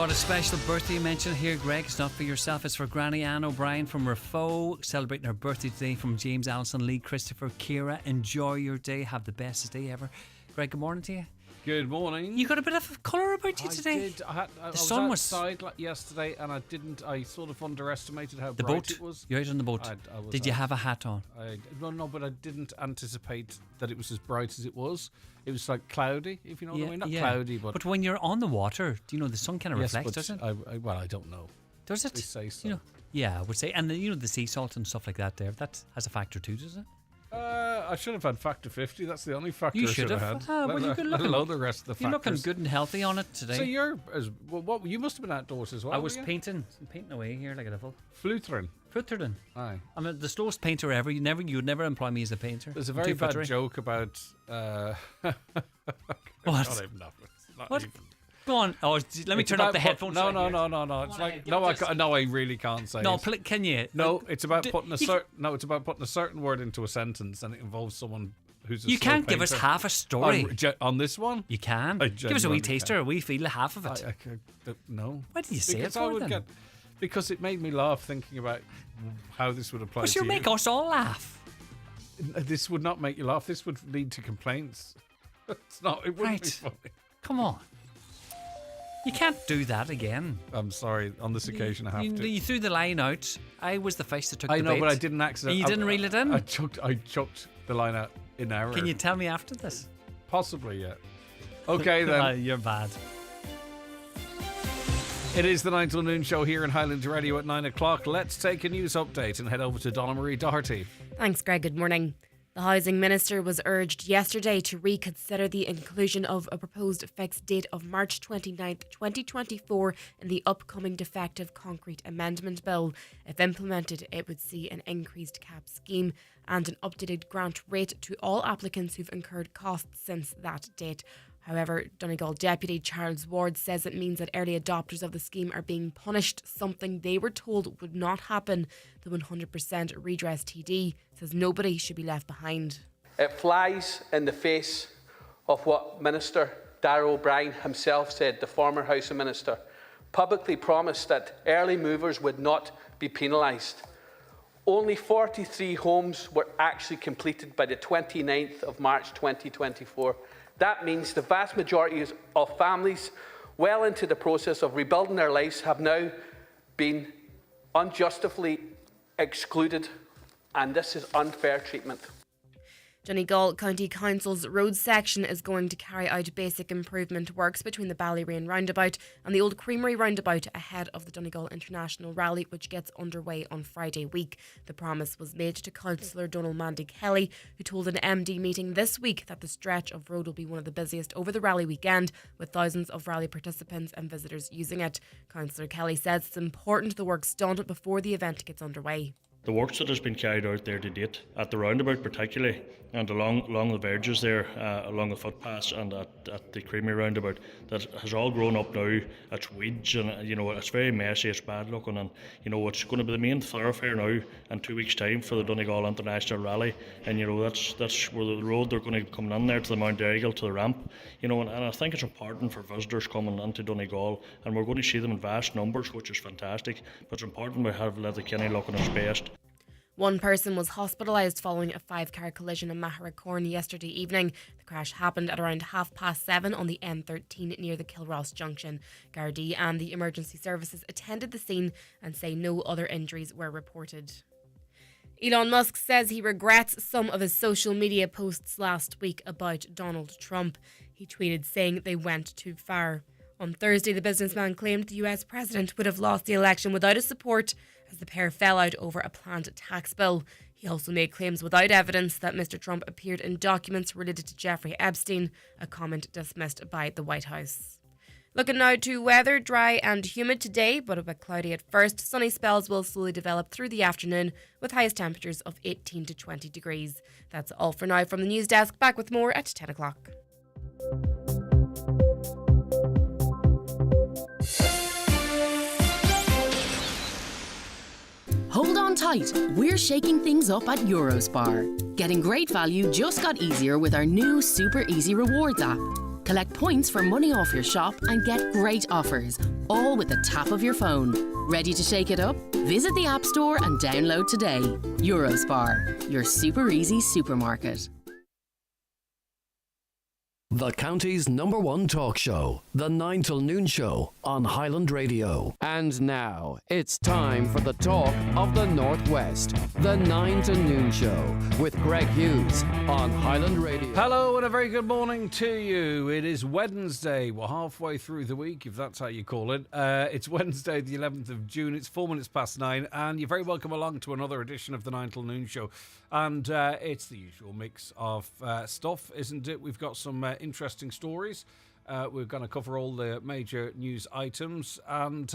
Got a special birthday mention here, Greg. It's not for yourself, it's for Granny Ann O'Brien from Rafoe, celebrating her birthday today, from James, Alison, Lee, Christopher, Ciara. Enjoy your day. Have the best day ever. Greg, good morning to you. Good morning. You got a bit of colour about you today. I did. I was outside yesterday, and I sort of underestimated how the bright boat. it was. You're out on the boat. Did you have a hat on? No, but I didn't anticipate that it was as bright as it was. It was like cloudy, if you know what I mean. Not cloudy, but when you're on the water, do you know the sun kind of reflects, doesn't it? I don't know. Does it? They say so. You know, yeah, I would say, and the sea salt and stuff like that. That has a factor too, does it? I should have had factor 50. That's the only factor you I should have had. Well, you're looking, the rest of the factors. You're looking good and healthy on it today. So you must have been outdoors as well. I was painting away here like a devil. Fluttering. Aye. I'm the slowest painter ever. You'd never employ me as a painter. There's a very bad joke about. What? Not even that. What? Go on. Oh, let me turn up the headphones. No. It's like I really can't say. No, can you? No, it's about putting it's about putting a certain word into a sentence, and it involves someone who's. You can't give us half a story on this one. You can give us a wee taster, a wee feel of half of it. No. Why did you say it for then? Because it made me laugh thinking about how this would apply. But you'll make us all laugh. This would not make you laugh. This would lead to complaints. It's not. It wouldn't be funny. Come on. You can't do that again. I'm sorry. On this occasion, I have to. You threw the line out. I was the fish that took the bait. I know, but I didn't accidentally. You didn't reel it in? I chucked the line out in error. Can you tell me after this? Possibly, yeah. Okay, then. You're bad. It is the 9 till noon show here in Highland Radio at 9 o'clock. Let's take a news update and head over to Donna Marie Doherty. Thanks, Greg. Good morning. The Housing Minister was urged yesterday to reconsider the inclusion of a proposed fixed date of March 29th, 2024 in the upcoming defective concrete amendment bill. If implemented, it would see an increased cap scheme and an updated grant rate to all applicants who've incurred costs since that date. However, Donegal Deputy Charles Ward says it means that early adopters of the scheme are being punished, something they were told would not happen. The 100% redress TD says nobody should be left behind. It flies in the face of what Minister Darrell O'Brien himself said, the former Housing Minister, publicly promised that early movers would not be penalised. Only 43 homes were actually completed by the 29th of March 2024. That means the vast majority of families well into the process of rebuilding their lives have now been unjustly excluded, and this is unfair treatment. Donegal County Council's road section is going to carry out basic improvement works between the Ballyrain roundabout and the Old Creamery roundabout ahead of the Donegal International Rally, which gets underway on Friday week. The promise was made to Councillor Donald Mandy Kelly, who told an MD meeting this week that the stretch of road will be one of the busiest over the rally weekend, with thousands of rally participants and visitors using it. Councillor Kelly says it's important the work's done before the event gets underway. The works that has been carried out there to date, at the roundabout particularly, and along the verges there, along the footpaths and at the Creamery roundabout, that has all grown up now. It's weeds and it's very messy, it's bad looking, and it's going to be the main thoroughfare now in 2 weeks' time for the Donegal International Rally, and that's where the road they're going to be coming in there to the Mount Errigal to the ramp, and I think it's important for visitors coming into Donegal, and we're going to see them in vast numbers, which is fantastic, but it's important we have Letterkenny looking its best. One person was hospitalised following a 5-car collision in Maharacorn yesterday evening. The crash happened at around 7:30 on the N13 near the Kilross Junction. Gardaí and the emergency services attended the scene and say no other injuries were reported. Elon Musk says he regrets some of his social media posts last week about Donald Trump. He tweeted saying they went too far. On Thursday, the businessman claimed the US president would have lost the election without his support as the pair fell out over a planned tax bill. He also made claims without evidence that Mr. Trump appeared in documents related to Jeffrey Epstein, a comment dismissed by the White House. Looking now to weather, dry and humid today, but a bit cloudy at first. Sunny spells will slowly develop through the afternoon with highest temperatures of 18 to 20 degrees. That's all for now from the news desk. Back with more at 10 o'clock. Hold on tight, we're shaking things up at Eurospar. Getting great value just got easier with our new Super Easy Rewards app. Collect points for money off your shop and get great offers, all with the tap of your phone. Ready to shake it up? Visit the App Store and download today. Eurospar, your super easy supermarket. The county's #1 talk show, The 9 till Noon Show on Highland Radio. And now, it's time for the talk of the Northwest, The 9 to Noon Show with Greg Hughes on Highland Radio. Hello and a very good morning to you. It is Wednesday. We're halfway through the week, if that's how you call it. It's Wednesday, the 11th of June. It's 4 minutes past 9, and you're very welcome along to another edition of the 9 till Noon Show. And it's the usual mix of stuff, isn't it? We've got some interesting stories. We're going to cover all the major news items and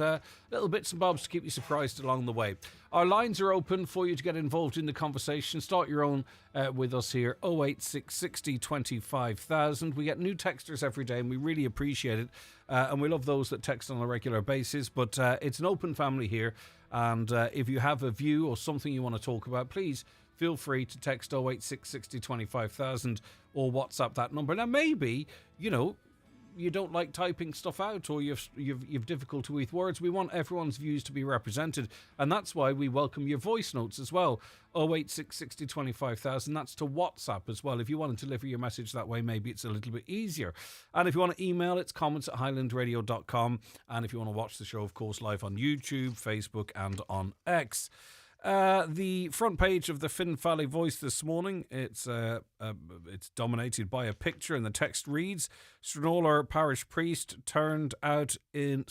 little bits and bobs to keep you surprised along the way. Our lines are open for you to get involved in the conversation. Start your own with us here, 08660 25000. We get new texters every day and we really appreciate it. And we love those that text on a regular basis. But it's an open family here. And if you have a view or something you want to talk about, please feel free to text 08660 25000 or WhatsApp that number. Now, maybe, you don't like typing stuff out or you've difficulty with words. We want everyone's views to be represented, and that's why we welcome your voice notes as well. 08660 25000. That's to WhatsApp as well. If you want to deliver your message that way, maybe it's a little bit easier. And if you want to email, it's comments@highlandradio.com. And if you want to watch the show, of course, live on YouTube, Facebook and on X. The front page of the Finn Valley Voice this morning, it's dominated by a picture, and the text reads, Stranraer Parish turned out in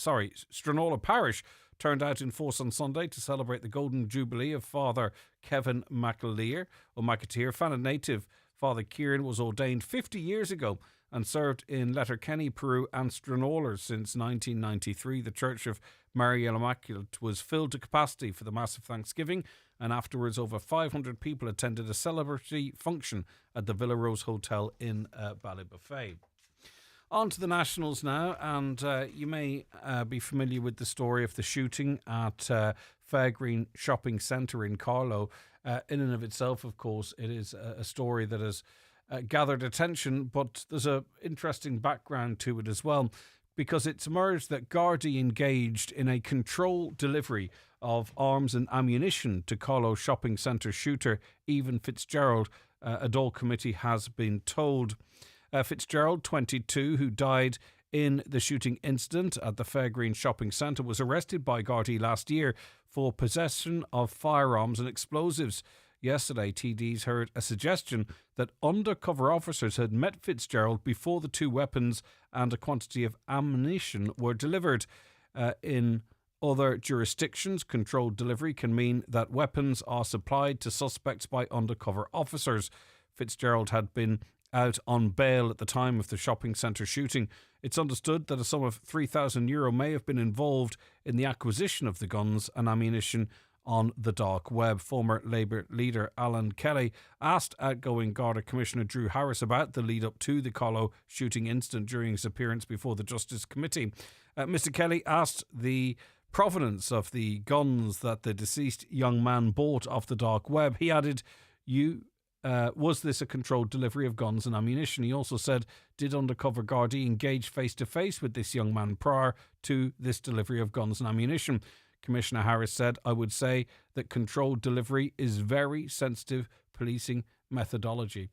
force on Sunday to celebrate the Golden Jubilee of Father Kevin McAteer. Fannin native Father Kieran was ordained 50 years ago and served in Letterkenny, Peru and Stranraer since 1993. The Church of Mary Immaculate was filled to capacity for the Mass of Thanksgiving, and afterwards over 500 people attended a celebratory function at the Villa Rose Hotel in Ballybofey. On to the nationals now, and you may be familiar with the story of the shooting at Fairgreen Shopping Centre in Carlow. In and of itself, of course, it is a story that has gathered attention, but there's an interesting background to it as well, because it's emerged that Gardaí engaged in a controlled delivery of arms and ammunition to Carlow Shopping Centre shooter Evan Fitzgerald, a Dáil committee has been told. Fitzgerald, 22, who died in the shooting incident at the Fairgreen Shopping Centre, was arrested by Gardaí last year for possession of firearms and explosives. Yesterday, TDs heard a suggestion that undercover officers had met Fitzgerald before the two weapons and a quantity of ammunition were delivered. In other jurisdictions, controlled delivery can mean that weapons are supplied to suspects by undercover officers. Fitzgerald had been out on bail at the time of the shopping centre shooting. It's understood that a sum of €3,000 may have been involved in the acquisition of the guns and ammunition on the dark web. Former Labour leader Alan Kelly asked outgoing Garda Commissioner Drew Harris about the lead up to the Carlow shooting incident during his appearance before the Justice Committee. Mr Kelly asked the provenance of the guns that the deceased young man bought off the dark web. He added, was this a controlled delivery of guns and ammunition? He also said, did undercover Gardaí engage face-to-face with this young man prior to this delivery of guns and ammunition? Commissioner Harris said, I would say that controlled delivery is very sensitive policing methodology.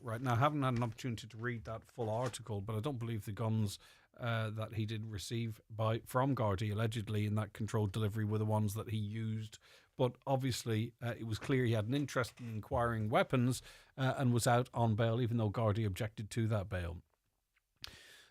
Right now, I haven't had an opportunity to read that full article, but I don't believe the guns that he did receive from Gardaí allegedly in that controlled delivery were the ones that he used. But obviously, it was clear he had an interest in acquiring weapons and was out on bail, even though Gardaí objected to that bail.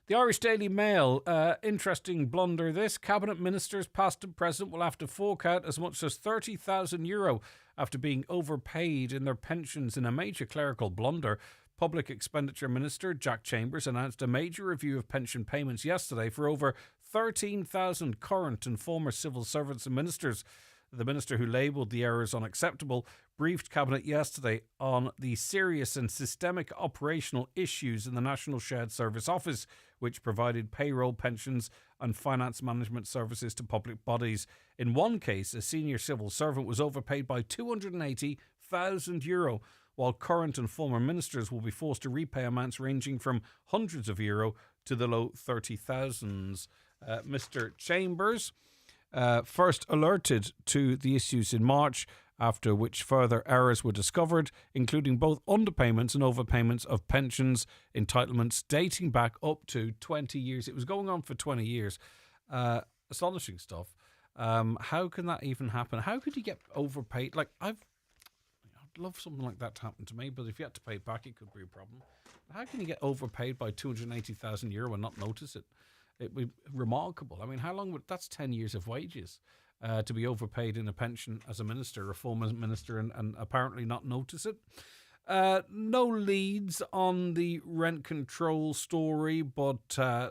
The Irish Daily Mail, interesting blunder this. Cabinet ministers, past and present, will have to fork out as much as €30,000 after being overpaid in their pensions in a major clerical blunder. Public Expenditure Minister Jack Chambers announced a major review of pension payments yesterday for over 13,000 current and former civil servants and ministers. The minister, who labelled the errors unacceptable, briefed Cabinet yesterday on the serious and systemic operational issues in the National Shared Service Office, which provided payroll, pensions and finance management services to public bodies. In one case, a senior civil servant was overpaid by €280,000, while current and former ministers will be forced to repay amounts ranging from hundreds of euro to the low 30,000s. Mr. Chambers, first alerted to the issues in March, after which further errors were discovered, including both underpayments and overpayments of pensions entitlements dating back up to 20 years. It was going on for 20 years. Astonishing stuff. How can that even happen? How could you get overpaid? Like, I'd love something like that to happen to me, but if you had to pay it back, it could be a problem. How can you get overpaid by €280,000 and not notice it? It would be remarkable. I mean, how long would that's 10 years of wages to be overpaid in a pension as a minister, a former minister, and apparently not notice it? No leads on the rent control story, but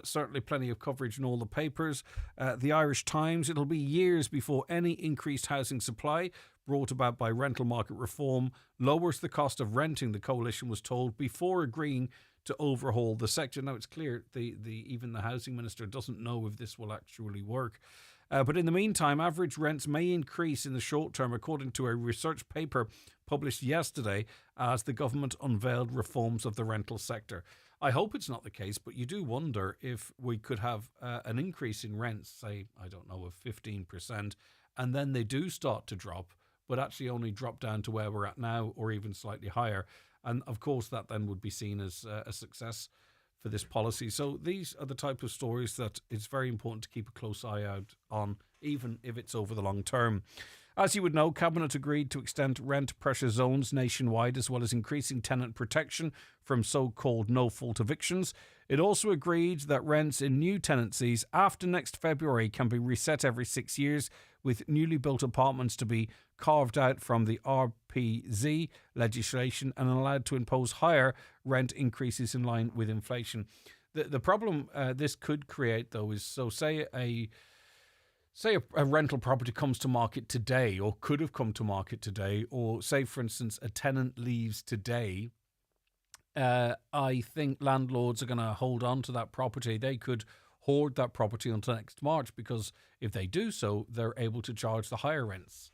certainly plenty of coverage in all the papers. The Irish Times, it'll be years before any increased housing supply brought about by rental market reform lowers the cost of renting, the coalition was told, before agreeing to overhaul the sector. Now, it's clear even the housing minister doesn't know if this will actually work. But in the meantime, average rents may increase in the short term, according to a research paper published yesterday as the government unveiled reforms of the rental sector. I hope it's not the case, but you do wonder if we could have an increase in rents, say, I don't know, of 15%, and then they do start to drop, but actually only drop down to where we're at now or even slightly higher. And of course, that then would be seen as a success for this policy. So these are the type of stories that it's very important to keep a close eye out on, even if it's over the long term. As you would know, Cabinet agreed to extend rent pressure zones nationwide, as well as increasing tenant protection from so-called no-fault evictions. It also agreed that rents in new tenancies after next February can be reset every 6 years, with newly built apartments to be carved out from the RPZ legislation and allowed to impose higher rent increases in line with inflation. The problem this could create, though, is, so say a rental property comes to market today, or could have come to market today, or say, for instance, a tenant leaves today. I think landlords are going to hold on to that property. They could hoard that property until next March, because if they do so, they're able to charge the higher rents.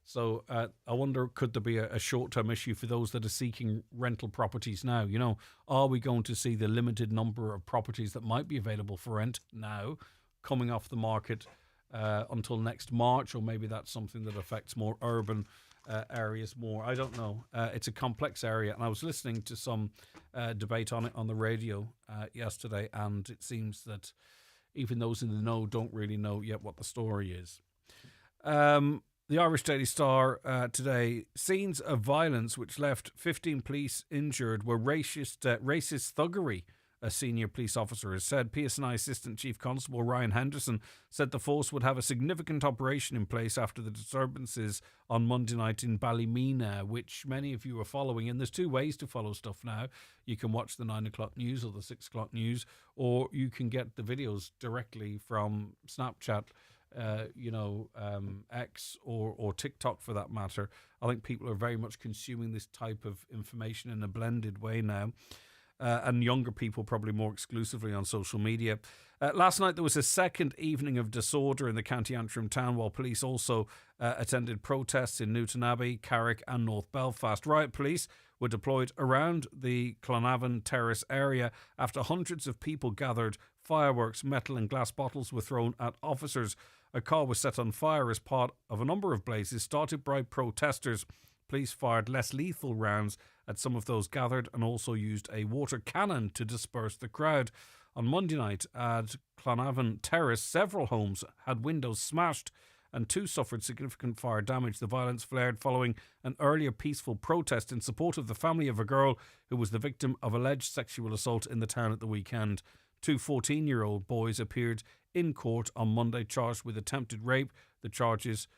So I wonder, could there be a short-term issue for those that are seeking rental properties now? You know, are we going to see the limited number of properties that might be available for rent now coming off the market until next March? Or maybe that's something that affects more urban areas more. I don't know. It's a complex area, and I was listening to some debate on it on the radio yesterday, and it seems that even those in the know don't really know yet what the story is. The Irish Daily Star today, scenes of violence which left 15 police injured were racist thuggery, a senior police officer has said. PSNI Assistant Chief Constable Ryan Henderson said the force would have a significant operation in place after the disturbances on Monday night in Ballymena, which many of you are following. And there's two ways to follow stuff now. You can watch the 9 o'clock news or the 6 o'clock news, or you can get the videos directly from Snapchat, X or TikTok for that matter. I think people are very much consuming this type of information in a blended way now. And younger people probably more exclusively on social media. Last night there was a second evening of disorder in the County Antrim town, while police also attended protests in Newtonabbey, Carrick and North Belfast. Riot police were deployed around the Clonavon Terrace area after hundreds of people gathered. Fireworks, metal and glass bottles were thrown at officers. A car was set on fire as part of a number of blazes started by protesters. Police fired less lethal rounds at some of those gathered and also used a water cannon to disperse the crowd. On Monday night at Clonavon Terrace, several homes had windows smashed and 2 suffered significant fire damage. The violence flared following an earlier peaceful protest in support of the family of a girl who was the victim of alleged sexual assault in the town at the weekend. 2 14-year-old boys appeared in court on Monday charged with attempted rape. The charges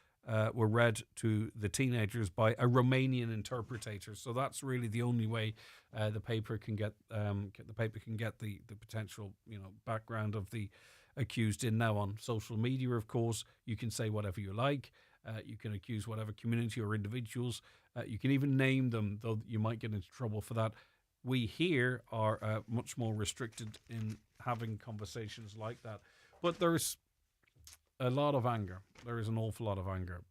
were read to the teenagers by a Romanian interpreter. So that's really the only way the paper can get the potential background of the accused in. Now on social media, of course, you can say whatever you like. You can accuse whatever community or individuals. You can even name them, though you might get into trouble for that. We here are much more restricted in having conversations like that. But there's a lot of anger. There is an awful lot of anger.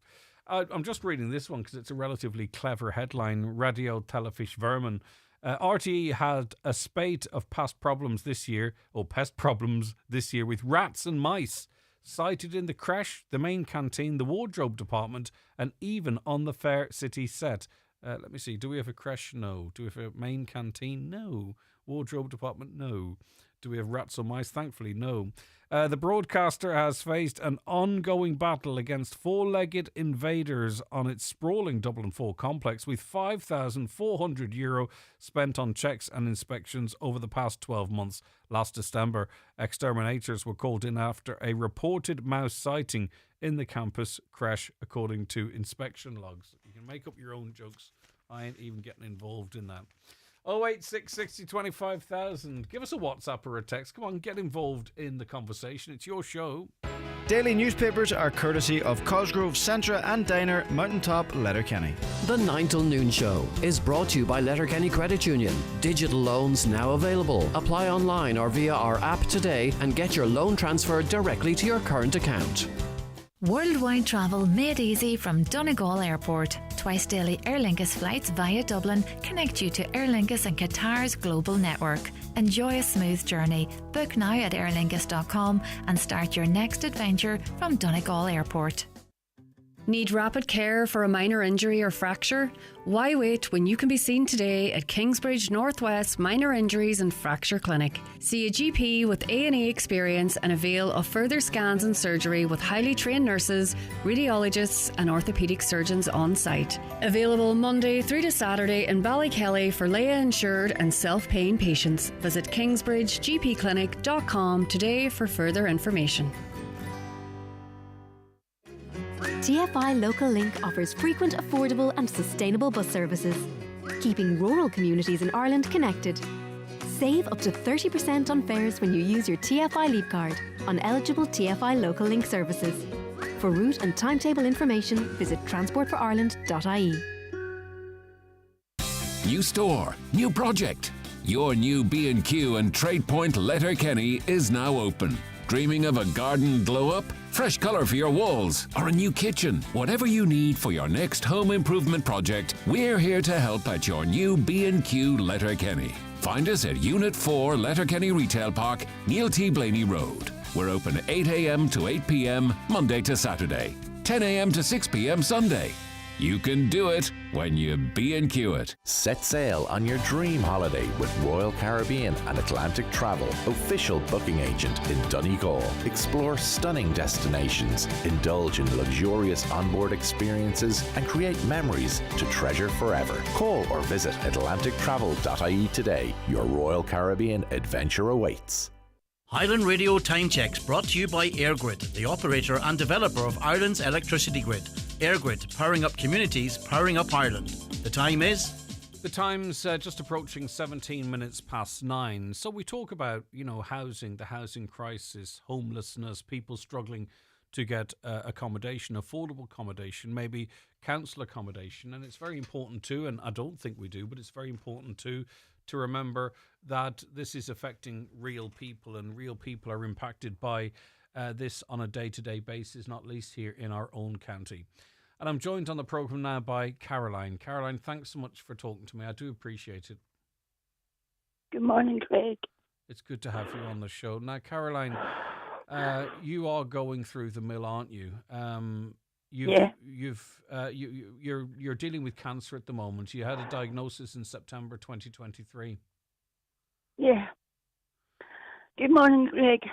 I'm just reading this one because it's a relatively clever headline. Radio Telefish Vermin. RTE had a spate of pest problems this year with rats and mice cited in the creche, the main canteen, the wardrobe department, and even on the Fair City set. Let me see. Do we have a creche? No. Do we have a main canteen? No. Wardrobe department? No. Do we have rats or mice? Thankfully, no. The broadcaster has faced an ongoing battle against four-legged invaders on its sprawling Dublin 4 complex, with €5,400 spent on checks and inspections over the past 12 months. Last December, exterminators were called in after a reported mouse sighting in the campus creche, according to inspection logs. You can make up your own jokes. I ain't even getting involved in that. 086 60 25,000. Give us a WhatsApp or a text. Come on, get involved in the conversation. It's your show. Daily newspapers are courtesy of Cosgrove, Centra and Diner, Mountaintop, Letterkenny. The 9 till noon show is brought to you by Letterkenny Credit Union. Digital loans now available. Apply online or via our app today and get your loan transferred directly to your current account. Worldwide travel made easy from Donegal Airport. Twice daily Aer Lingus flights via Dublin connect you to Aer Lingus and Qatar's global network. Enjoy a smooth journey. Book now at aerlingus.com and start your next adventure from Donegal Airport. Need rapid care for a minor injury or fracture? Why wait when you can be seen today at Kingsbridge Northwest Minor Injuries and Fracture Clinic? See a GP with A&E experience and avail of further scans and surgery with highly trained nurses, radiologists and orthopaedic surgeons on site. Available Monday through to Saturday in Ballykelly for Leia insured and self-paying patients. Visit kingsbridgegpclinic.com today for further information. TFI Local Link offers frequent, affordable and sustainable bus services, keeping rural communities in Ireland connected. Save up to 30% on fares when you use your TFI Leap card on eligible TFI Local Link services. For route and timetable information, visit transportforireland.ie. New store, new project. Your new B&Q and TradePoint Letterkenny is now open. Dreaming of a garden glow-up? Fresh colour for your walls? Or a new kitchen? Whatever you need for your next home improvement project, we're here to help at your new B&Q Letterkenny. Find us at Unit 4 Letterkenny Retail Park, Neil T. Blaney Road. We're open 8 a.m. to 8 p.m. Monday to Saturday, 10 a.m. to 6 p.m. Sunday. You can do it when you B&Q it. Set sail on your dream holiday with Royal Caribbean and Atlantic Travel, official booking agent in Donegal. Explore stunning destinations, indulge in luxurious onboard experiences, and create memories to treasure forever. Call or visit atlantictravel.ie today. Your Royal Caribbean adventure awaits. Highland Radio Time Checks brought to you by EirGrid, the operator and developer of Ireland's electricity grid. EirGrid, powering up communities, powering up Ireland. The time is? The time's just approaching 17 minutes past 9. So we talk about, housing, the housing crisis, homelessness, people struggling to get accommodation, affordable accommodation, maybe council accommodation. And it's very important too, and I don't think we do, but it's very important too, to remember that this is affecting real people, and real people are impacted by this on a day-to-day basis, not least here in our own county. And I'm joined on the programme now by Caroline. Caroline, thanks so much for talking to me. I do appreciate it. Good morning, Craig. It's good to have you on the show. Now, Caroline, you are going through the mill, aren't you? You're dealing with cancer at the moment. You had a diagnosis in September 2023. Yeah. Good morning, Greg.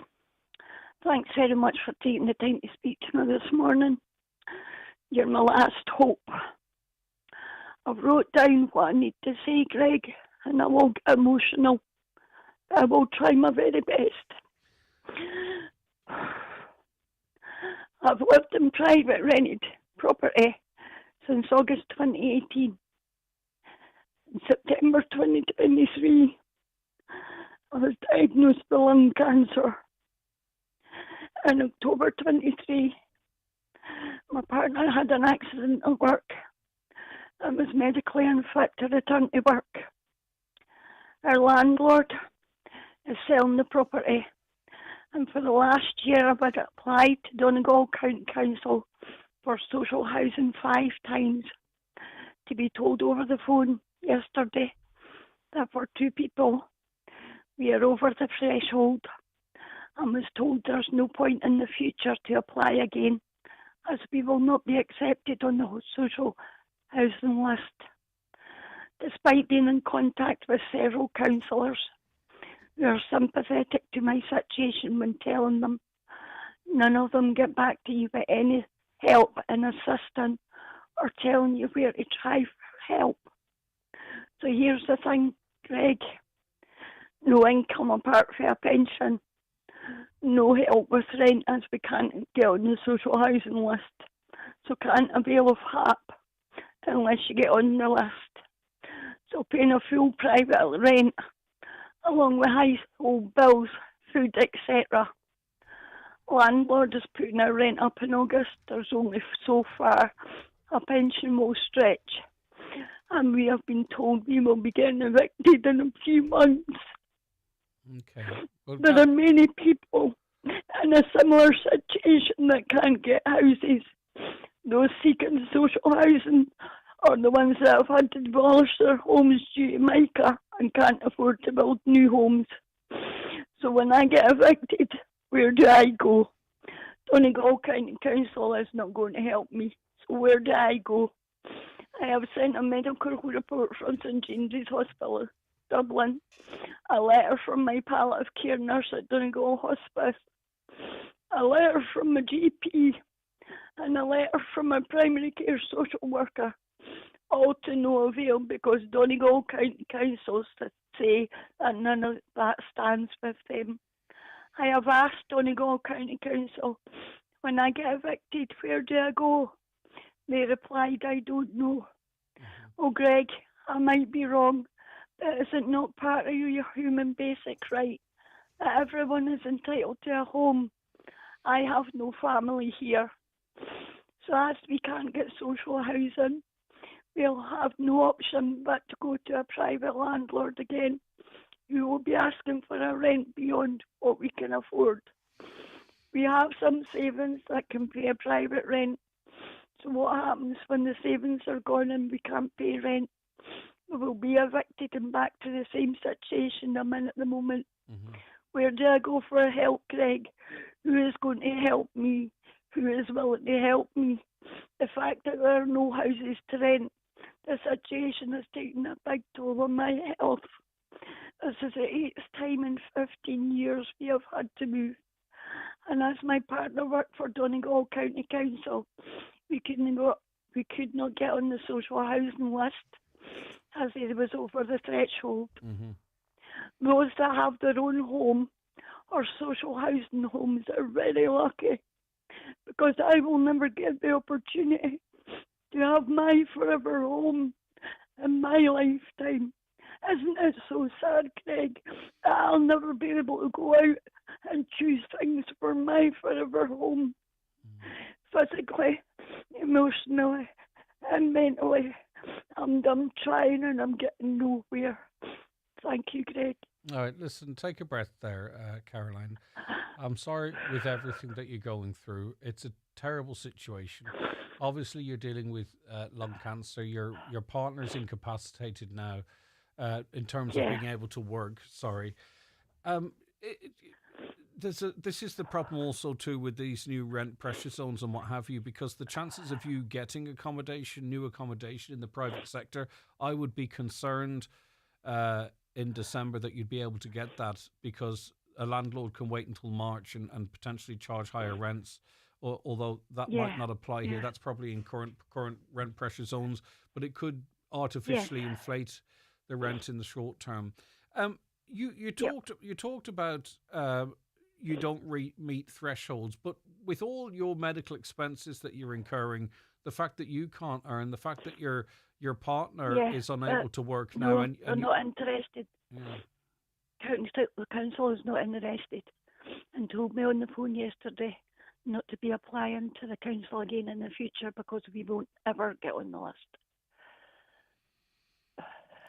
Thanks very much for taking the time to speak to me this morning. You're my last hope. I've wrote down what I need to say, Greg, and I won't get emotional. I will try my very best. I've lived in private rented property since August 2018. In September 2023, I was diagnosed with lung cancer. In October 23, my partner had an accident at work and was medically unfit to return to work. Our landlord is selling the property, and for the last year I've had applied to Donegal County Council for social housing 5 times, to be told over the phone yesterday that for two people, we are over the threshold and was told there's no point in the future to apply again, as we will not be accepted on the social housing list. Despite being in contact with several councillors who are sympathetic to my situation when telling them, none of them get back to you with any help and assistance or telling you where to try for help. So here's the thing, Greg. No income apart from a pension. No help with rent, as we can't get on the social housing list. So can't avail of HAP unless you get on the list. So paying a full private rent along with household bills, food, etc. Landlord is putting our rent up in August. There's only so far a pension will stretch. And we have been told we will be getting evicted in a few months. Okay. Well, there are many people in a similar situation that can't get houses. Those seeking social housing are the ones that have had to demolish their homes due to MICA and can't afford to build new homes. So when I get evicted, where do I go? Donegal County Council is not going to help me. So where do I go? I have sent a medical report from St James's Hospital, Dublin, a letter from my palliative care nurse at Donegal Hospice, a letter from my GP, and a letter from my primary care social worker, all to no avail because Donegal County Council say that none of that stands with them. I have asked Donegal County Council, when I get evicted, where do I go? They replied, I don't know. Oh, Greg, I might be wrong, but is it not part of your human basic right that everyone is entitled to a home? I have no family here. So as we can't get social housing, we'll have no option but to go to a private landlord again, who will be asking for a rent beyond what we can afford. We have some savings that can pay a private rent. So what happens when the savings are gone and we can't pay rent? We will be evicted and back to the same situation I'm in at the moment. Mm-hmm. Where do I go for help, Greg? Who is going to help me? Who is willing to help me? The fact that there are no houses to rent, the situation has taken a big toll on my health. This is the 8th time in 15 years we have had to move. And as my partner worked for Donegal County Council, we could not get on the social housing list as it was over the threshold. Mm-hmm. Those that have their own home or social housing homes are very lucky, because I will never get the opportunity to have my forever home in my lifetime. Isn't it so sad, Craig, that I'll never be able to go out and choose things for my forever home? Physically, emotionally, and mentally, I'm trying and I'm getting nowhere. Thank you, Greg. All right, listen, take a breath there, Caroline. I'm sorry with everything that you're going through. It's a terrible situation. Obviously, you're dealing with lung cancer. Your partner's incapacitated now in terms of being able to work. Sorry. This is the problem also too with these new rent pressure zones and what have you, because the chances of you getting new accommodation in the private sector, I would be concerned in December that you'd be able to get that, because a landlord can wait until March and potentially charge higher rents, although that might not apply here. That's probably in current rent pressure zones, but it could artificially inflate the rent in the short term. You talked about you don't meet thresholds, but with all your medical expenses that you're incurring, the fact that you can't earn, the fact that your partner is unable to work now, and they're not interested. The council is not interested, and told me on the phone yesterday not to be applying to the council again in the future because we won't ever get on the list.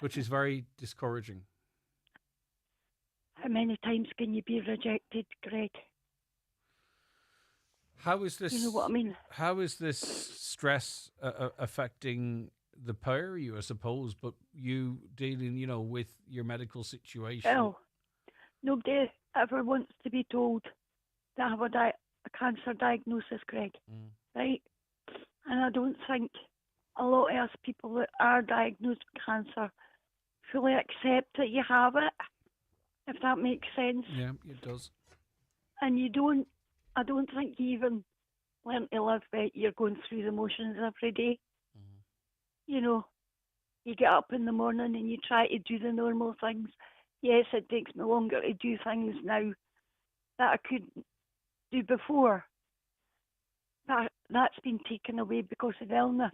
Which is very discouraging. How many times can you be rejected, Greg? How is this? You know what I mean? How is this stress affecting the pair of you, I suppose, but you dealing, with your medical situation. Well, nobody ever wants to be told they have a cancer diagnosis, Greg, right? And I don't think a lot of us people that are diagnosed with cancer fully accept that you have it, if that makes sense. Yeah, it does. And I don't think you even learn to live it. You're going through the motions every day. You get up in the morning and you try to do the normal things. Yes, it takes me longer to do things now that I couldn't do before. That's been taken away because of illness.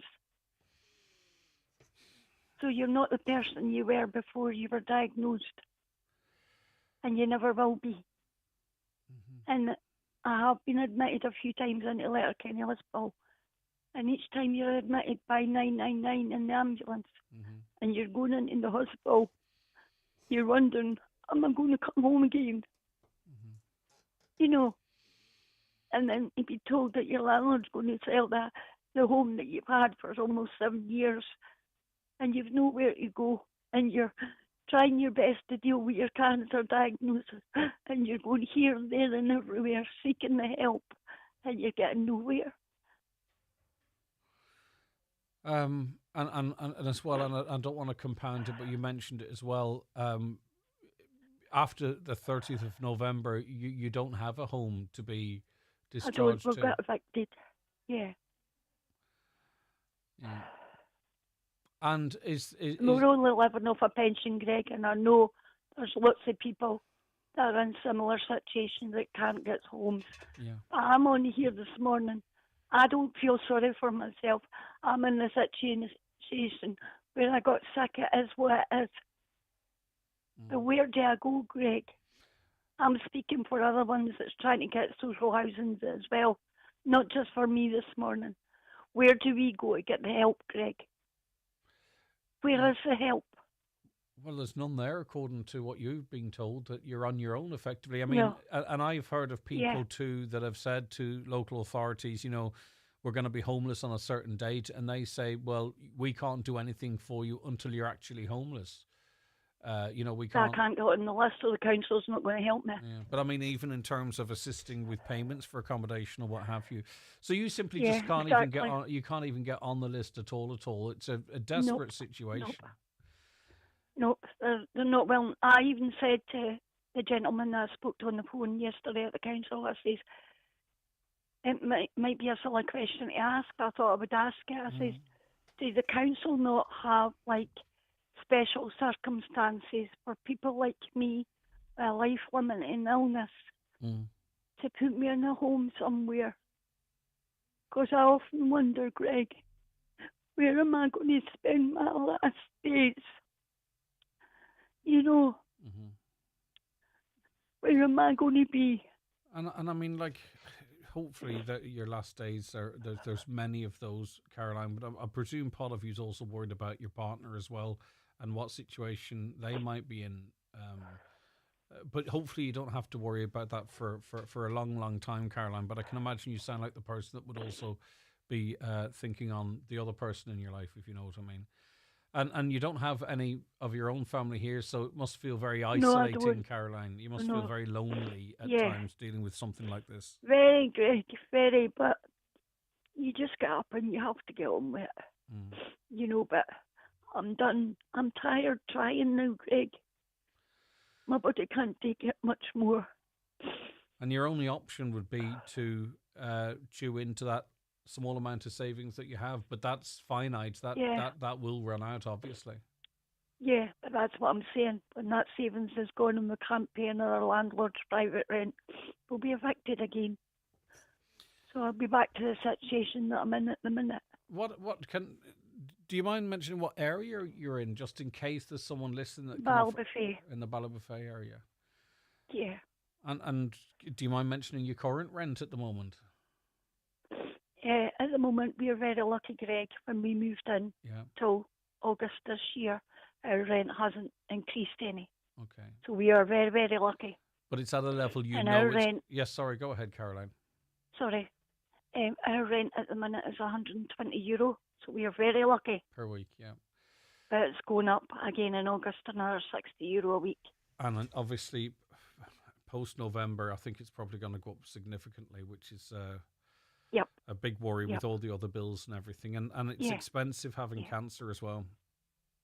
So you're not the person you were before you were diagnosed. And you never will be. And I have been admitted a few times into Letterkenny Hospital. And each time you're admitted by 999 in the ambulance and you're going into the hospital, you're wondering, am I going to come home again? And then you'd be told that your landlord's going to sell the home that you've had for almost 7 years and you've nowhere to go and you're trying your best to deal with your cancer diagnosis and you're going here and there and everywhere seeking the help and you're getting nowhere. And as well, and I don't want to compound it, but you mentioned it as well. After the 30th of November, you don't have a home to be discharged We'll get evicted. Yeah. And we're only living off a pension, Greg, and I know there's lots of people that are in similar situations that can't get homes. Yeah. I'm on here this morning. I don't feel sorry for myself. I'm in the situation where I got sick. It is what it is. But where do I go, Greg? I'm speaking for other ones that's trying to get social housing as well, not just for me this morning. Where do we go to get the help, Greg? Where is the help? Well, there's none there, according to what you've been told, that you're on your own, effectively. I mean, No. and I've heard of people too that have said to local authorities, we're going to be homeless on a certain date, and they say, well, we can't do anything for you until you're actually homeless. We can't. I can't get on the list, so the council's not going to help me. Yeah. But I mean, even in terms of assisting with payments for accommodation or what have you, so you simply just can't even get on. You can't even get on the list at all. It's a desperate situation. Nope, they're not willing. I even said to the gentleman that I spoke to on the phone yesterday at the council, I says, it might be a silly question to ask. I thought I would ask it. I says, does the council not have special circumstances for people like me with a life-limiting illness to put me in a home somewhere? Because I often wonder, Greg, where am I going to spend my last days? Where am I going to be? And I mean, hopefully that your last days there's many of those, Caroline. But I presume part of you's also worried about your partner as well and what situation they might be in. But hopefully you don't have to worry about that for a long, long time, Caroline. But I can imagine you sound like the person that would also be thinking on the other person in your life, if you know what I mean. And you don't have any of your own family here, so it must feel very isolating, Caroline. You must feel very lonely at times dealing with something like this. Very, Greg, very. But you just get up and you have to get on with it. But I'm done. I'm tired trying now, Greg. My body can't take it much more. And your only option would be to chew into that small amount of savings that you have, but that's finite. That will run out, obviously. Yeah, but that's what I'm saying. When that savings is gone and we can't pay another landlord's private rent, we'll be evicted again. So I'll be back to the situation that I'm in at the minute. Do you mind mentioning what area you're in, just in case there's someone listening that Ballybofey. In the Ballybofey area? Yeah. And do you mind mentioning your current rent at the moment? At the moment, we are very lucky, Greg. When we moved in till August this year, our rent hasn't increased any. Okay. So we are very, very lucky. But it's at a level Rent, yes, sorry, go ahead, Caroline. Sorry. Our rent at the minute is €120, so we are very lucky. Per week, yeah. But it's going up again in August, another €60 a week. And obviously, post-November, I think it's probably going to go up significantly, which is a big worry with all the other bills and everything. And it's expensive having cancer as well.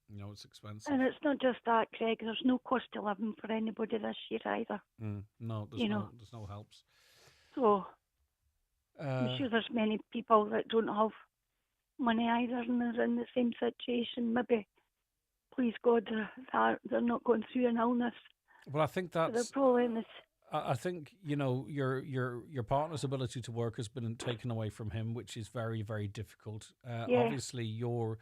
You know, it's expensive. And it's not just that, Craig. There's no cost of living for anybody this year either. No, there's no helps. So I'm sure there's many people that don't have money either and are in the same situation. Maybe, please God, they're not going through an illness. Well, I think that's... They're probably in this... I think, you know, your partner's ability to work has been taken away from him, which is very, very difficult. Obviously, you're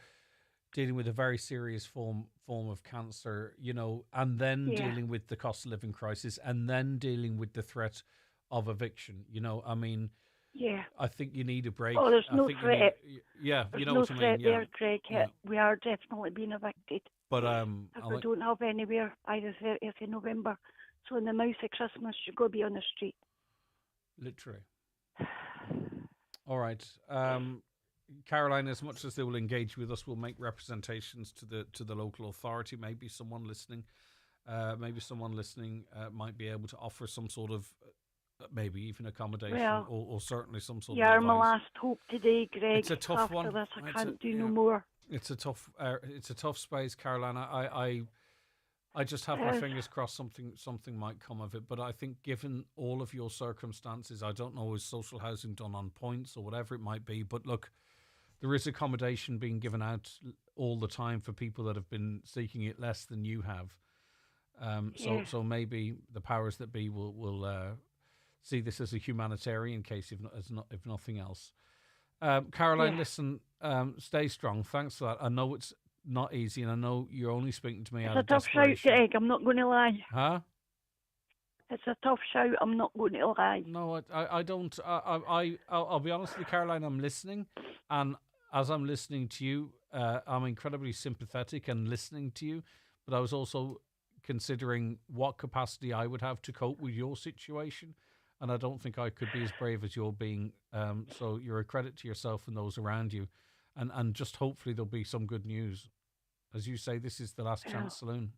dealing with a very serious form of cancer, you know, and then dealing with the cost of living crisis, and then dealing with the threat of eviction. You know, I mean, I think you need a break. Oh, there's no threat. You know no what I mean. Threat there, Craig. We are definitely being evicted. But if we don't have anywhere by the 30th of November, so in the mouth of Christmas, you're going to be on the street. Literally. All right. Caroline, as much as they will engage with us, we'll make representations to the local authority. Maybe someone listening might be able to offer some sort of maybe even accommodation or certainly some sort of advice. My last hope today, Greg. It's a tough After one. This, I can't do no more. It's a tough space, Caroline. I just have my fingers crossed something might come of it. But I think given all of your circumstances, I don't know, is social housing done on points or whatever it might be. But look, there is accommodation being given out all the time for people that have been seeking it less than you have. So maybe the powers that be will see this as a humanitarian case, if nothing else. Caroline, listen, stay strong. Thanks for that. I know it's not easy, and I know you're only speaking to me out of desperation. It's a tough shout, Greg. I'm not going to lie. Huh? It's a tough shout. I'm not going to lie. No, I don't. I'll be honest with you, Caroline. I'm listening, and as I'm listening to you, I'm incredibly sympathetic and listening to you. But I was also considering what capacity I would have to cope with your situation, and I don't think I could be as brave as you're being. So you're a credit to yourself and those around you, and just hopefully there'll be some good news. As you say, this is the last chance saloon.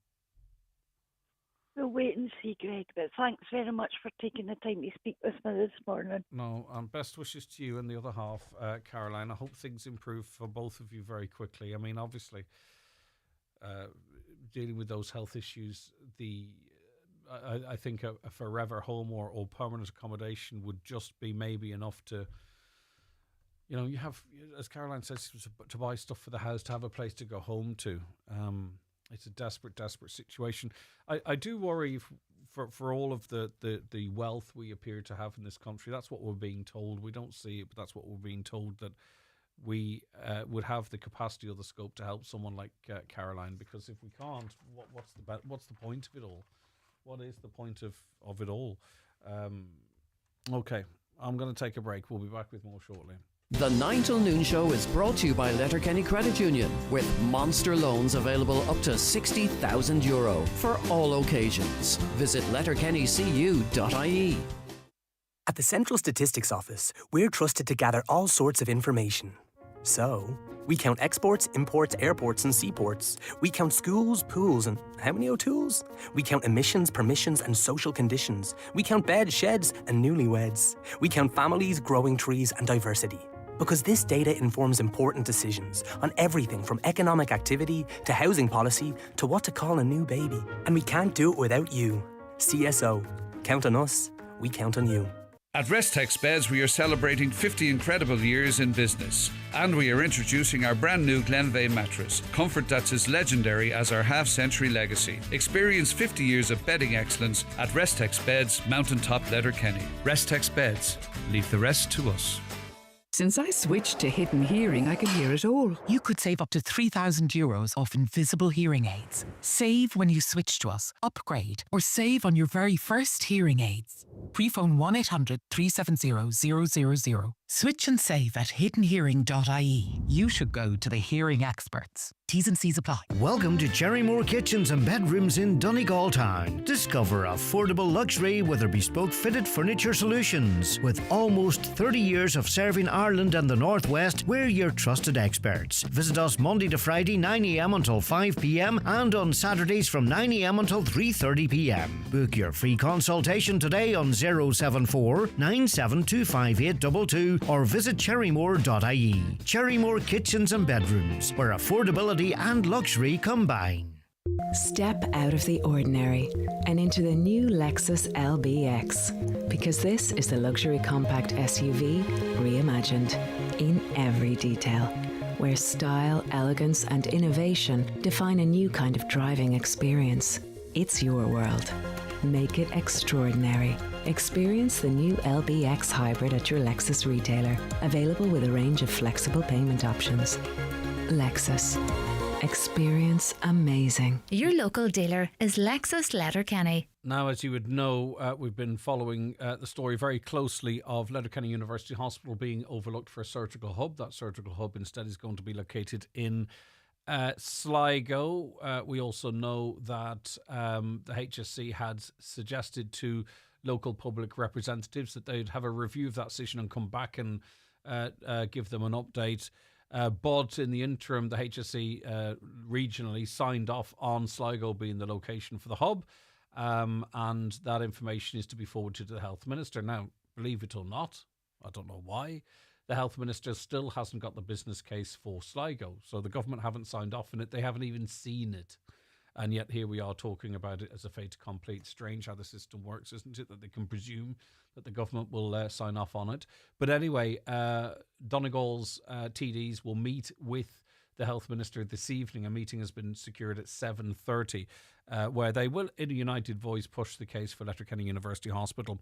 We'll wait and see, Greg, but thanks very much for taking the time to speak with me this morning. No, best wishes to you and the other half, Caroline. I hope things improve for both of you very quickly. I mean, obviously, dealing with those health issues, I think a forever home or permanent accommodation would just be maybe enough to, you know, you have, as Caroline says, to buy stuff for the house, to have a place to go home to. It's a desperate situation. I do worry for all of the wealth we appear to have in this country. That's what we're being told. We don't see it, but that's what we're being told, that we would have the capacity or the scope to help someone like Caroline. Because if we can't, what's the point of it all? What is the point of it all? Okay, I'm going to take a break. We'll be back with more shortly. The 9 till noon show is brought to you by Letterkenny Credit Union, with monster loans available up to €60,000 for all occasions. Visit letterkennycu.ie. At the Central Statistics Office, we're trusted to gather all sorts of information. So, we count exports, imports, airports and seaports. We count schools, pools and how many O'Tools? We count emissions, permissions and social conditions. We count beds, sheds and newlyweds. We count families, growing trees and diversity. Because this data informs important decisions on everything from economic activity to housing policy to what to call a new baby. And we can't do it without you. CSO. Count on us. We count on you. At Restex Beds, we are celebrating 50 incredible years in business. And we are introducing our brand new Glenveigh mattress, comfort that's as legendary as our half-century legacy. Experience 50 years of bedding excellence at Restex Beds, Mountaintop Letterkenny. Restex Beds. Leave the rest to us. Since I switched to Hidden Hearing, I can hear it all. You could save up to €3,000 off invisible hearing aids. Save when you switch to us, upgrade, or save on your very first hearing aids. Pre-phone 1-800-370-000. Switch and save at hiddenhearing.ie. You should go to the hearing experts. T's and C's apply. Welcome to Cherrymore Kitchens and Bedrooms in Donegal Town. Discover affordable luxury with their bespoke fitted furniture solutions. With almost 30 years of serving Ireland and the North West, we're your trusted experts. Visit us Monday to Friday 9am until 5pm and on Saturdays from 9am until 3:30pm. Book your free consultation today on 074 9725822 or visit cherrymore.ie. Cherrymore Kitchens and Bedrooms, where affordability and luxury combine. Step out of the ordinary and into the new Lexus LBX, because this is the luxury compact SUV reimagined in every detail, where style, elegance and innovation define a new kind of driving experience. It's your world. Make it extraordinary. Experience the new LBX Hybrid at your Lexus retailer, available with a range of flexible payment options. Lexus. Experience amazing. Your local dealer is Lexus Letterkenny. Now, as you would know, we've been following the story very closely of Letterkenny University Hospital being overlooked for a surgical hub. That surgical hub instead is going to be located in Sligo. We also know that the HSC had suggested to local public representatives that they'd have a review of that decision and come back and give them an update. But in the interim, the HSC regionally signed off on Sligo being the location for the hub, and that information is to be forwarded to the Health Minister. Now, believe it or not, I don't know why, the Health Minister still hasn't got the business case for Sligo. So the government haven't signed off on it. They haven't even seen it. And yet here we are talking about it as a fait accompli. It's strange how the system works, isn't it? That they can presume that the government will sign off on it. But anyway, Donegal's TDs will meet with the Health Minister this evening. A meeting has been secured at 7:30, where they will, in a united voice, push the case for Letterkenny University Hospital.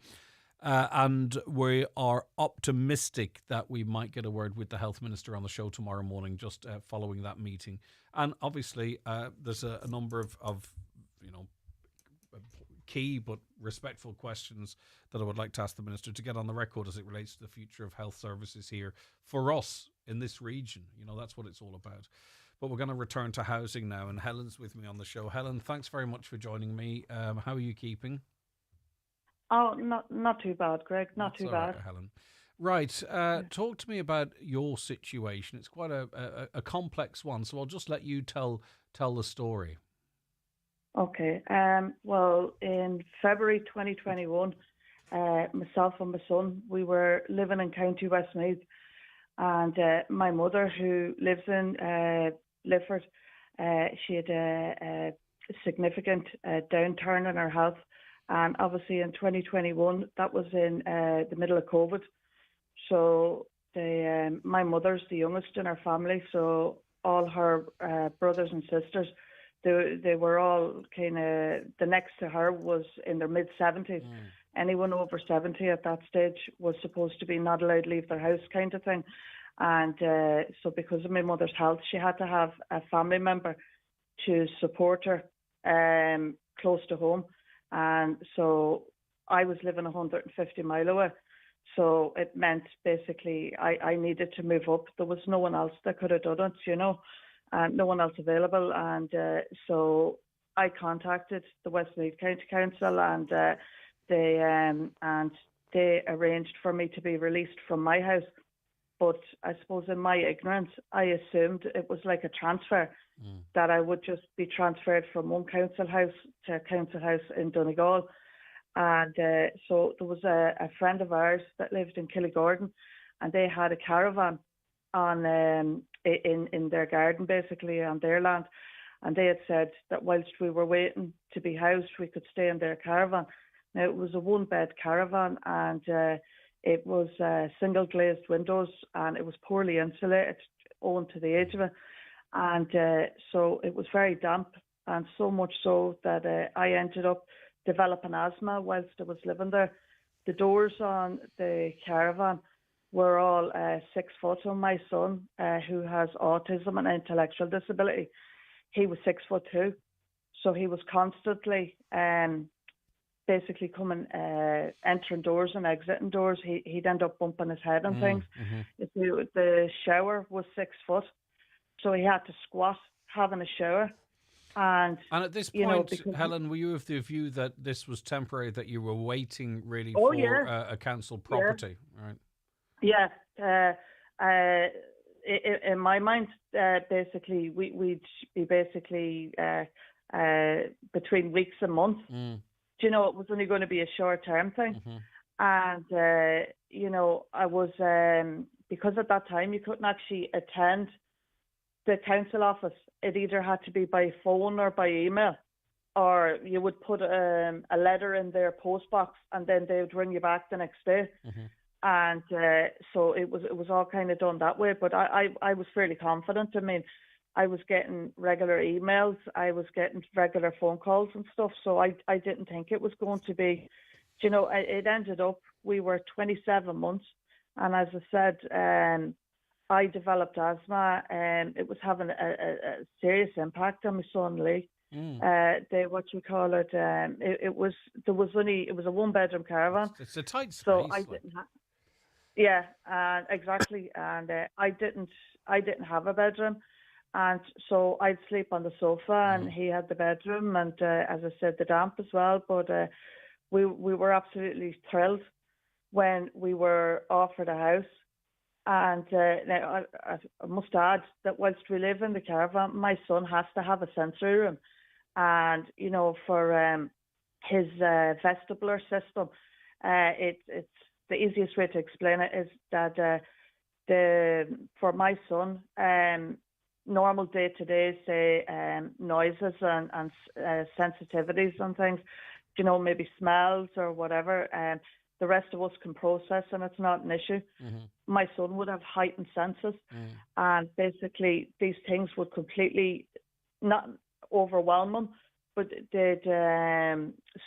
And we are optimistic that we might get a word with the Health Minister on the show tomorrow morning, just following that meeting. And obviously, there's a number of key but respectful questions that I would like to ask the Minister to get on the record as it relates to the future of health services here for us in this region. That's what it's all about. But we're going to return to housing now, and Helen's with me on the show. Helen, thanks very much for joining me. How are you keeping? Oh, not too bad, Greg. Not That's too bad. Right, Helen. Right. Talk to me about your situation. It's quite a complex one, so I'll just let you tell the story. Okay. Well, in February 2021, myself and my son, we were living in County Westmeath, and my mother, who lives in Lifford, she had a significant downturn in her health. And obviously in 2021, that was in the middle of COVID. So my mother's the youngest in our family, so all her brothers and sisters, they were all kind of, the next to her was in their mid-70s. Anyone over 70 at that stage was supposed to be not allowed to leave their house, kind of thing. And so because of my mother's health, she had to have a family member to support her close to home. And so I was living 150 mile away. So it meant basically I needed to move up. There was no one else that could have done it, and no one else available. And so I contacted the Westmeath County Council, and they arranged for me to be released from my house. But I suppose in my ignorance, I assumed it was like a transfer, that I would just be transferred from one council house to a council house in Donegal. And so there was a friend of ours that lived in Killigordon, and they had a caravan on in their garden, basically, on their land. And they had said that whilst we were waiting to be housed, we could stay in their caravan. Now, it was a one-bed caravan, and it was single glazed windows, and it was poorly insulated owing to the age of it. And so it was very damp, and so much so that I ended up developing asthma whilst I was living there. The doors on the caravan were all 6 foot. And my son, who has autism and intellectual disability, he was 6'2", so he was constantly basically coming, entering doors and exiting doors, he'd end up bumping his head and things. The shower was 6 foot, so he had to squat having a shower. And at this point, Helen, were you of the view that this was temporary, that you were waiting really for a council property? Right. Yeah. In my mind, basically, we'd be basically between weeks and months. It was only going to be a short-term thing. And, I was, because at that time you couldn't actually attend the council office. It either had to be by phone or by email, or you would put a letter in their post box and then they would ring you back the next day. And so it was all kind of done that way. But I was fairly confident. I mean, I was getting regular emails, I was getting regular phone calls and stuff. So I didn't think it was going to be, it ended up, we were 27 months. And as I said, I developed asthma, and it was having a serious impact on my son Lee. It was a 1-bedroom caravan. It's a tight space. So I didn't have. Exactly. And I didn't have a bedroom, and so I'd sleep on the sofa, and he had the bedroom, and as I said, the damp as well. But we were absolutely thrilled when we were offered a house. And now I must add that whilst we live in the caravan, my son has to have a sensory room. And, for his vestibular system, it's the easiest way to explain it is that for my son, normal day-to-day, say, noises and sensitivities and things, maybe smells or whatever, the rest of us can process, and it's not an issue. My son would have heightened senses, and basically these things would completely not overwhelm him, but they'd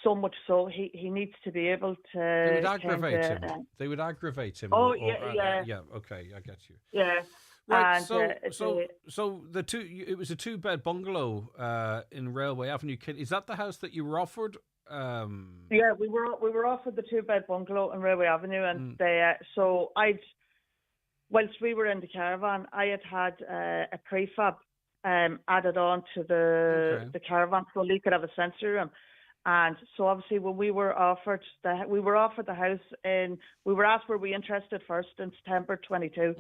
so much so he needs to be able to. They would aggravate him. They would aggravate him. Oh, yeah. Okay, I get you. Yeah. Right. And, so it was a 2-bed bungalow in Railway Avenue. Is that the house that you were offered? Yeah, we were offered the 2-bed bungalow on Railway Avenue, and whilst we were in the caravan, I had a prefab added on to the caravan so Lee could have a sensory room. And so obviously when we were offered the house we were asked, were we interested first in September 22.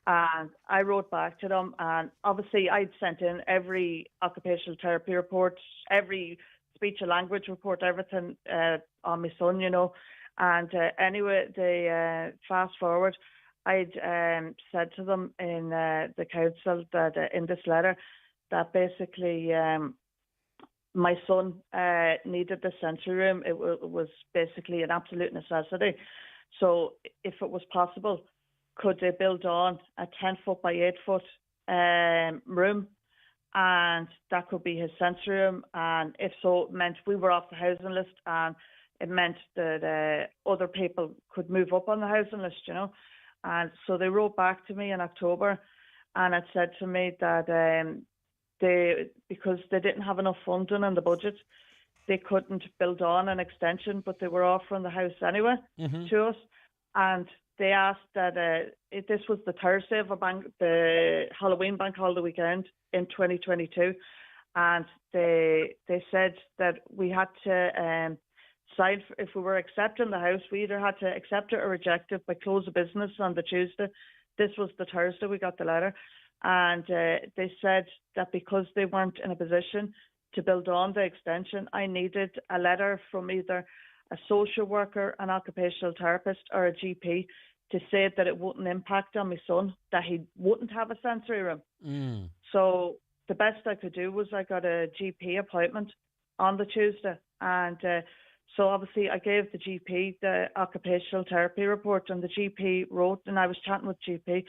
And I wrote back to them, and obviously I'd sent in every occupational therapy report, every speech and language report, everything on my son, And anyway, they fast forward, I'd said to them in the council that in this letter that basically my son needed the sensory room. It was basically an absolute necessity. So if it was possible, could they build on a 10-foot by 8-foot room, and that could be his sensory room? And if so, it meant we were off the housing list, and it meant that other people could move up on the housing list, And so they wrote back to me in October, and it said to me that because they didn't have enough funding in the budget, they couldn't build on an extension, but they were offering the house anyway to us. And they asked that this was the Thursday of the Halloween bank holiday weekend in 2022, and they said that we had to sign if we were accepting the house. We either had to accept it or reject it by close of business on the Tuesday. This was the Thursday we got the letter, and they said that because they weren't in a position to build on the extension, I needed a letter from either a social worker, an occupational therapist, or a GP to say that it wouldn't impact on my son, that he wouldn't have a sensory room. So the best I could do was I got a GP appointment on the Tuesday, and so obviously I gave the GP the occupational therapy report, and the GP wrote, and I was chatting with GP,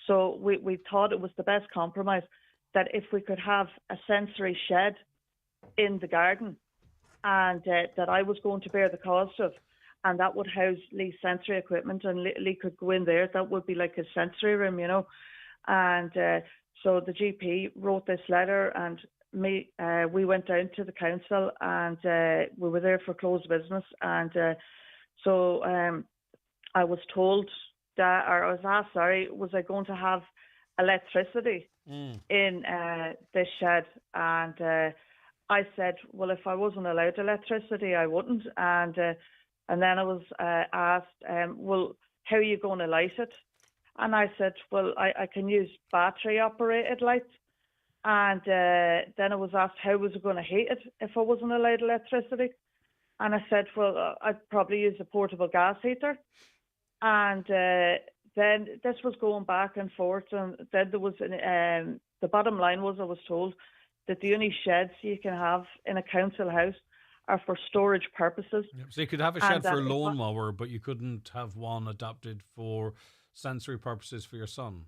so we thought it was the best compromise that if we could have a sensory shed in the garden, and that I was going to bear the cost of, and that would house Lee's sensory equipment, and Lee could go in there. That would be like his sensory room, And so the GP wrote this letter, and we went down to the council and we were there for closed business. And so I was told that, or I was asked, sorry, was I going to have electricity in this shed? And I said, well, if I wasn't allowed electricity, I wouldn't. And then I was asked, well, how are you going to light it? And I said, well, I can use battery-operated lights. And then I was asked, how was I going to heat it if I wasn't allowed electricity? And I said, well, I'd probably use a portable gas heater. And then this was going back and forth. And then there was, the bottom line was, I was told that the only sheds you can have in a council house are for storage purposes. Yep. So you could have a shed for a lawnmower, but you couldn't have one adapted for sensory purposes for your son.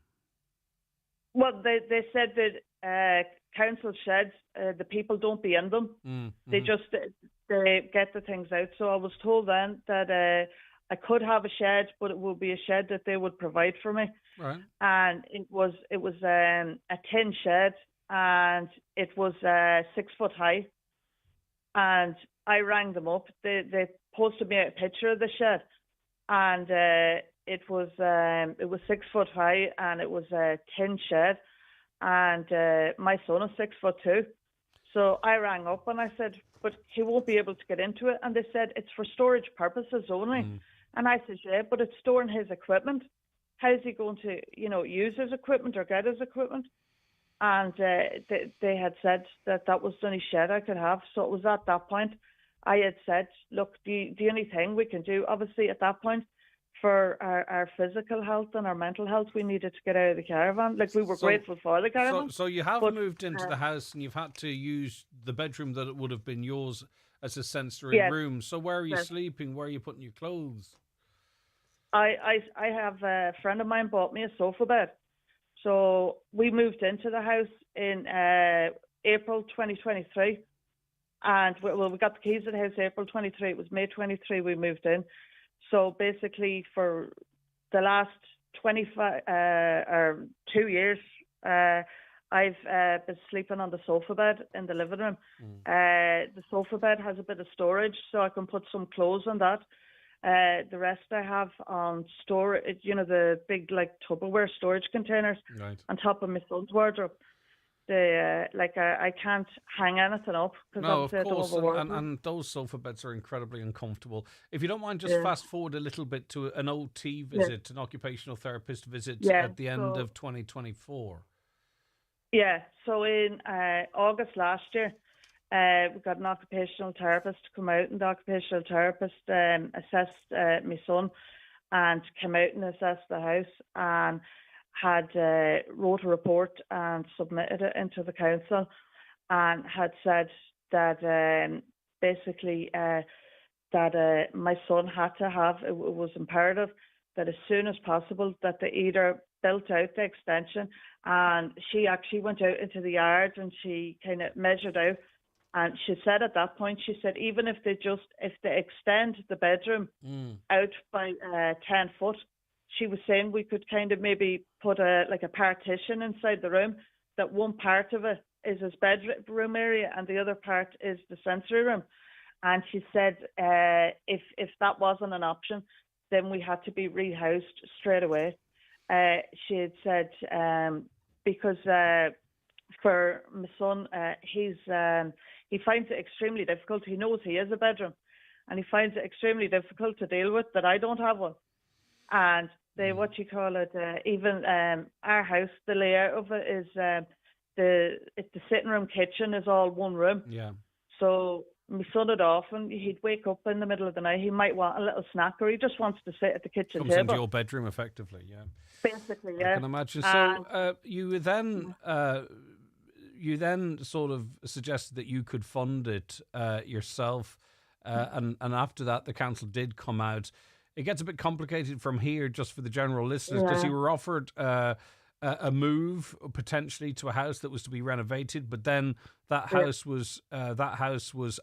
Well, they said that council sheds, the people don't be in them. They just they get the things out. So I was told then that I could have a shed, but it would be a shed that they would provide for me. Right. And it was a tin shed, and it was 6 foot high. And I rang them up. They posted me a picture of the shed, and it was 6 foot high, and it was a tin shed, and my son is 6'2". So I rang up and I said, but he won't be able to get into it. And they said it's for storage purposes only. And I said, yeah, but it's storing his equipment. How's he going to, use his equipment or get his equipment? And they had said that was the only shed I could have. So it was at that point I had said, look, the only thing we can do, obviously at that point, for our physical health and our mental health, we needed to get out of the caravan. Like, we were grateful for the caravan. So you have moved into the house and you've had to use the bedroom that it would have been yours as a sensory room. So where are you sleeping? Where are you putting your clothes? I have a friend of mine bought me a sofa bed. So we moved into the house in April 2023. And we got the keys to the house April 23. It was May 23 we moved in. So basically, for the last 2 years, I've been sleeping on the sofa bed in the living room. The sofa bed has a bit of storage, so I can put some clothes on that. The rest I have on storage, the big Tupperware storage containers on top of my son's wardrobe. I can't hang anything up because of course, and those sofa beds are incredibly uncomfortable. If you don't mind, just fast forward a little bit to an OT visit, an occupational therapist visit at the end of 2024. Yeah, so in August last year, we got an occupational therapist to come out, and the occupational therapist assessed my son and came out and assessed the house and had wrote a report and submitted it into the council, and had said that basically that my son had to have, it was imperative that as soon as possible that they either built out the extension, and she actually went out into the yard and she kind of measured out, and she said at that point, she said even if they extend the bedroom out by 10 foot, she was saying we could kind of maybe put a partition inside the room, that one part of it is his bedroom area and the other part is the sensory room. And she said if that wasn't an option, then we had to be rehoused straight away. She had said because for my son, he finds it extremely difficult. He knows he has a bedroom, and he finds it extremely difficult to deal with that I don't have one. And even our house, the layout of it is the sitting room kitchen is all one room. Yeah. So my son would often, he'd wake up in the middle of the night, he might want a little snack, or he just wants to sit at the kitchen Comes table. into your bedroom, effectively, yeah. Basically, yeah. I can imagine. So you then sort of suggested that you could fund it yourself, and after that, the council did come out. It gets a bit complicated from here, just for the general listeners, because you were offered a move potentially to a house that was to be renovated, but then that house was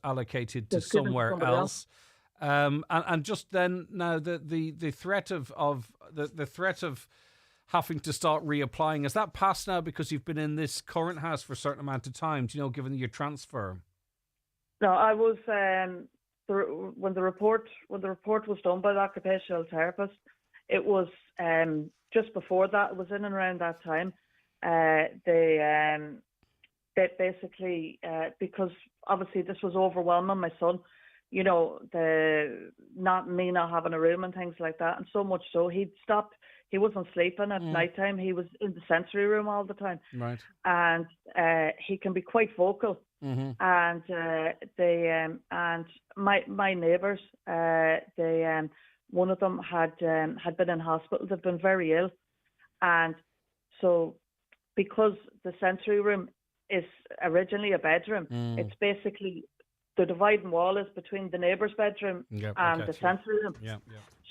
allocated to somewhere else. And just then, now the threat of having to start reapplying. Is that passed now because you've been in this current house for a certain amount of time? Do you know, given your transfer? No, I was when the report was done by the occupational therapist. It was just before that. It was in and around that time. They basically because obviously this was overwhelming my son. You know, not having a room and things like that, and so much so he'd stopped. He wasn't sleeping at night time. He was in the sensory room all the time. Right. And he can be quite vocal. Mm-hmm. And and my neighbours, one of them had been in hospital. They've been very ill, and so because the sensory room is originally a bedroom, it's basically the dividing wall is between the neighbour's bedroom and the sensory room. Yeah.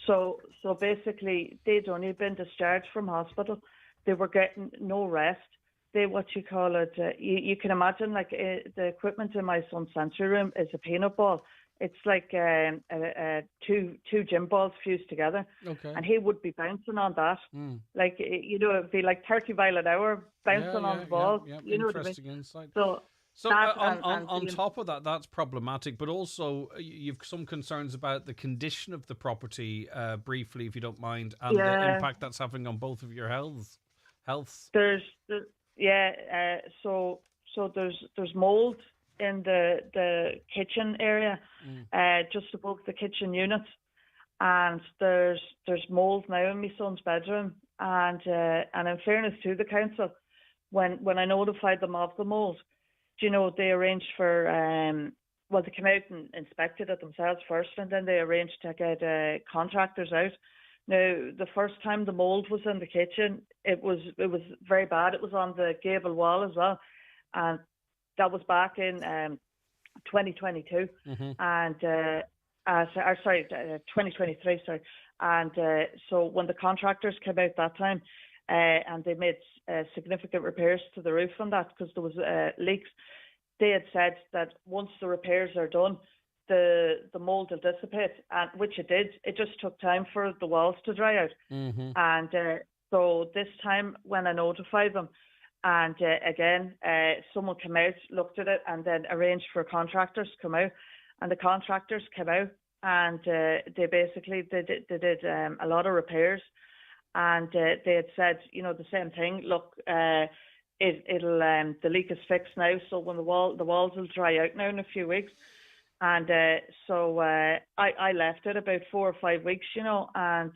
So basically, they'd only been discharged from hospital. They were getting no rest. You can imagine, like the equipment in my son's sensory room is a peanut ball. It's like two gym balls fused together. Okay. And he would be bouncing on that. Like, it'd be like 30 mile an hour bouncing on the ball. Yeah. You know Interesting what I mean? insight. So on top of that, that's problematic. But also, you've some concerns about the condition of the property, briefly, if you don't mind, and the impact that's having on both of your healths. So there's mold in the kitchen area, just above the kitchen unit, and there's mold now in my son's bedroom. And in fairness to the council, when I notified them of the mold, they arranged for they came out and inspected it themselves first, and then they arranged to get contractors out. Now, the first time the mold was in the kitchen, it was very bad. It was on the gable wall as well, and that was back in 2022, and 2023. Sorry, and so when the contractors came out that time, and they made significant repairs to the roof on that because there was leaks, they had said that once the repairs are done, the mold will dissipate, and which it did. It just took time for the walls to dry out. And so this time when I notified them, and again, someone came out, looked at it, and then arranged for contractors to come out, and the contractors came out, and they did a lot of repairs, and they had said, the same thing. Look, it'll the leak is fixed now, so when the walls will dry out now in a few weeks. And so I left it about 4 or 5 weeks, and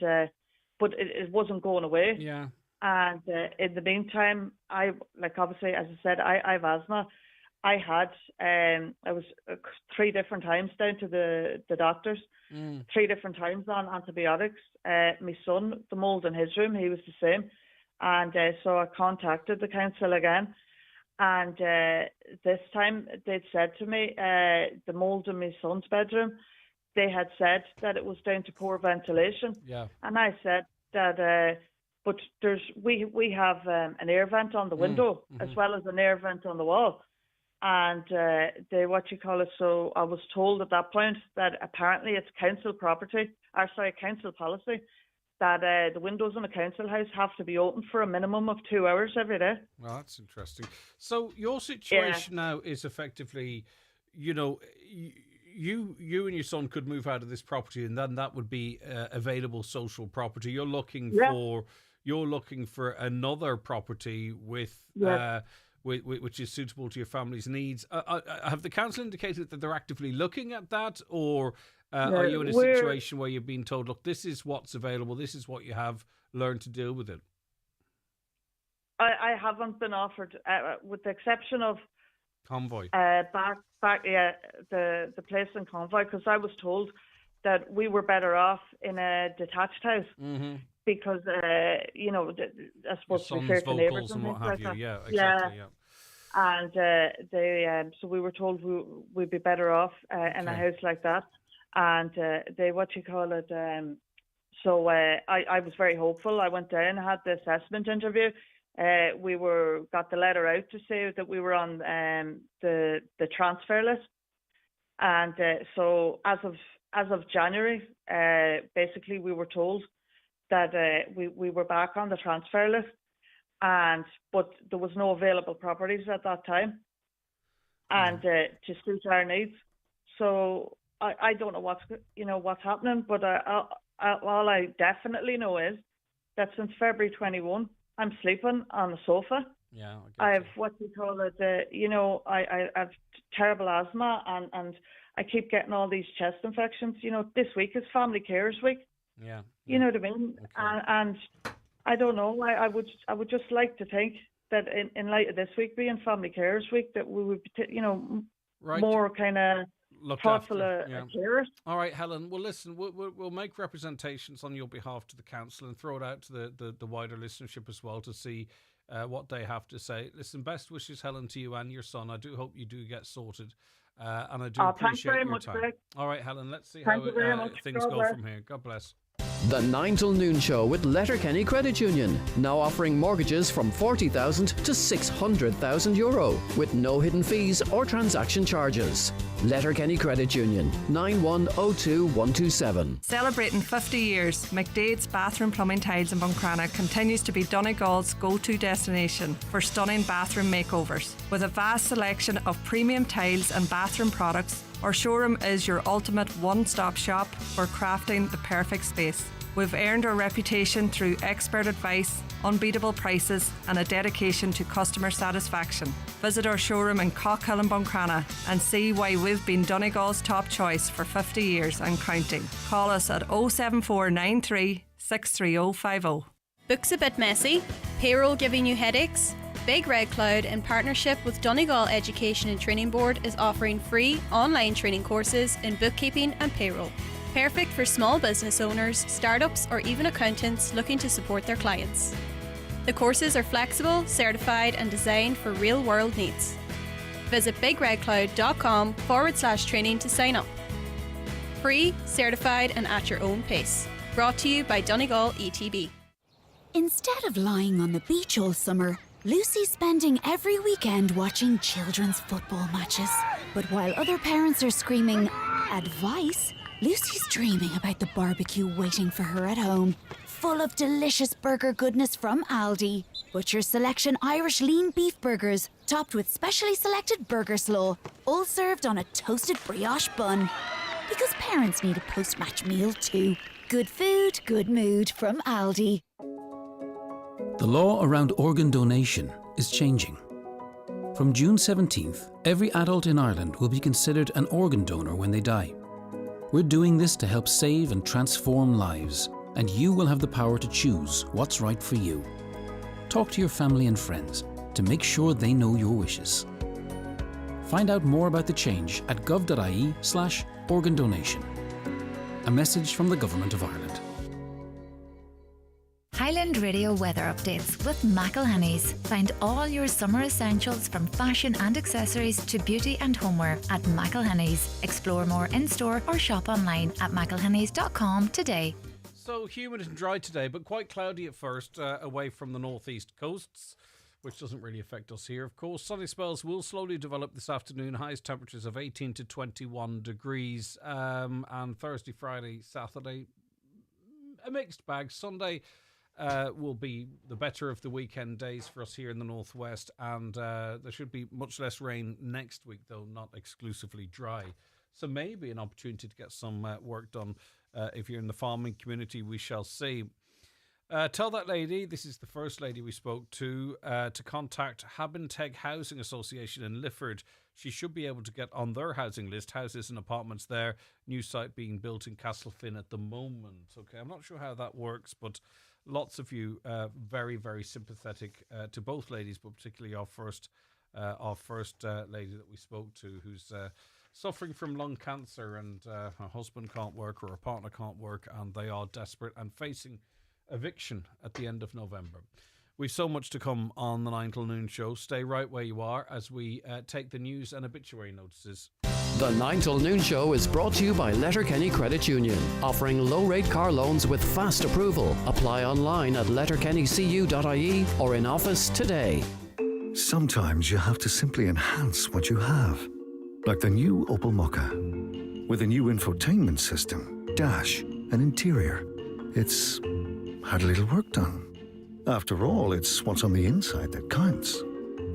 but it wasn't going away. Yeah. And in the meantime, obviously, as I said, I have asthma. I was 3 different times down to the doctors, 3 different times on antibiotics. My son, the mold in his room, he was the same. And so I contacted the council again. And this time they'd said to me, the mold in my son's bedroom, they had said that it was down to poor ventilation. Yeah. And I said that, but we have an air vent on the window as well as an air vent on the wall. And so I was told at that point that apparently it's council council policy, that the windows in a council house have to be open for a minimum of 2 hours every day. Well, that's interesting. So your situation now is effectively, you and your son could move out of this property, and then that would be available social property. You're looking for another property with which is suitable to your family's needs. Have the council indicated that they're actively looking at that, or are you in a situation where you've been told, look, this is what's available, this is what you have, learn to deal with it? I haven't been offered, with the exception of Convoy. The place in Convoy, because I was told that we were better off in a detached house. Because, I suppose to be fair to neighbours and things like that. Yeah, exactly, yeah. And so we were told we'd be better off in a house like that. And so I was very hopeful. I went down, had the assessment interview. We got the letter out to say that we were on the transfer list. And so as of January, basically we were told that we were back on the transfer list, but there was no available properties at that time, and to suit our needs. So I don't know what's happening, but all I definitely know is that since February 21, I'm sleeping on the sofa. Yeah, I have I have terrible asthma, and I keep getting all these chest infections. This week is Family Carers Week. Yeah. You know what I mean? Okay. And I don't know. I would just like to think that in light of this week being Family Carers Week, that we would be, more kind of thoughtful carers. All right, Helen. Well, listen, we'll make representations on your behalf to the council and throw it out to the wider listenership as well to see what they have to say. Listen, best wishes, Helen, to you and your son. I do hope you do get sorted. And I do appreciate your time. Greg. All right, Helen, let's see how things go from here. God bless. The 9 till noon show with Letterkenny Credit Union, now offering mortgages from €40,000 to €600,000 with no hidden fees or transaction charges. Letterkenny Credit Union, 9102127. Celebrating 50 years, McDade's Bathroom Plumbing Tiles in Buncrana continues to be Donegal's go-to destination for stunning bathroom makeovers. With a vast selection of premium tiles and bathroom products, our showroom is your ultimate one-stop shop for crafting the perfect space. We've earned our reputation through expert advice, unbeatable prices and a dedication to customer satisfaction. Visit our showroom in Cockhill and Buncrana and see why we've been Donegal's top choice for 50 years and counting. Call us at 07493 63050. Books a bit messy? Payroll giving you headaches? Big Red Cloud, in partnership with Donegal Education and Training Board, is offering free online training courses in bookkeeping and payroll. Perfect for small business owners, startups or even accountants looking to support their clients. The courses are flexible, certified and designed for real-world needs. Visit bigredcloud.com/training to sign up. Free, certified and at your own pace. Brought to you by Donegal ETB. Instead of lying on the beach all summer, Lucy's spending every weekend watching children's football matches. But while other parents are screaming, advice, Lucy's dreaming about the barbecue waiting for her at home. Full of delicious burger goodness from Aldi. Butcher's Selection Irish lean beef burgers, topped with specially selected burger slaw, all served on a toasted brioche bun. Because parents need a post-match meal too. Good food, good mood from Aldi. The law around organ donation is changing. From June 17th, every adult in Ireland will be considered an organ donor when they die. We're doing this to help save and transform lives, and you will have the power to choose what's right for you. Talk to your family and friends to make sure they know your wishes. Find out more about the change at gov.ie/organ donation. A message from the Government of Ireland. Highland Radio weather updates with McElhenny's. Find all your summer essentials from fashion and accessories to beauty and homeware at McElhenny's. Explore more in-store or shop online at mcelhennys.com today. So humid and dry today, but quite cloudy at first away from the northeast coasts, which doesn't really affect us here, of course. Sunny spells will slowly develop this afternoon. Highest temperatures of 18 to 21 degrees. And Thursday, Friday, Saturday, a mixed bag. Sunday will be the better of the weekend days for us here in the northwest, and there should be much less rain next week, though not exclusively dry. So maybe an opportunity to get some work done if you're in the farming community. We shall see. Tell that lady, this is the first lady we spoke to contact Habinteg Housing Association in Lifford. She should be able to get on their housing list, houses and apartments there. New site being built in Castlefin at the moment. Okay, I'm not sure how that works, but lots of you very, very sympathetic to both ladies, but particularly our first lady that we spoke to, who's suffering from lung cancer, and her husband can't work or her partner can't work, and they are desperate and facing eviction at the end of November. We've so much to come on the 9 till noon show. Stay right where you are as we take the news and obituary notices. The 9 till noon show is brought to you by Letterkenny Credit Union, offering low-rate car loans with fast approval. Apply online at letterkennycu.ie or in office today. Sometimes you have to simply enhance what you have. Like the new Opel Mokka. With a new infotainment system, dash and interior. It's had little work done. After all, it's what's on the inside that counts.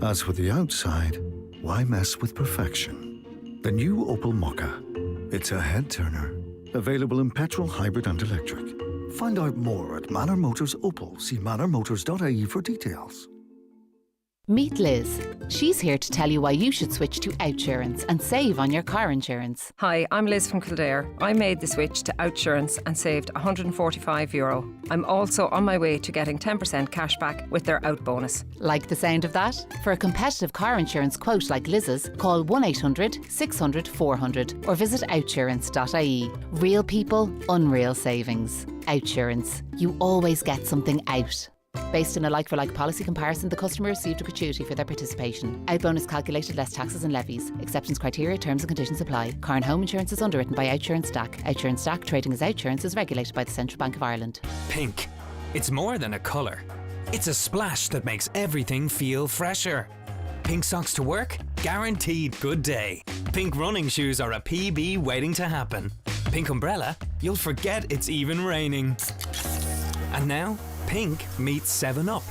As for the outside, why mess with perfection? The new Opel Mokka. It's a head-turner. Available in petrol, hybrid and electric. Find out more at Manor Motors Opel. See manormotors.ie for details. Meet Liz. She's here to tell you why you should switch to Outsurance and save on your car insurance. Hi, I'm Liz from Kildare. I made the switch to Outsurance and saved €145. I'm also on my way to getting 10% cash back with their out bonus. Like the sound of that? For a competitive car insurance quote like Liz's, call 1800 600 400 or visit outsurance.ie. Real people, unreal savings. Outsurance. You always get something out. Based on a like-for-like policy comparison, the customer received a gratuity for their participation. Out bonus calculated less taxes and levies. Acceptance criteria, terms and conditions apply. Car and home insurance is underwritten by Outsurance DAC. Outsurance DAC, trading as Outsurance, is regulated by the Central Bank of Ireland. Pink. It's more than a colour. It's a splash that makes everything feel fresher. Pink socks to work? Guaranteed good day. Pink running shoes are a PB waiting to happen. Pink umbrella? You'll forget it's even raining. And now, Pink meets 7-Up.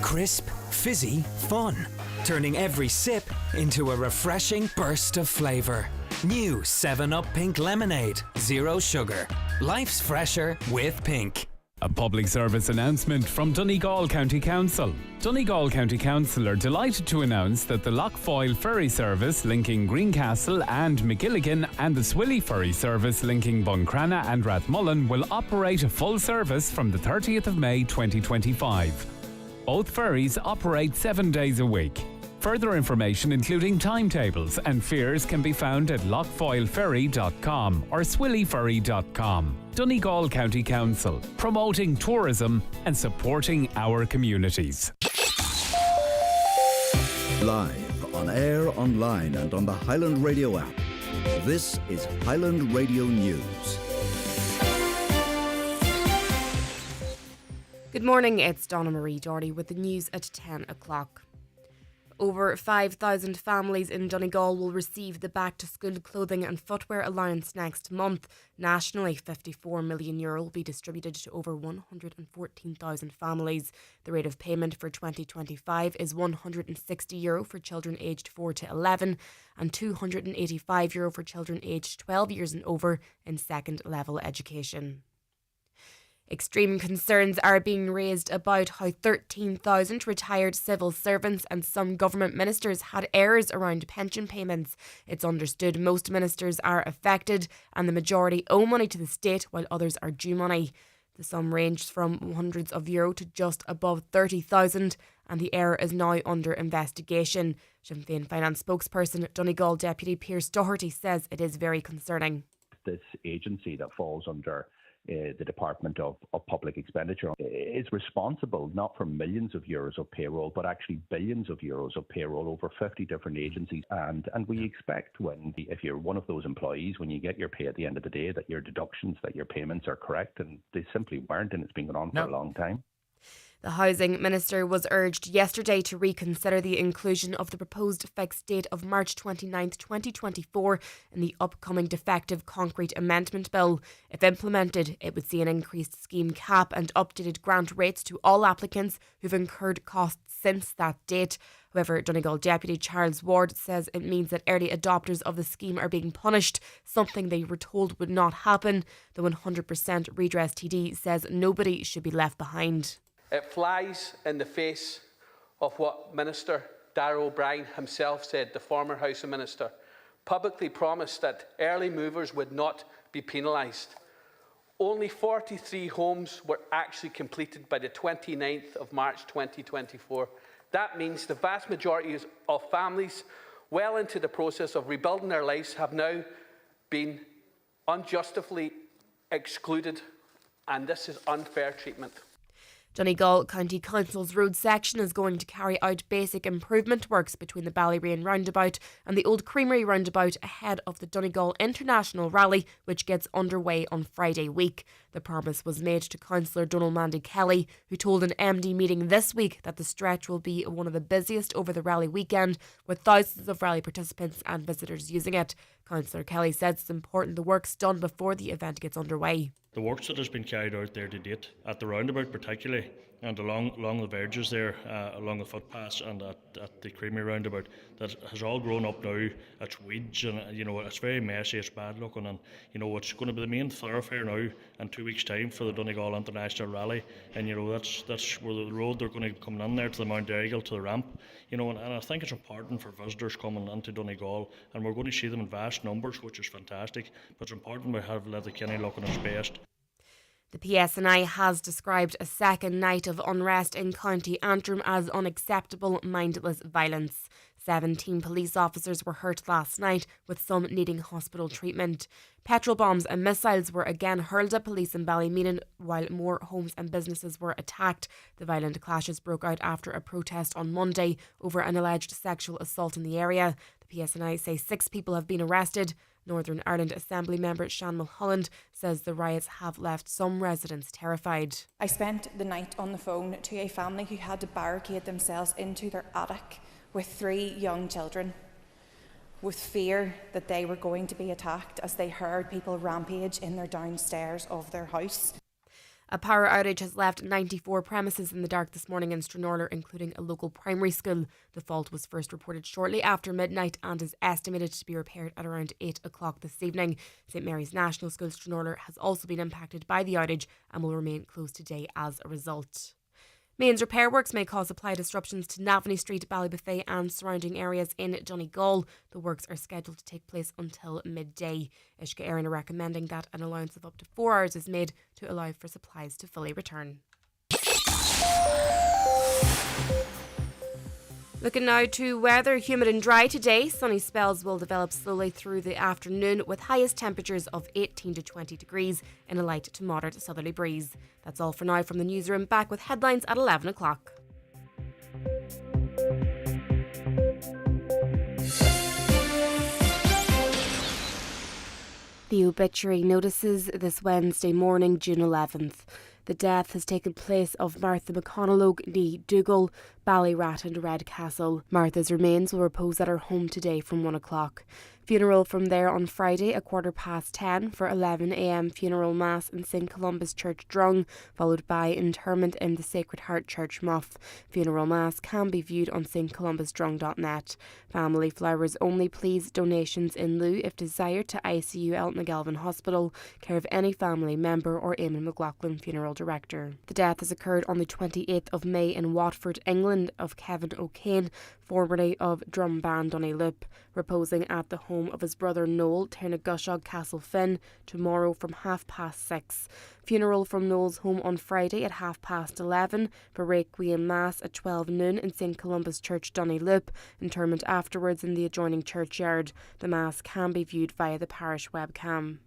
Crisp, fizzy, fun. Turning every sip into a refreshing burst of flavour. New 7-Up Pink Lemonade. Zero sugar. Life's fresher with Pink. A public service announcement from Donegal County Council. Donegal County Council are delighted to announce that the Lochfoyle ferry service linking Greencastle and McGilligan and the Swilly ferry service linking Buncrana and Rathmullen will operate a full service from the 30th of May 2025. Both ferries operate 7 days a week. Further information, including timetables and fares, can be found at lochfoyleferry.com or swillyferry.com. Donegal County Council, promoting tourism and supporting our communities. Live, on air, online and on the Highland Radio app. This is Highland Radio News. Good morning, it's Donna Marie Doherty with the news at 10 o'clock. Over 5,000 families in Donegal will receive the back-to-school clothing and footwear allowance next month. Nationally, €54 million will be distributed to over 114,000 families. The rate of payment for 2025 is €160 for children aged 4 to 11 and €285 for children aged 12 years and over in second-level education. Extreme concerns are being raised about how 13,000 retired civil servants and some government ministers had errors around pension payments. It's understood most ministers are affected and the majority owe money to the state while others are due money. The sum ranged from hundreds of euro to just above 30,000 and the error is now under investigation. Sinn Féin finance spokesperson Donegal Deputy Pearse Doherty says it is very concerning. This agency that falls under the Department of Public Expenditure is responsible not for millions of euros of payroll, but actually billions of euros of payroll over 50 different agencies. And we expect if you're one of those employees, when you get your pay at the end of the day, that your deductions, that your payments are correct, and they simply weren't, and it's been going on for a long time. The Housing Minister was urged yesterday to reconsider the inclusion of the proposed fixed date of March 29, 2024 in the upcoming defective concrete amendment bill. If implemented, it would see an increased scheme cap and updated grant rates to all applicants who've incurred costs since that date. However, Donegal Deputy Charles Ward says it means that early adopters of the scheme are being punished, something they were told would not happen. The 100% redress TD says nobody should be left behind. It flies in the face of what Minister Darragh O'Brien himself said, the former Housing Minister, publicly promised that early movers would not be penalised. Only 43 homes were actually completed by the 29th of March 2024. That means the vast majority of families well into the process of rebuilding their lives have now been unjustly excluded, and this is unfair treatment. Donegal County Council's road section is going to carry out basic improvement works between the Ballyrain roundabout and the Old Creamery roundabout ahead of the Donegal International Rally, which gets underway on Friday week. The promise was made to Councillor Donald Mandy Kelly, who told an MD meeting this week that the stretch will be one of the busiest over the rally weekend, with thousands of rally participants and visitors using it. Councillor Kelly says it's important the work's done before the event gets underway. The works that has been carried out there to date, at the roundabout particularly, and along the verges there, along the footpaths and at the Creamery roundabout, that has all grown up now. It's weeds and it's very messy, it's bad looking, and it's going to be the main thoroughfare now in 2 weeks' time for the Donegal International Rally, and that's where the road they're going to come in there to the Mount Errigal to the ramp, and I think it's important for visitors coming into Donegal, and we're going to see them in vast numbers, which is fantastic, but it's important we have Letterkenny looking its best. The PSNI has described a second night of unrest in County Antrim as unacceptable, mindless violence. 17 police officers were hurt last night, with some needing hospital treatment. Petrol bombs and missiles were again hurled at police in Ballymeenan, while more homes and businesses were attacked. The violent clashes broke out after a protest on Monday over an alleged sexual assault in the area. The PSNI say 6 people have been arrested. Northern Ireland Assembly member Shan Mulholland says the riots have left some residents terrified. I spent the night on the phone to a family who had to barricade themselves into their attic with 3 young children, with fear that they were going to be attacked as they heard people rampage in their downstairs of their house. A power outage has left 94 premises in the dark this morning in Stranorlar, including a local primary school. The fault was first reported shortly after midnight and is estimated to be repaired at around 8 o'clock this evening. St Mary's National School Stranorlar has also been impacted by the outage and will remain closed today as a result. Mains repair works may cause supply disruptions to Navanny Street, Ballybuffet and surrounding areas in Donegal. The works are scheduled to take place until midday. Uisce Éireann are recommending that an allowance of up to 4 hours is made to allow for supplies to fully return. Looking now to weather, humid and dry today. Sunny spells will develop slowly through the afternoon with highest temperatures of 18 to 20 degrees in a light to moderate southerly breeze. That's all for now from the newsroom. Back with headlines at 11 o'clock. The Obituary notices this Wednesday morning, June 11th. The death has taken place of Martha McConalogue, née Dougal, Ballyrat and Redcastle. Martha's remains will repose at her home today from 1 o'clock. Funeral from there on Friday at 10:15 for 11 a.m. funeral mass in St Columba's Church Drung, followed by interment in the Sacred Heart Church Muff. Funeral mass can be viewed on stcolumbusdrung.net. Family flowers only, please. Donations in lieu if desired to ICU Elton Hospital, care of any family member or Eamon McLaughlin, funeral director. The death has occurred on the 28th of May in Watford, England, of Kevin O'Kane, formerly of Drum Band Doneloop, reposing at the home of his brother Noel, Ternagushog, Castle Finn, tomorrow from 6:30. Funeral from Noel's home on Friday at 11:30 for Requiem Mass at 12 noon in St Columba's Church, Doneloop. Interment afterwards in the adjoining churchyard. The Mass can be viewed via the parish webcam.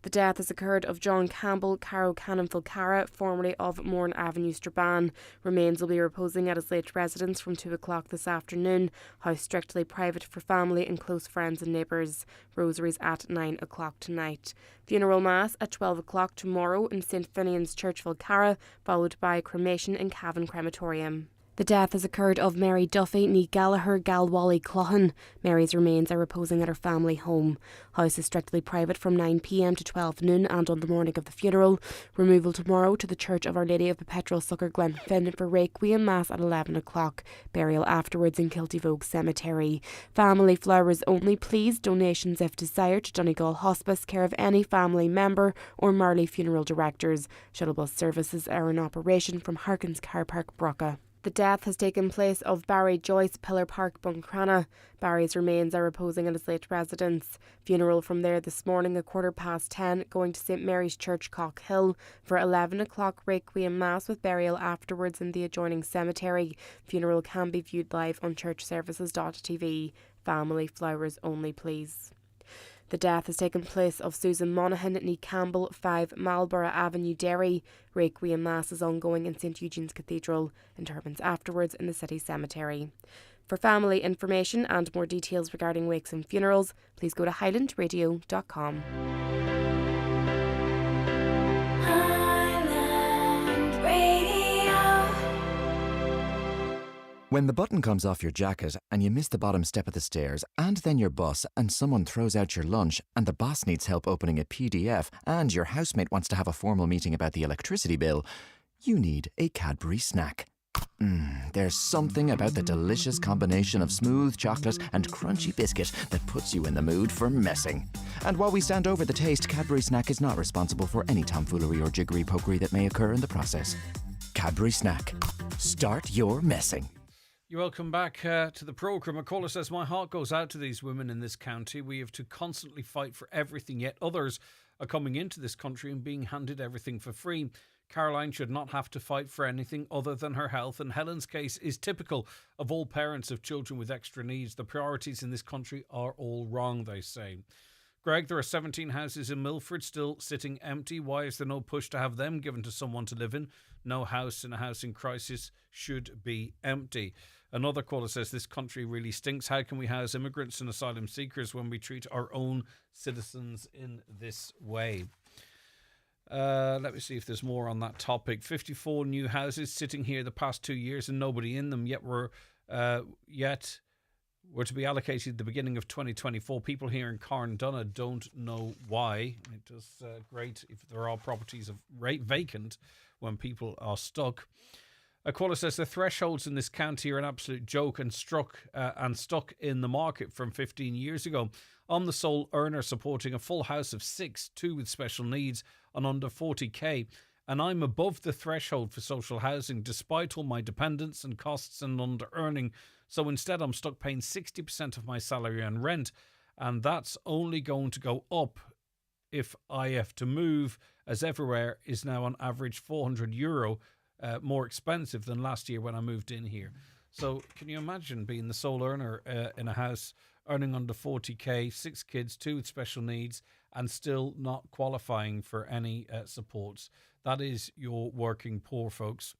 The death has occurred of John Campbell, Caro Cannon Fulcara, formerly of Morn Avenue, Strabane. Remains will be reposing at his late residence from 2 o'clock this afternoon. House strictly private for family and close friends and neighbours. Rosaries at 9 o'clock tonight. Funeral Mass at 12 o'clock tomorrow in St Finian's Church, Fulcara, followed by cremation in Cavan Crematorium. The death has occurred of Mary Duffy, née Gallagher, Galwally, Cloughan. Mary's remains are reposing at her family home. House is strictly private from 9 p.m. to 12 noon and on the morning of the funeral. Removal tomorrow to the Church of Our Lady of Perpetual Succour, Glenfin, for Requiem Mass at 11 o'clock. Burial afterwards in Kiltyvogue Cemetery. Family flowers only, please. Donations if desired to Donegal Hospice, care of any family member or Marley funeral directors. Shuttle bus services are in operation from Harkins Car Park, Brocka. The death has taken place of Barry Joyce, Pillar Park, Buncrana. Barry's remains are reposing at his late residence. Funeral from there this morning at 10:15, going to St Mary's Church, Cock Hill, for 11 o'clock Requiem Mass with burial afterwards in the adjoining cemetery. Funeral can be viewed live on churchservices.tv. Family flowers only, please. The death has taken place of Susan Monaghan, née Campbell, 5 Marlborough Avenue, Derry. Requiem Mass is ongoing in St Eugene's Cathedral. Interments afterwards in the city cemetery. For family information and more details regarding wakes and funerals, please go to highlandradio.com. When the button comes off your jacket and you miss the bottom step of the stairs and then your bus and someone throws out your lunch and the boss needs help opening a PDF and your housemate wants to have a formal meeting about the electricity bill, you need a Cadbury snack. There's something about the delicious combination of smooth chocolate and crunchy biscuit that puts you in the mood for messing. And while we stand over the taste, Cadbury Snack is not responsible for any tomfoolery or jiggery-pokery that may occur in the process. Cadbury Snack. Start your messing. You're welcome back to the programme. A caller says, my heart goes out to these women in this county. We have to constantly fight for everything, yet others are coming into this country and being handed everything for free. Caroline should not have to fight for anything other than her health, and Helen's case is typical of all parents of children with extra needs. The priorities in this country are all wrong, they say. Greg, there are 17 houses in Milford still sitting empty. Why is there no push to have them given to someone to live in? No house in a housing crisis should be empty. Another caller says, this country really stinks. How can we house immigrants and asylum seekers when we treat our own citizens in this way? Let me see if there's more on that topic. 54 new houses sitting here the past 2 years and nobody in them, yet were to be allocated at the beginning of 2024. People here in Carndonagh don't know why. It does great if there are properties of vacant when people are stuck. A caller says the thresholds in this county are an absolute joke and stuck in the market from 15 years ago. I'm the sole earner supporting a full house of 6, 2 with special needs and under 40k, and I'm above the threshold for social housing despite all my dependents and costs and under earning. So instead I'm stuck paying 60% of my salary and rent, and that's only going to go up if I have to move, as everywhere is now on average €400 more expensive than last year when I moved in here. So can you imagine being the sole earner in a house, earning under 40k, 6 kids, 2 with special needs, and still not qualifying for any supports? That is your working poor, folks.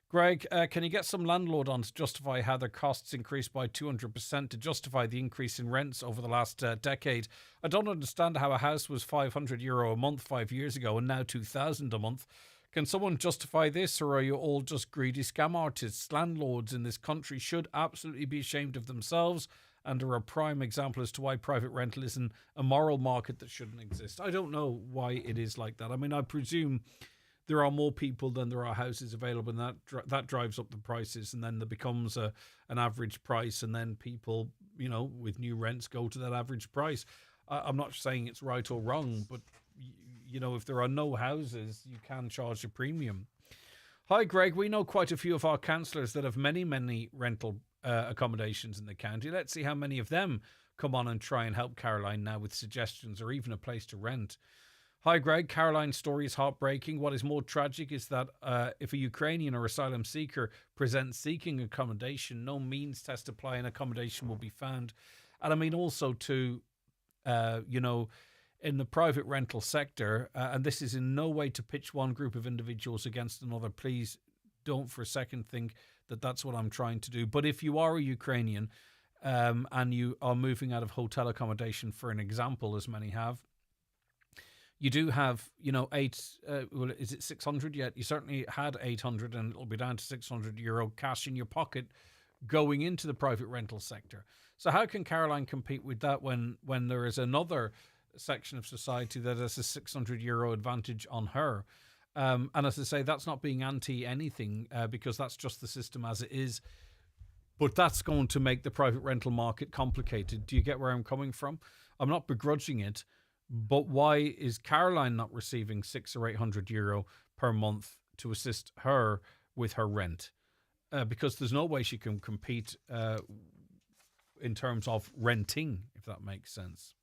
Greg, can you get some landlord on to justify how their costs increased by 200% to justify the increase in rents over the last decade? I don't understand how a house was €500 a month 5 years ago and now $2,000 a month. Can someone justify this, or are you all just greedy scam artists? Landlords in this country should absolutely be ashamed of themselves and are a prime example as to why private rental is an immoral market that shouldn't exist. I don't know why it is like that. I mean, I presume there are more people than there are houses available, and that drives up the prices, and then there becomes an average price, and then people, with new rents go to that average price. I'm not saying it's right or wrong, but if there are no houses, you can charge a premium. Hi, Greg. We know quite a few of our councillors that have many, many rental accommodations in the county. Let's see how many of them come on and try and help Caroline now with suggestions or even a place to rent. Hi, Greg. Caroline's story is heartbreaking. What is more tragic is that if a Ukrainian or asylum seeker presents seeking accommodation, no means test apply and accommodation will be found. And I mean also to, in the private rental sector, and this is in no way to pitch one group of individuals against another. Please don't for a second think that that's what I'm trying to do. But if you are a Ukrainian and you are moving out of hotel accommodation, for an example, as many have, you do have, is it 600 yet? You certainly had 800 and it'll be down to €600 cash in your pocket going into the private rental sector. So how can Caroline compete with that when there is another section of society that has a €600 advantage on her? And as I say, that's not being anti-anything because that's just the system as it is. But that's going to make the private rental market complicated. Do you get where I'm coming from? I'm not begrudging it, but why is Caroline not receiving €600 or €800 per month to assist her with her rent? Because there's no way she can compete in terms of renting, if that makes sense.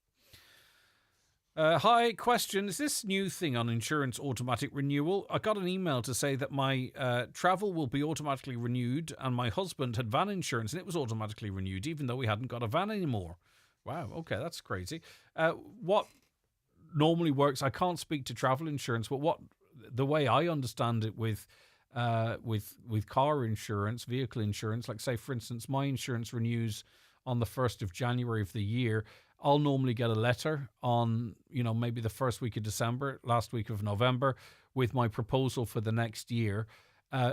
Hi, question. Is this new thing on insurance automatic renewal? I got an email to say that my travel will be automatically renewed, and my husband had van insurance and it was automatically renewed even though we hadn't got a van anymore. Wow, okay, that's crazy. What normally works, I can't speak to travel insurance, but the way I understand it with car insurance, vehicle insurance, like say for instance my insurance renews on the 1st of January of the year. I'll normally get a letter on, maybe the first week of December, last week of November, with my proposal for the next year.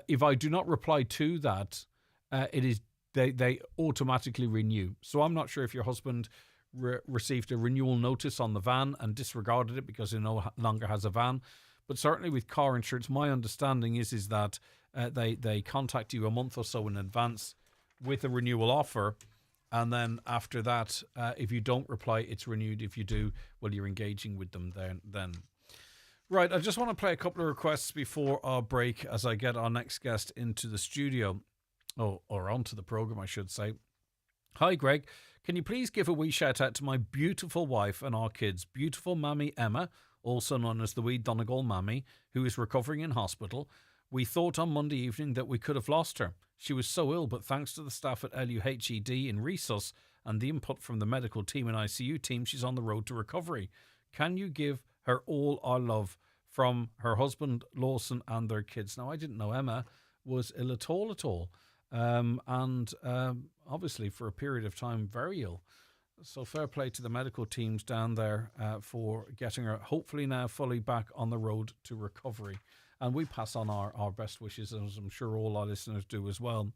If I do not reply to that, it is they automatically renew. So I'm not sure if your husband received a renewal notice on the van and disregarded it because he no longer has a van. But certainly with car insurance, my understanding is that they contact you a month or so in advance with a renewal offer. And then after that, if you don't reply, it's renewed. If you do, well, you're engaging with them then. Right, I just want to play a couple of requests before our break as I get our next guest into the studio. Or onto the programme, I should say. Hi, Greg. Can you please give a wee shout out to my beautiful wife and our kids, beautiful Mammy Emma, also known as the wee Donegal Mammy, who is recovering in hospital. We thought on Monday evening that we could have lost her. She was so ill, but thanks to the staff at LUHED in Resus and the input from the medical team and ICU team, she's on the road to recovery. Can you give her all our love from her husband, Lawson, and their kids? Now, I didn't know Emma was ill at all. And obviously for a period of time very ill. So fair play to the medical teams down there for getting her hopefully now fully back on the road to recovery. And we pass on our best wishes, as I'm sure all our listeners do as well.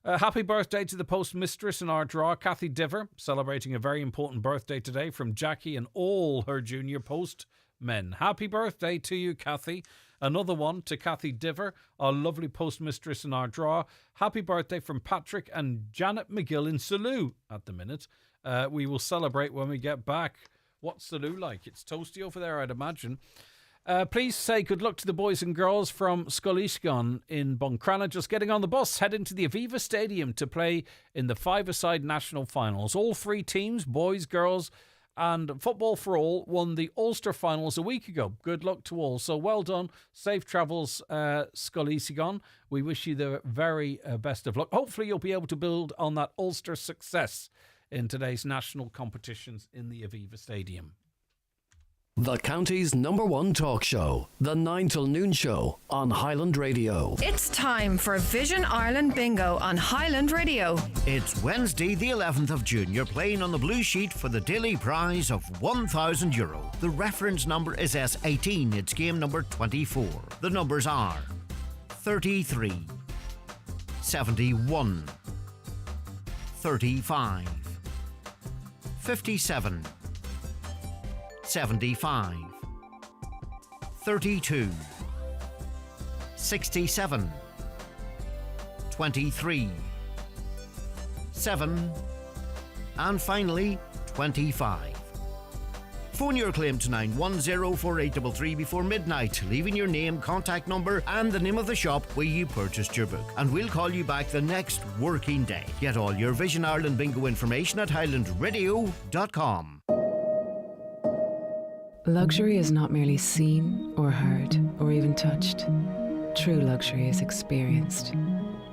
Happy birthday to the postmistress in our draw, Kathy Diver, celebrating a very important birthday today from Jackie and all her junior postmen. Happy birthday to you, Kathy. Another one to Kathy Diver, our lovely postmistress in our draw. Happy birthday from Patrick and Janet McGill in Salou at the minute. We will celebrate when we get back. What's Salou like? It's toasty over there, I'd imagine. Please say good luck to the boys and girls from Scollishgon in Buncrana, just getting on the bus, heading to the Aviva Stadium to play in the five-a-side national finals. All three teams, boys, girls, and Football for All won the Ulster finals a week ago. Good luck to all. So well done. Safe travels, Scollishgon. We wish you the very best of luck. Hopefully you'll be able to build on that Ulster success in today's national competitions in the Aviva Stadium. The county's #1 talk show, the 9 till noon show on Highland Radio. It's time for Vision Ireland Bingo on Highland Radio. It's Wednesday the 11th of June. You're playing on the blue sheet for the daily prize of €1,000. The reference number is S18. It's game number 24. The numbers are 33, 71, 35, 57, 75, 32, 67, 23, 7, and finally 25. Phone your claim to 9104833 before midnight, leaving your name, contact number and the name of the shop where you purchased your book, and we'll call you back the next working day. Get all your Vision Ireland Bingo information at highlandradio.com. Luxury is not merely seen or heard or even touched. True luxury is experienced.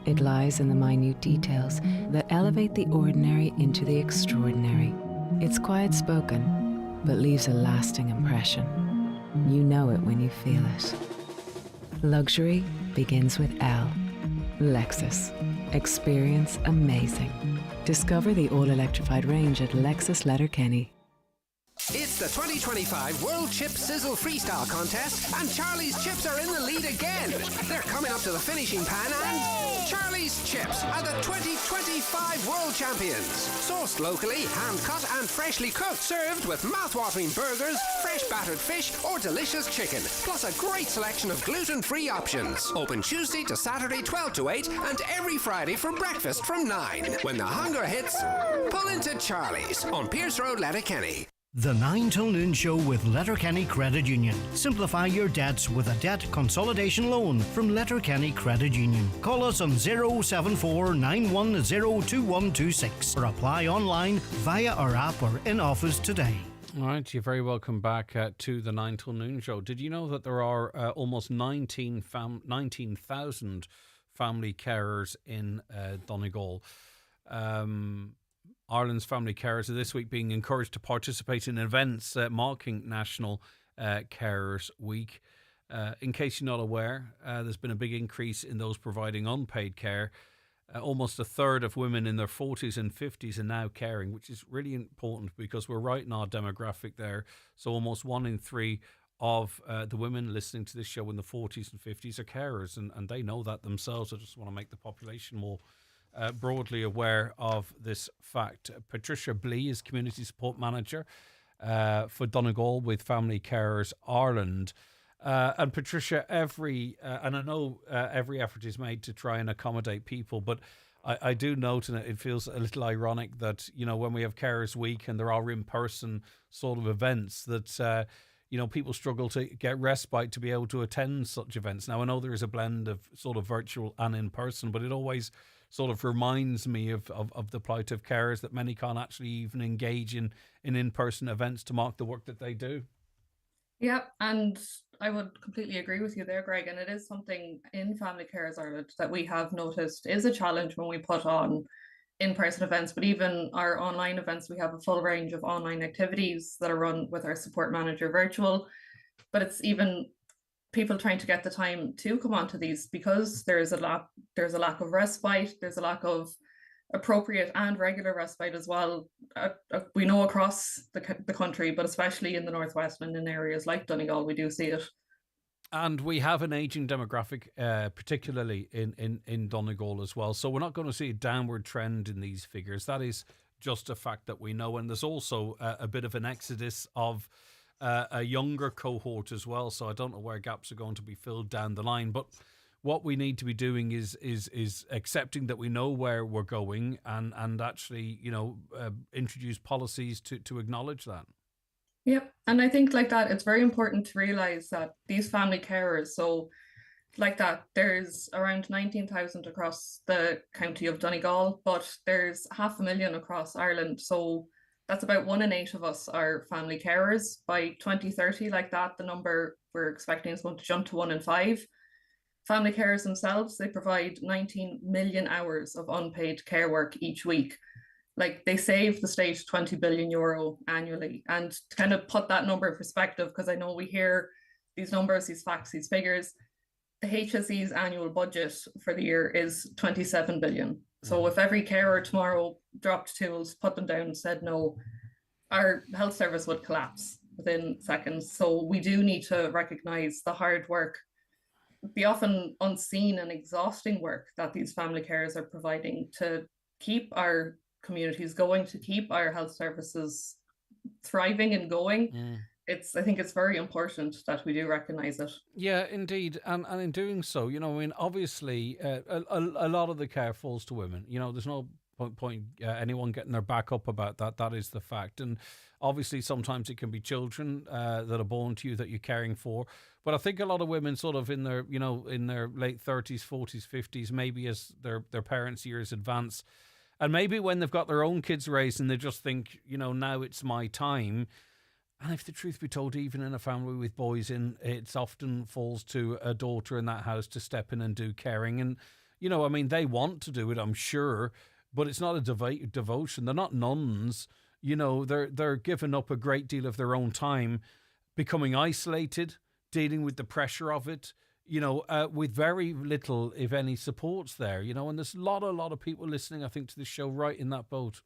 It lies in the minute details that elevate the ordinary into the extraordinary. It's quiet spoken, but leaves a lasting impression. You know it when you feel it. Luxury begins with L. Lexus. Experience amazing. Discover the all-electrified range at Lexus Letterkenny. It's the 2025 World Chip Sizzle Freestyle Contest, and Charlie's Chips are in the lead again. They're coming up to the finishing pan, and Charlie's Chips are the 2025 World Champions. Sourced locally, hand-cut and freshly cooked, served with mouth-watering burgers, fresh battered fish or delicious chicken, plus a great selection of gluten-free options. Open Tuesday to Saturday 12 to 8 and every Friday for breakfast from 9. When the hunger hits, pull into Charlie's on Pierce Road, Letterkenny. The 9 till noon show with Letterkenny Credit Union. Simplify your debts with a debt consolidation loan from Letterkenny Credit Union. Call us on 074 910 2126 or apply online via our app or in office today. All right, you're very welcome back to the 9 till noon show. Did you know that there are almost 19,000 family carers in Donegal? Ireland's family carers are this week being encouraged to participate in events marking National Carers Week. In case you're not aware, there's been a big increase in those providing unpaid care. Almost a third of women in their 40s and 50s are now caring, which is really important because we're right in our demographic there. So almost 1 in 3 of the women listening to this show in the 40s and 50s are carers, and they know that themselves. I just want to make the population more broadly aware of this fact. Patricia Blee is Community Support Manager for Donegal with Family Carers Ireland. And Patricia, and I know every effort is made to try and accommodate people, but I do note, and it feels a little ironic that, when we have Carers Week and there are in-person sort of events, that, people struggle to get respite to be able to attend such events. Now, I know there is a blend of sort of virtual and in-person, but it always sort of reminds me of the plight of carers, that many can't actually even engage in in-person events to mark the work that they do. Yeah, and I would completely agree with you there, Greg. And it is something in Family Carers Ireland that we have noticed is a challenge when we put on in-person events, but even our online events, we have a full range of online activities that are run with our support manager virtual. But it's even people trying to get the time to come onto these, because there's a lack of respite, there's a lack of appropriate and regular respite as well. We know across the country, but especially in the Northwest and in areas like Donegal, we do see it. And we have an ageing demographic, particularly in Donegal as well. So we're not going to see a downward trend in these figures. That is just a fact that we know. And there's also a bit of an exodus of a younger cohort as well. So I don't know where gaps are going to be filled down the line. But what we need to be doing is accepting that we know where we're going and actually, introduce policies to acknowledge that. Yep. And I think like that, it's very important to realise that these family carers, so like that, there's around 19,000 across the county of Donegal, but there's 500,000 across Ireland. So that's about 1 in 8 of us are family carers. By 2030, like that, the number we're expecting is going to jump to 1 in 5. Family carers themselves, they provide 19 million hours of unpaid care work each week. Like, they save the state 20 billion euro annually. And to kind of put that number in perspective, because I know we hear these numbers, these facts, these figures, the HSE's annual budget for the year is 27 billion. So if every carer tomorrow dropped tools, put them down and said no, our health service would collapse within seconds. So we do need to recognise the hard work, the often unseen and exhausting work that these family carers are providing to keep our communities going, to keep our health services thriving and going. I think it's very important that we do recognise it. Yeah, indeed. And in doing so, obviously a lot of the care falls to women. There's no point anyone getting their back up about that. That is the fact. And obviously sometimes it can be children that are born to you that you're caring for. But I think a lot of women sort of in their late 30s, 40s, 50s, maybe as their parents' years advance, and maybe when they've got their own kids raised and they just think, now it's my time. And if the truth be told, even in a family with boys in, it often falls to a daughter in that house to step in and do caring. And, they want to do it, I'm sure, but it's not a devotion. They're not nuns. They're giving up a great deal of their own time, becoming isolated, dealing with the pressure of it, with very little, if any, supports there, and there's a lot of people listening, I think, to this show right in that boat.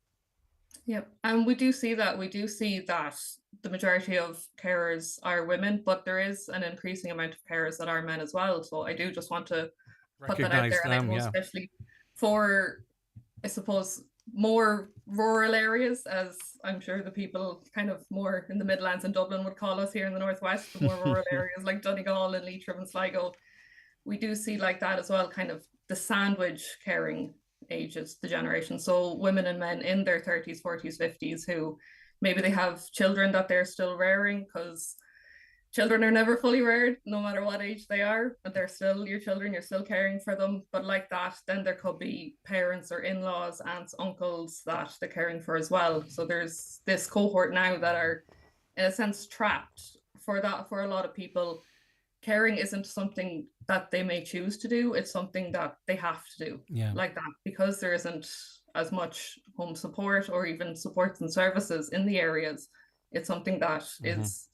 Yep. And we do see that. We do see that the majority of carers are women, but there is an increasing amount of carers that are men as well. So I do just want to put that out there. And I know especially for, I suppose, more rural areas, as I'm sure the people kind of more in the Midlands and Dublin would call us here in the Northwest, the more rural areas like Donegal and Leitrim and Sligo, we do see like that as well, kind of the sandwich caring ages, the generation. So women and men in their 30s, 40s, 50s who maybe they have children that they're still rearing, because children are never fully reared, no matter what age they are, but they're still your children, you're still caring for them. But like that, then there could be parents or in-laws, aunts, uncles that they're caring for as well. So there's this cohort now that are, in a sense, trapped. For a lot of people, caring isn't something that they may choose to do, it's something that they have to do. Like that, because there isn't as much home support or even supports and services in the areas. It's something that is,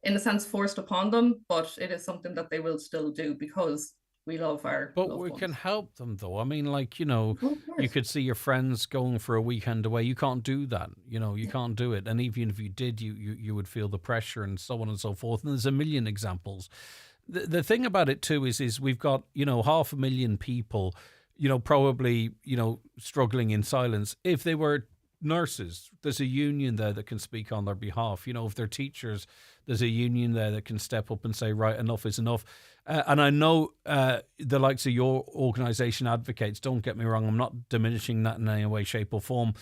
in a sense, forced upon them, but it is something that they will still do because we love our But we can help them, though. I mean, like, you could see your friends going for a weekend away. You can't do that. You can't do it. And even if you did, you would feel the pressure and so on and so forth. And there's a million examples. The thing about it, too, is we've got, 500,000 people probably, struggling in silence. If they were nurses, there's a union there that can speak on their behalf. If they're teachers, there's a union there that can step up and say, right, enough is enough. And I know the likes of your organisation advocates, don't get me wrong, I'm not diminishing that in any way, shape or form.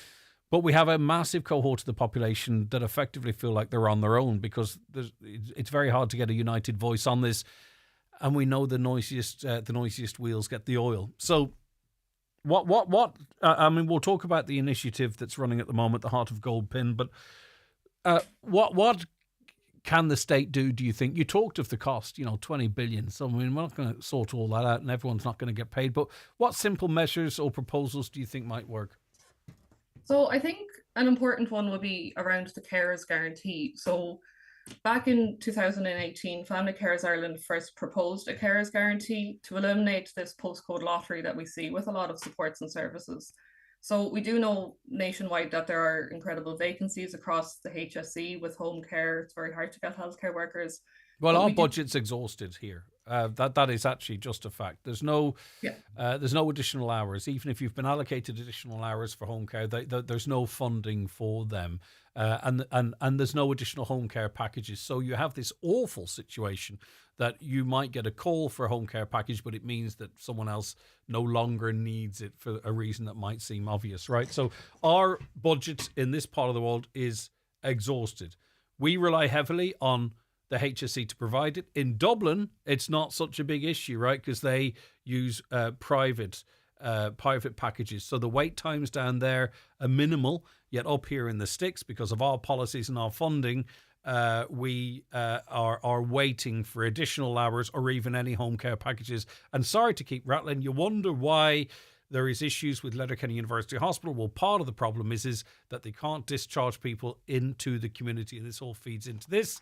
But we have a massive cohort of the population that effectively feel like they're on their own because it's very hard to get a united voice on this. And we know the noisiest wheels get the oil. So what? I mean, we'll talk about the initiative that's running at the moment, the Heart of Gold Pin. But what can the state do you think? You talked of the cost, 20 billion. So, I mean, we're not going to sort all that out and everyone's not going to get paid. But what simple measures or proposals do you think might work? So I think an important one would be around the carers guarantee. So back in 2018, Family Carers Ireland first proposed a carers guarantee to eliminate this postcode lottery that we see with a lot of supports and services. So we do know nationwide that there are incredible vacancies across the HSE with home care. It's very hard to get healthcare workers. Well, our budget's exhausted here. That is actually just a fact. There's no additional hours. Even if you've been allocated additional hours for home care, there's no funding for them, and there's no additional home care packages. So you have this awful situation that you might get a call for a home care package, but it means that someone else no longer needs it for a reason that might seem obvious, right? So our budget in this part of the world is exhausted. We rely heavily on the HSE to provide it. In Dublin, it's not such a big issue, right? Because they use private packages. So the wait times down there are minimal, yet up here in the sticks, because of our policies and our funding, we are waiting for additional hours or even any home care packages. And sorry to keep rattling, you wonder why there is issues with Letterkenny University Hospital. Well, part of the problem is that they can't discharge people into the community, and this all feeds into this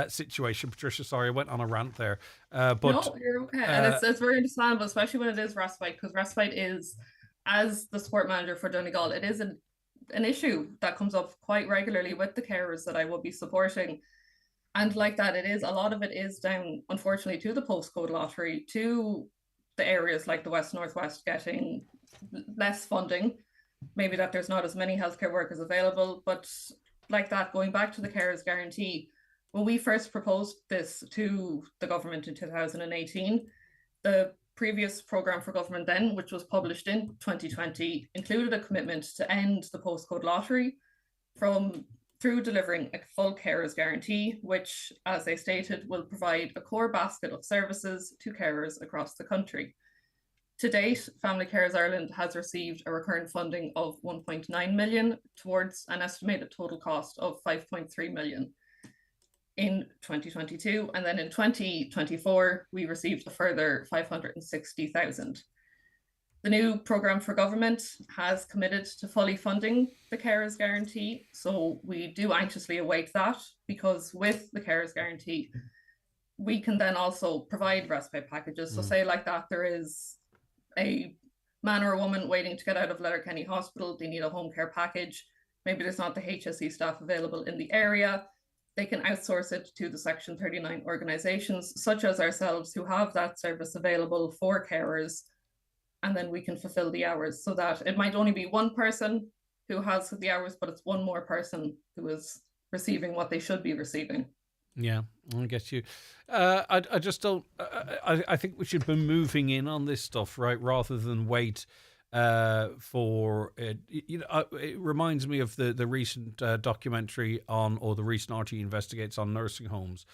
situation. Patricia, sorry, I went on a rant there. But no, you're okay. And it's very understandable, especially when it is respite, because respite is, as the support manager for Donegal, it is an issue that comes up quite regularly with the carers that I will be supporting. And like that, a lot of it is down, unfortunately, to the postcode lottery, to the areas like the West Northwest getting less funding, maybe that there's not as many healthcare workers available. But like that, going back to the carers guarantee, when we first proposed this to the government in 2018, the previous programme for government then, which was published in 2020, included a commitment to end the postcode lottery through delivering a full carers guarantee, which, as they stated, will provide a core basket of services to carers across the country. To date, Family Carers Ireland has received a recurrent funding of 1.9 million towards an estimated total cost of 5.3 million. In 2022, and then in 2024 we received a further 560,000. The new programme for government has committed to fully funding the carers guarantee, so we do anxiously await that, because with the carers guarantee we can then also provide respite packages. So say like that, there is a man or a woman waiting to get out of Letterkenny Hospital, they need a home care package, maybe there's not the HSE staff available in the area, they can outsource it to the Section 39 organisations, such as ourselves, who have that service available for carers, and then we can fulfil the hours, so that it might only be one person who has the hours, but it's one more person who is receiving what they should be receiving. Yeah, I get you. I just don't. I think we should be moving in on this stuff, right, rather than wait for it. It reminds me of the recent documentary or the recent RT Investigates on nursing homes.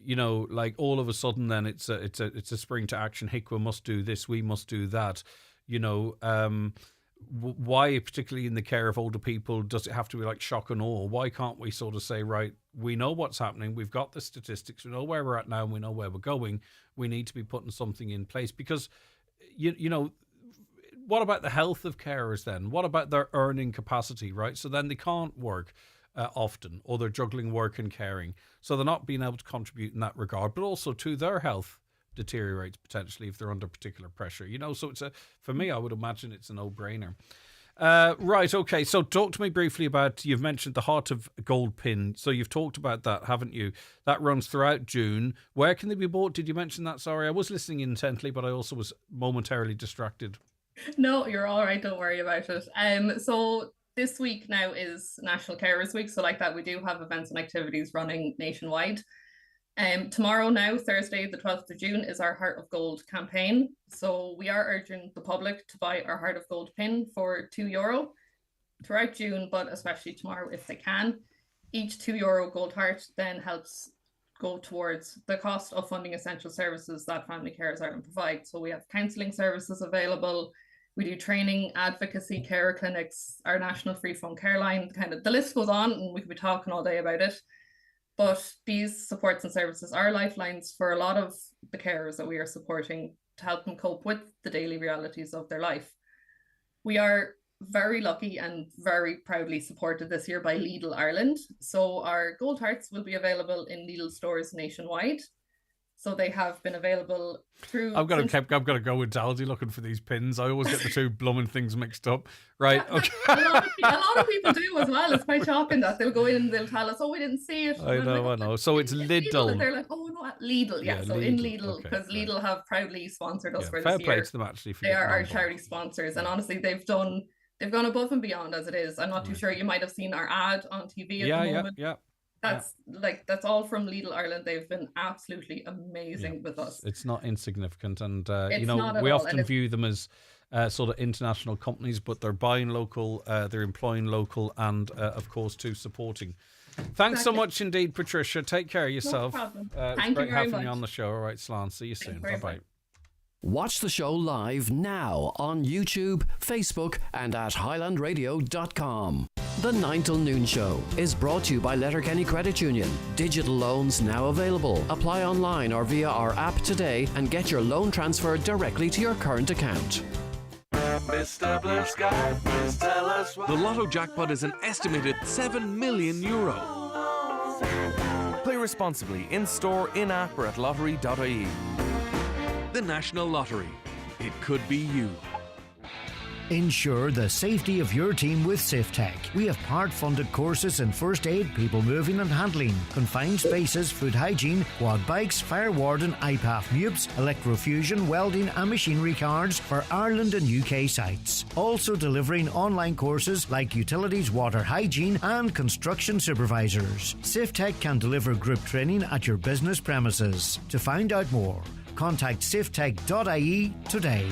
Like all of a sudden, then it's a spring to action. HICWA must do this, we must do that. Why, particularly in the care of older people, does it have to be like shock and awe? Why can't we sort of say, right, we know what's happening, we've got the statistics, we know where we're at now, and we know where we're going. We need to be putting something in place, because what about the health of carers then? What about their earning capacity, right? So then they can't work often, or they're juggling work and caring. So they're not being able to contribute in that regard, but also to their health deteriorates potentially if they're under particular pressure. So for me, I would imagine it's a no-brainer. Right, okay, so talk to me briefly about, you've mentioned the Heart of Gold Pin. So you've talked about that, haven't you? That runs throughout June. Where can they be bought? Did you mention that? Sorry, I was listening intently, but I also was momentarily distracted. No, you're all right. Don't worry about it. So this week now is National Carers Week. So like that, we do have events and activities running nationwide. Tomorrow now, Thursday, the 12th of June, is our Heart of Gold campaign. So we are urging the public to buy our Heart of Gold pin for €2 throughout June, but especially tomorrow if they can. Each €2 gold heart then helps go towards the cost of funding essential services that Family Carers Ireland provide. So we have counselling services available. We do training, advocacy, care clinics, our national free phone care line, kind of the list goes on, and we could be talking all day about it. But these supports and services are lifelines for a lot of the carers that we are supporting to help them cope with the daily realities of their life. We are very lucky and very proudly supported this year by Lidl Ireland. So our Gold Hearts will be available in Lidl stores nationwide. So they have been available through... I've got to go with Daldy looking for these pins. I always get the two blooming things mixed up. Right, yeah, okay. A lot of people do as well. It's quite shocking that they'll go in and they'll tell us, oh, we didn't see it. I know. So it's Lidl. And they're like, oh, no, at Lidl. Yeah, so Lidl. In Lidl, because Lidl have proudly sponsored us for this year. Fair play to them, actually. They are our charity sponsors. And honestly, they've gone above and beyond as it is. I'm not too sure. You might have seen our ad on TV at the moment. Yeah. That's all from Lidl Ireland. They've been absolutely amazing with us. It's not insignificant, and we often view them as sort of international companies, but they're buying local, they're employing local, and of course too supporting. Thanks so much indeed, Patricia. Take care of yourself. No problem. It's great having you on the show. All right, Slán. See you soon. Bye bye. Watch the show live now on YouTube, Facebook, and at highlandradio.com. The 9 till noon show is brought to you by Letterkenny Credit Union. Digital loans now available. Apply online or via our app today and get your loan transferred directly to your current account. Mr. Blue Sky, please tell us what... The Lotto jackpot is an estimated €7 million. Play responsibly in store, in app, or at lottery.ie. The National Lottery. It could be you. Ensure the safety of your team with SafeTech. We have part-funded courses in first aid, people moving and handling, confined spaces, food hygiene, quad bikes, fire warden, IPAF MUPS, electrofusion, welding and machinery cards for Ireland and UK sites. Also delivering online courses like utilities, water hygiene and construction supervisors. SafeTech can deliver group training at your business premises. To find out more, contact safetech.ie today.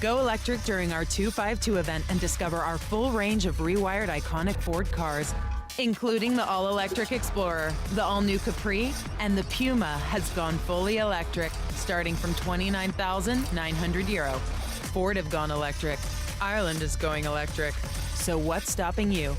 Go electric during our 252 event and discover our full range of rewired iconic Ford cars, including the all-electric Explorer, the all-new Capri, and the Puma has gone fully electric, starting from €29,900. Ford have gone electric. Ireland is going electric. So what's stopping you?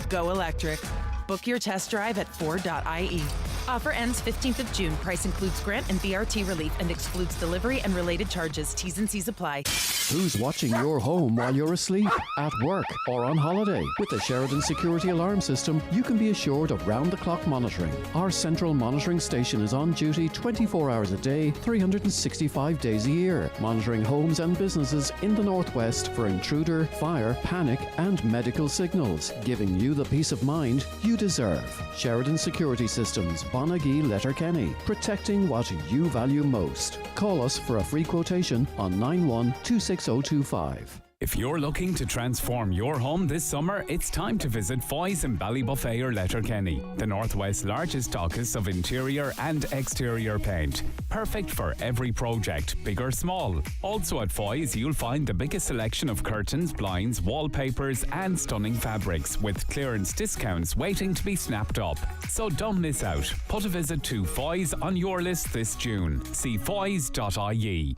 Go electric. Book your test drive at Ford.ie. Offer ends 15th of June. Price includes grant and BRT relief and excludes delivery and related charges. T's and C's apply. Who's watching your home while you're asleep, at work, or on holiday? With the Sheridan Security Alarm System, you can be assured of round-the-clock monitoring. Our central monitoring station is on duty 24 hours a day, 365 days a year, monitoring homes and businesses in the northwest for intruder, fire, panic, and medical signals, giving you the peace of mind you deserve. Sheridan Security Systems, Bonagee, Letterkenny, protecting what you value most. Call us for a free quotation on 9126. 6025. If you're looking to transform your home this summer, it's time to visit Foy's in Ballybuffet or Letterkenny, the Northwest's largest stockist of interior and exterior paint. Perfect for every project, big or small. Also at Foy's, you'll find the biggest selection of curtains, blinds, wallpapers and stunning fabrics with clearance discounts waiting to be snapped up. So don't miss out. Put a visit to Foy's on your list this June. See foys.ie.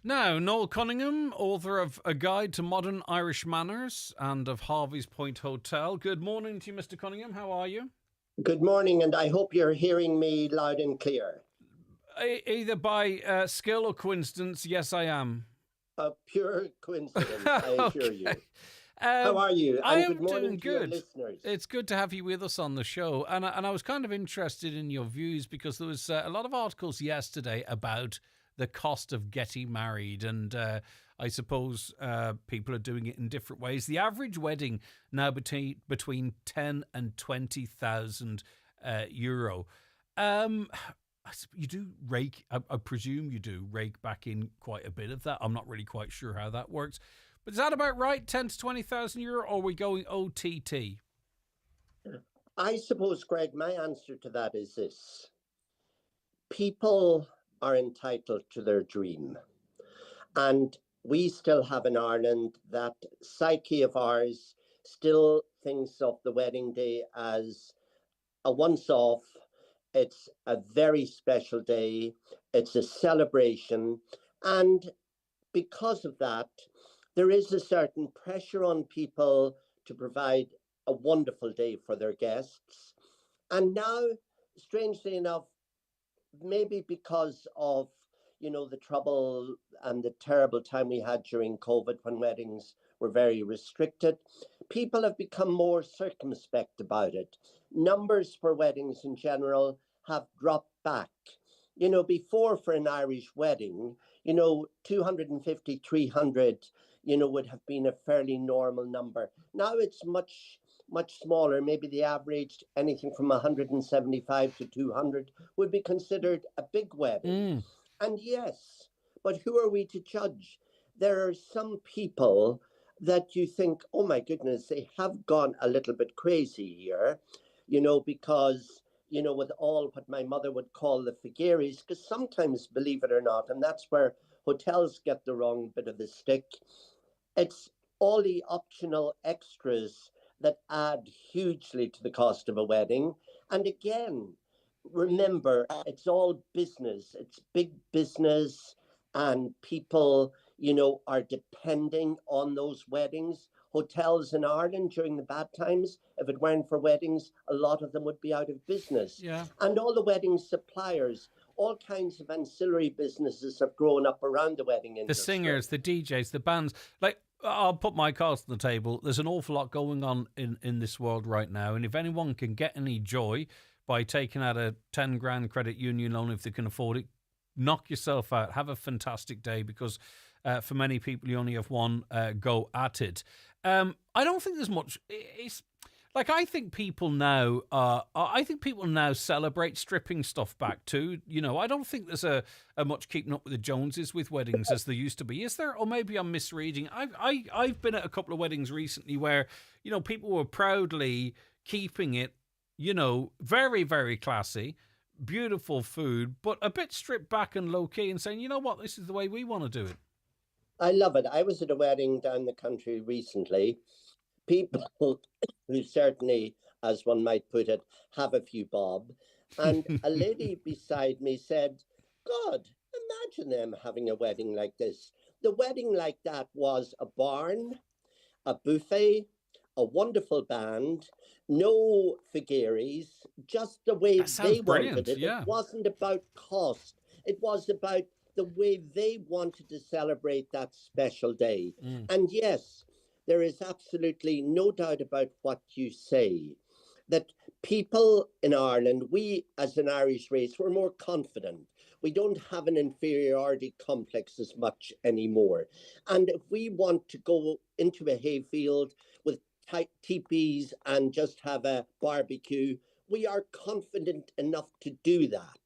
Now, Noel Cunningham, author of A Guide to Modern Irish Manners and of Harvey's Point Hotel. Good morning to you, Mr. Cunningham. How are you? Good morning, and I hope you're hearing me loud and clear. Either by skill or coincidence, yes, I am. A pure coincidence, I assure you. How are you? And I am good morning doing to your good. listeners. It's good to have you with us on the show. And I was kind of interested in your views because there was a lot of articles yesterday about the cost of getting married, and I suppose people are doing it in different ways. The average wedding now between 10 and 20,000 euro. You do rake, I presume you do rake back in quite a bit of that. I'm not really quite sure how that works. But is that about right, 10 to 20,000 euro, or are we going OTT? I suppose, Greg, my answer to that is this. People are entitled to their dream. And we still have in Ireland that psyche of ours still thinks of the wedding day as a once-off. It's a very special day. It's a celebration. And because of that, there is a certain pressure on people to provide a wonderful day for their guests. And now, strangely enough, maybe because of the trouble and the terrible time we had during COVID when weddings were very restricted, people have become more circumspect about it. Numbers for weddings in general have dropped back. Before, for an Irish wedding, 250, 300, would have been a fairly normal number. Now it's much smaller. Maybe the average, anything from 175 to 200, would be considered a big wedding. And yes, but who are we to judge? There are some people that you think, oh my goodness, they have gone a little bit crazy here, because, with all what my mother would call the figaries, because sometimes, believe it or not, and that's where hotels get the wrong bit of the stick, it's all the optional extras that add hugely to the cost of a wedding. And again, remember, it's all business. It's big business, and people, are depending on those weddings. Hotels in Ireland during the bad times, if it weren't for weddings, a lot of them would be out of business. Yeah. And all the wedding suppliers, all kinds of ancillary businesses have grown up around the wedding industry. The singers, the DJs, the bands. Like, I'll put my cards on the table. There's an awful lot going on in this world right now. And if anyone can get any joy by taking out a 10 grand credit union loan, if they can afford it, knock yourself out. Have a fantastic day, because for many people, you only have one go at it. I don't think there's much. It's like, I think people now. I think people now celebrate stripping stuff back too. I don't think there's a much keeping up with the Joneses with weddings as there used to be. Is there? Or maybe I'm misreading. I've been at a couple of weddings recently where people were proudly keeping it. Very, very classy, beautiful food, but a bit stripped back and low key, and saying, you know what, this is the way we want to do it. I love it. I was at a wedding down the country recently. People who certainly, as one might put it, have a few bob. And a lady beside me said, God, imagine them having a wedding like this. The wedding like that was a barn, a buffet, a wonderful band, no figaries, just the way they wanted it. Yeah. It wasn't about cost. It was about the way they wanted to celebrate that special day. And yes, there is absolutely no doubt about what you say, that people in Ireland, we as an Irish race, we're more confident. We don't have an inferiority complex as much anymore. And if we want to go into a hayfield with teepees and just have a barbecue, we are confident enough to do that.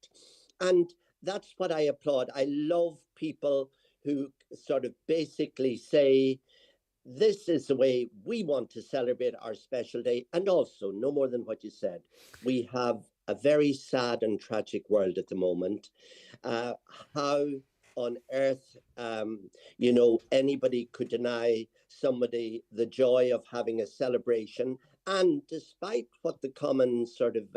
And that's what I applaud. I love people who sort of basically say, this is the way we want to celebrate our special day. And also, no more than what you said, we have a very sad and tragic world at the moment. How on earth, anybody could deny somebody the joy of having a celebration. And despite what the common sort of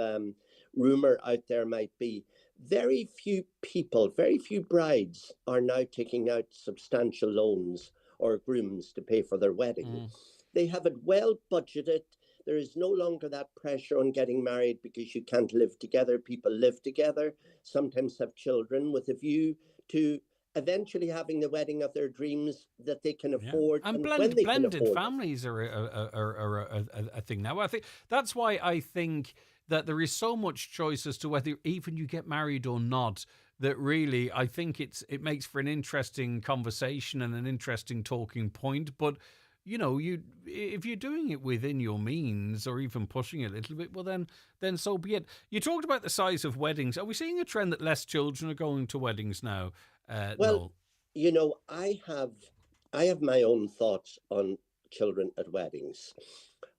rumor out there might be, very few people, very few brides are now taking out substantial loans or grooms to pay for their wedding. They have it well budgeted. There is no longer that pressure on getting married because you can't live together. People live together, sometimes have children with a view to eventually having the wedding of their dreams that they can afford. And when they blended can afford families are a thing now. I think that's why I think that there is so much choice as to whether even you get married or not, that really I think it makes for an interesting conversation and an interesting talking point. But if you're doing it within your means or even pushing it a little bit, well, then so be it. You talked about the size of weddings. Are we seeing a trend that less children are going to weddings now? Well, Noel? I have my own thoughts on children at weddings.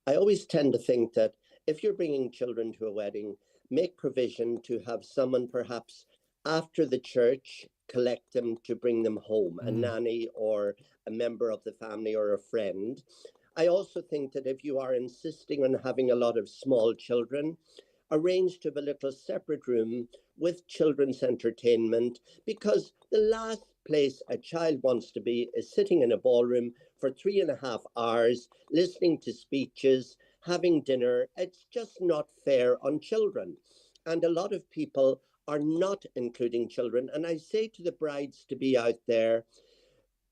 I always tend to think that if you're bringing children to a wedding, make provision to have someone perhaps after the church collect them to bring them home, a nanny or a member of the family or a friend. I also think that if you are insisting on having a lot of small children, arrange to have a little separate room with children's entertainment, because the last place a child wants to be is sitting in a ballroom for 3.5 hours, listening to speeches, having dinner. It's just not fair on children. And a lot of people are not including children. And I say to the brides to be out there,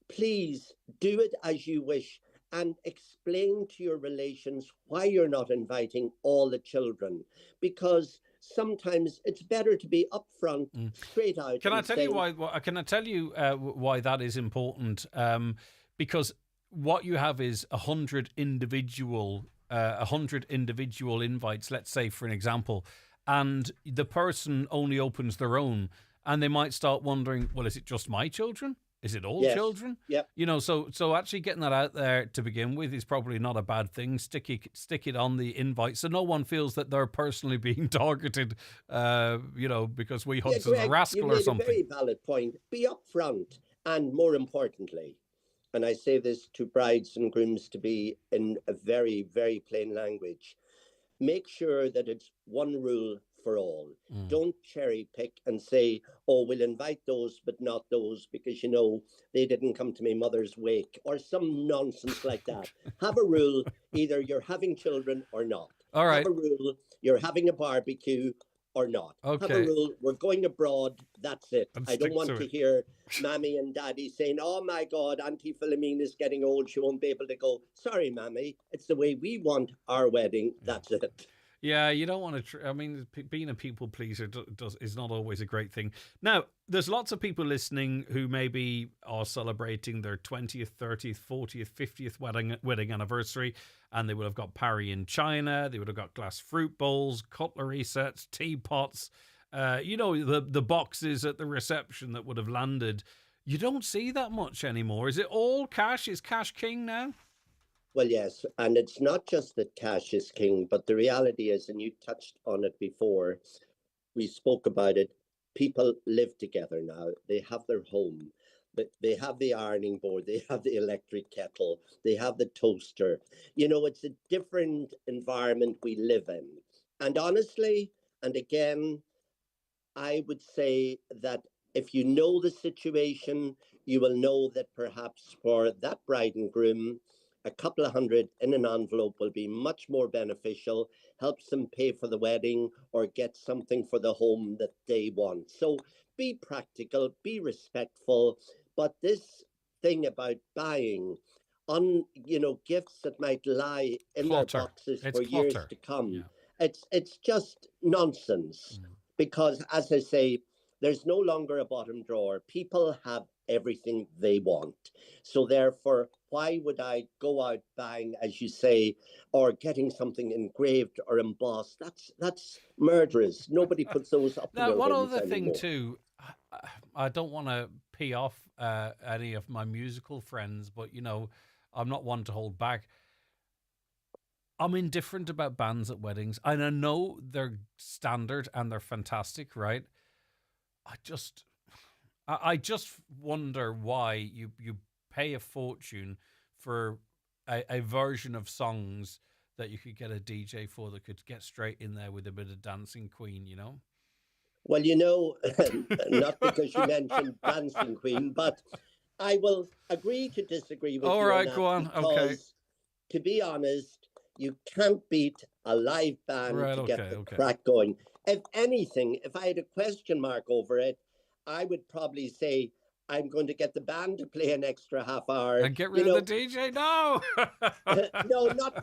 please do it as you wish and explain to your relations why you're not inviting all the children, because sometimes it's better to be upfront, straight out. Can I tell you why? Can I tell you why that is important? Because what you have is 100 individual invites. Let's say, for an example, and the person only opens their own, and they might start wondering, well, is it just my children? Is it all children? Yep. So actually getting that out there to begin with is probably not a bad thing. Stick it on the invite so no one feels that they're personally being targeted, because we Hudson's a rascal or something. You made a very valid point. Be upfront, and more importantly, and I say this to brides and grooms to be in a very, very plain language, make sure that it's one rule for all. Don't cherry pick and say, oh, we'll invite those but not those because they didn't come to my mother's wake, or some nonsense like that. Have a rule, either you're having children or not. All right. Have a rule, you're having a barbecue or not. Okay. Have a rule, we're going abroad, that's it. And I don't stick want to to it. hear Mammy and Daddy saying, oh my God, Auntie Philomena's getting old, she won't be able to go. Sorry, Mammy, it's the way we want our wedding, that's it. Yeah, you don't want to. Being a people pleaser is not always a great thing. Now, there's lots of people listening who maybe are celebrating their 20th, 30th, 40th, 50th wedding anniversary, and they would have got Parry in China. They would have got glass fruit bowls, cutlery sets, teapots. The boxes at the reception that would have landed. You don't see that much anymore. Is it all cash? Is cash king now? Well, yes, and it's not just that cash is king, but the reality is, and you touched on it before, we spoke about it, people live together now. They have their home, they have the ironing board, they have the electric kettle, they have the toaster. It's a different environment we live in. And honestly, and again, I would say that if you know the situation, you will know that perhaps for that bride and groom, a couple of hundred in an envelope will be much more beneficial, helps them pay for the wedding or get something for the home that they want. So be practical, be respectful, but this thing about buying gifts that might lie in their boxes for years to come, it's just nonsense. Because, as I say, there's no longer a bottom drawer. People have everything they want. So therefore, why would I go out buying, as you say, or getting something engraved or embossed? That's murderous. Nobody puts those up. Now, in one their homes other thing anymore. too, I don't want to pee off any of my musical friends, but I'm not one to hold back. I'm indifferent about bands at weddings, and I know they're standard and they're fantastic, right? I just wonder why you pay a fortune for a version of songs that you could get a DJ for that could get straight in there with a bit of Dancing Queen, Well, not because you mentioned Dancing Queen, but I will agree to disagree with you. All right, on go on. because, Okay. To be honest, you can't beat a live band to get the crack going. If anything, if I had a question mark over it, I would probably say I'm going to get the band to play an extra half hour and get rid of the DJ. No, not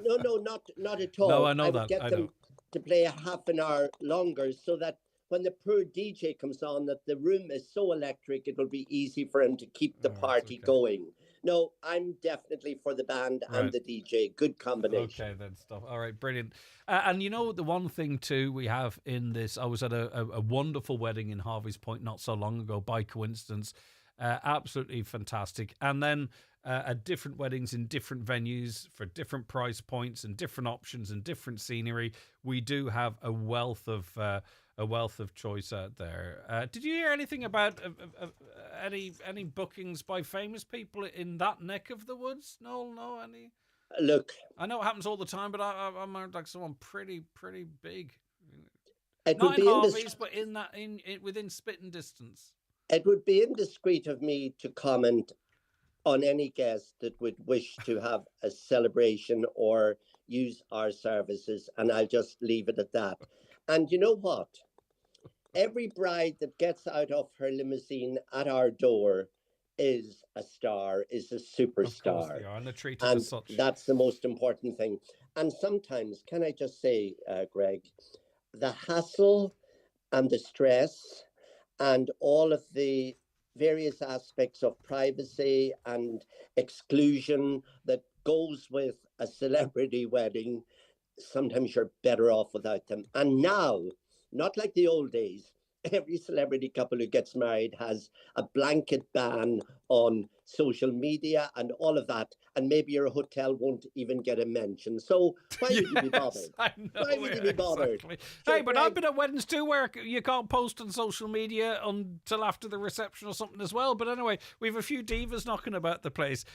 at all. No, I know would that. get them to play a half an hour longer, so that when the poor DJ comes on, that the room is so electric, it will be easy for him to keep the party going. No, I'm definitely for the band and the DJ. Good combination. Okay, then stuff. All right, brilliant. And you know, the one thing too we have in this, I was at a wonderful wedding in Harvey's Point not so long ago by coincidence. Absolutely fantastic. And then at different weddings in different venues for different price points and different options and different scenery, we do have a wealth of choice out there. Did you hear anything about any bookings by famous people in that neck of the woods? No, any. Look, I know it happens all the time, but I'm like someone pretty big. It Not would in be Harvey's, but in within spitting distance. It would be indiscreet of me to comment on any guest that would wish to have a celebration or use our services, and I'll just leave it at that. And you know what? Every bride that gets out of her limousine at our door is a star, is a superstar. Of course they are, and they're treated and as such. That's the most important thing. And sometimes, can I just say, Greg, the hassle and the stress and all of the various aspects of privacy and exclusion that goes with a celebrity wedding, sometimes you're better off without them. And now, not like the old days, every celebrity couple who gets married has a blanket ban on social media and all of that, and maybe your hotel won't even get a mention. So why would you be bothered? I know, why would you be bothered? Exactly. Hey, but I've been at weddings too where you can't post on social media until after the reception or something as well. But anyway, we have a few divas knocking about the place.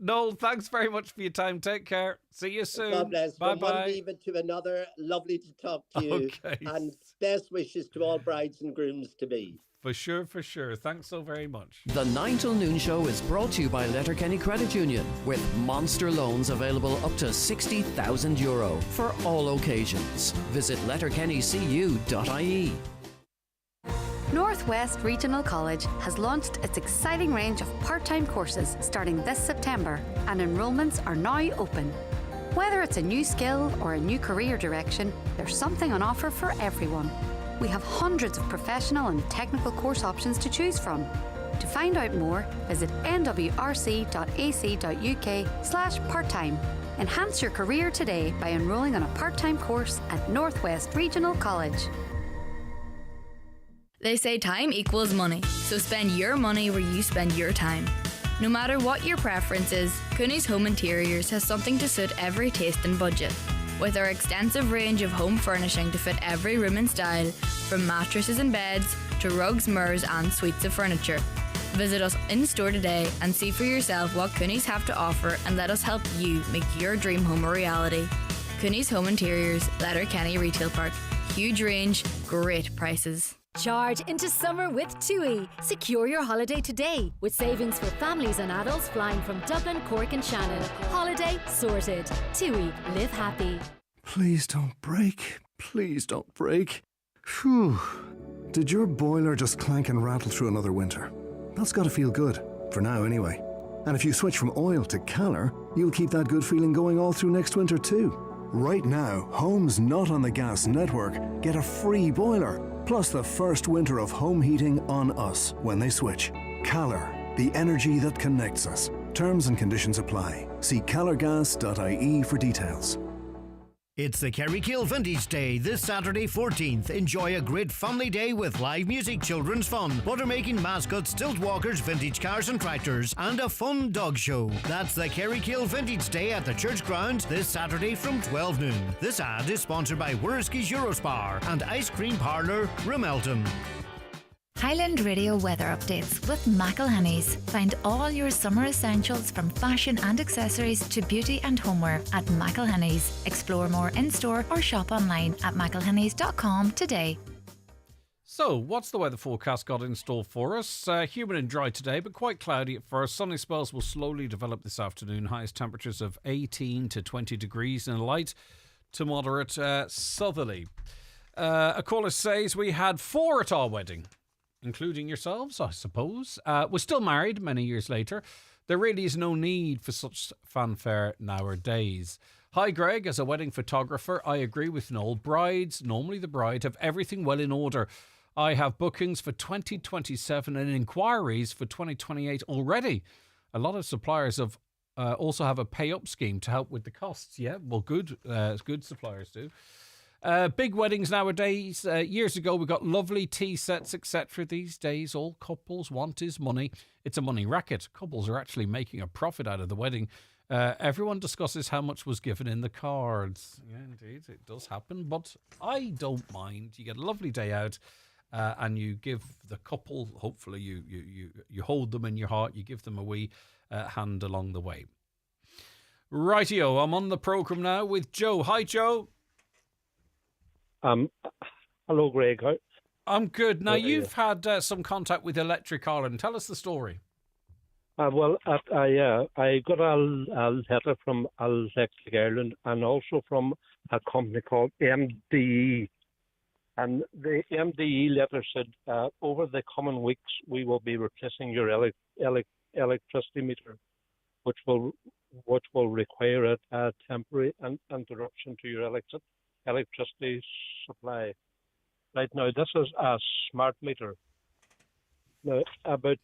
Noel, thanks very much for your time. Take care. See you soon. God bless. Bye-bye. From one diva to another, lovely to talk to you. Okay. And best wishes to all brides and grooms to be. For sure. Thanks so very much. The 9 till noon show is brought to you by Letterkenny Credit Union, with monster loans available up to €60,000 for all occasions. Visit letterkennycu.ie. Northwest Regional College has launched its exciting range of part-time courses starting this September, and enrolments are now open. Whether it's a new skill or a new career direction, there's something on offer for everyone. We have hundreds of professional and technical course options to choose from. To find out more, visit nwrc.ac.uk/part-time. Enhance your career today by enrolling on a part-time course at Northwest Regional College. They say time equals money, so spend your money where you spend your time. No matter what your preference is, Cooney's Home Interiors has something to suit every taste and budget. With our extensive range of home furnishing to fit every room and style, from mattresses and beds to rugs, mirrors and suites of furniture. Visit us in store today and see for yourself what Cooney's have to offer, and let us help you make your dream home a reality. Cooney's Home Interiors, Letterkenny Retail Park. Huge range, great prices. Charge into summer with TUI. Secure your holiday today with savings for families and adults flying from Dublin, Cork and Shannon. Holiday sorted. TUI. Live happy. Please don't break. Please don't break. Phew. Did your boiler just clank and rattle through another winter? That's got to feel good. For now, anyway. And if you switch from oil to Caller, you'll keep that good feeling going all through next winter too. Right now, homes not on the gas network get a free boiler, plus the first winter of home heating on us when they switch. Caller, the energy that connects us. Terms and conditions apply. See callergas.ie for details. It's the Kerrykill Vintage Day this Saturday 14th. Enjoy a great family day with live music, children's fun, butter-making mascots, stilt walkers, vintage cars and tractors, and a fun dog show. That's the Kerrykill Vintage Day at the church grounds this Saturday from 12 noon. This ad is sponsored by Wurski's Eurospar and Ice Cream Parlour, Ramelton. Highland Radio weather updates with McElhenny's. Find all your summer essentials from fashion and accessories to beauty and homeware at McElhenny's. Explore more in-store or shop online at mcelhennys.com today. So, what's the weather forecast got in store for us? Humid and dry today, but quite cloudy at first. Sunny spells will slowly develop this afternoon. Highest temperatures of 18 to 20 degrees and light to moderate southerly. A caller says we had 4 at our wedding, including yourselves, I suppose. We're still married many years later. There really is no need for such fanfare nowadays. Hi Greg, as a wedding photographer, I agree with Noel. Brides, normally the bride, have everything well in order. I have bookings for 2027 and inquiries for 2028 already. a lot of suppliers have also have a pay-up scheme to help with the costs. Yeah, well, good suppliers do. Big weddings nowadays. Years ago, we got lovely tea sets, etc. These days, all couples want is money. It's a money racket. Couples are actually making a profit out of the wedding. Everyone discusses how much was given in the cards. Yeah, indeed, it does happen. But I don't mind. You get a lovely day out, and you give the couple. Hopefully, you hold them in your heart. You give them a wee hand along the way. Rightio, I'm on the programme now with Joe. Hi, Joe. Hello, Greg. How? I'm good. Now, you've had some contact with Electric Ireland. Tell us the story. I got a letter from Electric Ireland and also from a company called MDE. And the MDE letter said, over the coming weeks, we will be replacing your electricity meter, which will require a temporary interruption to your electricity supply. Right now, this is a smart meter. Now, about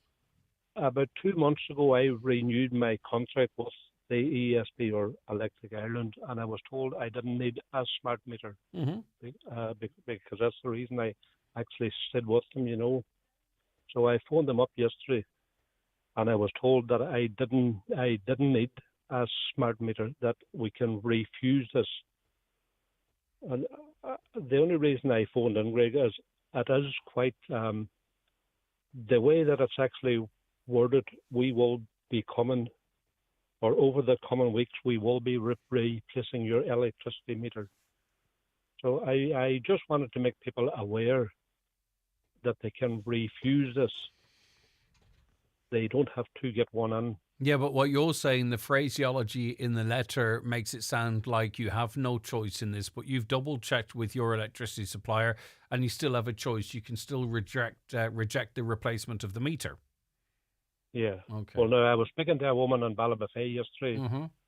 2 months ago, I renewed my contract with the ESB or Electric Ireland, and I was told I didn't need a smart meter because that's the reason I actually stayed with them, you know. So I phoned them up yesterday, and I was told that I didn't need a smart meter, that we can refuse this. And the only reason I phoned in, Greg, is it is quite the way that it's actually worded. We will be coming, or over the coming weeks, we will be replacing your electricity meter. So I just wanted to make people aware that they can refuse this. They don't have to get one in. Yeah, but what you're saying, the phraseology in the letter makes it sound like you have no choice in this, but you've double-checked with your electricity supplier and you still have a choice. You can still reject the replacement of the meter. Yeah. Okay. Well, no, I was speaking to a woman in Ballybofey yesterday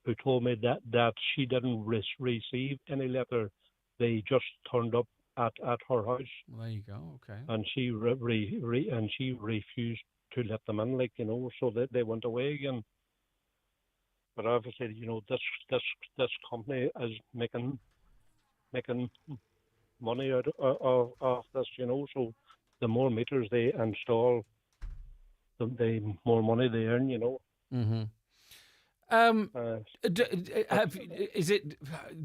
who told me that she didn't receive any letter. They just turned up at her house. Well, there you go. Okay. And she she refused to let them in, like, you know, so they went away again. But obviously, you know, this company is making money out of this, you know. So the more meters they install, the more money they earn, you know.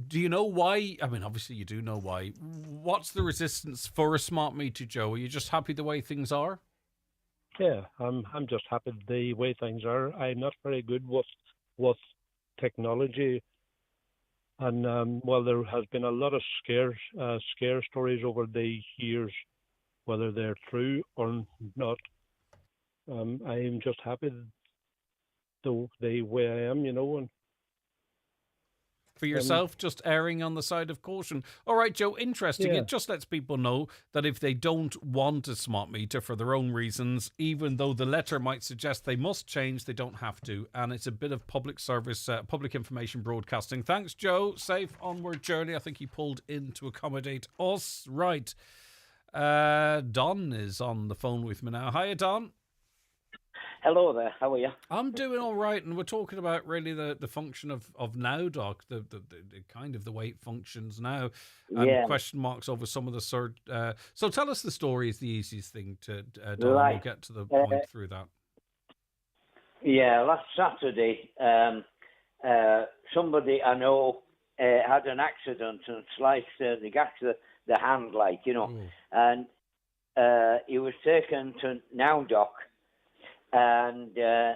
Do you know why? I mean, obviously you do know why. What's the resistance for a smart meter, Joe? Are you just happy the way things are? Yeah, I'm just happy the way things are. I'm not very good with technology, and there has been a lot of scare stories over the years, whether they're true or not. I'm just happy the way I am, you know. And for yourself, just erring on the side of caution. All right, Joe, interesting. Yeah. It just lets people know that if they don't want a smart meter for their own reasons, even though the letter might suggest they must change, they don't have to. And it's a bit of public service, public information broadcasting. Thanks, Joe. Safe onward journey. I think he pulled in to accommodate us. Right. Don is on the phone with me now. Hiya, Don. Hello there, how are you? I'm doing all right, and we're talking about really the function of NowDoc, the kind of the way it functions now, and question marks over some of the so tell us the story is the easiest thing to do. We'll get to the point through that. Yeah, last Saturday, somebody I know had an accident and sliced the hand, like, you know, and he was taken to NowDoc. And a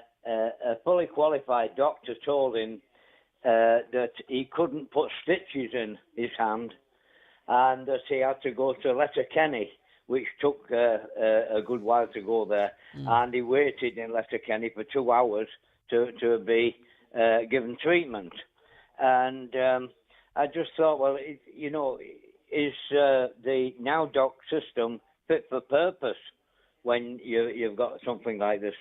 fully qualified doctor told him that he couldn't put stitches in his hand and that he had to go to Letterkenny, which took a good while to go there. And he waited in Letterkenny for 2 hours to be given treatment. And I just thought, well, you know, is the NowDoc system fit for purpose when you've got something like this?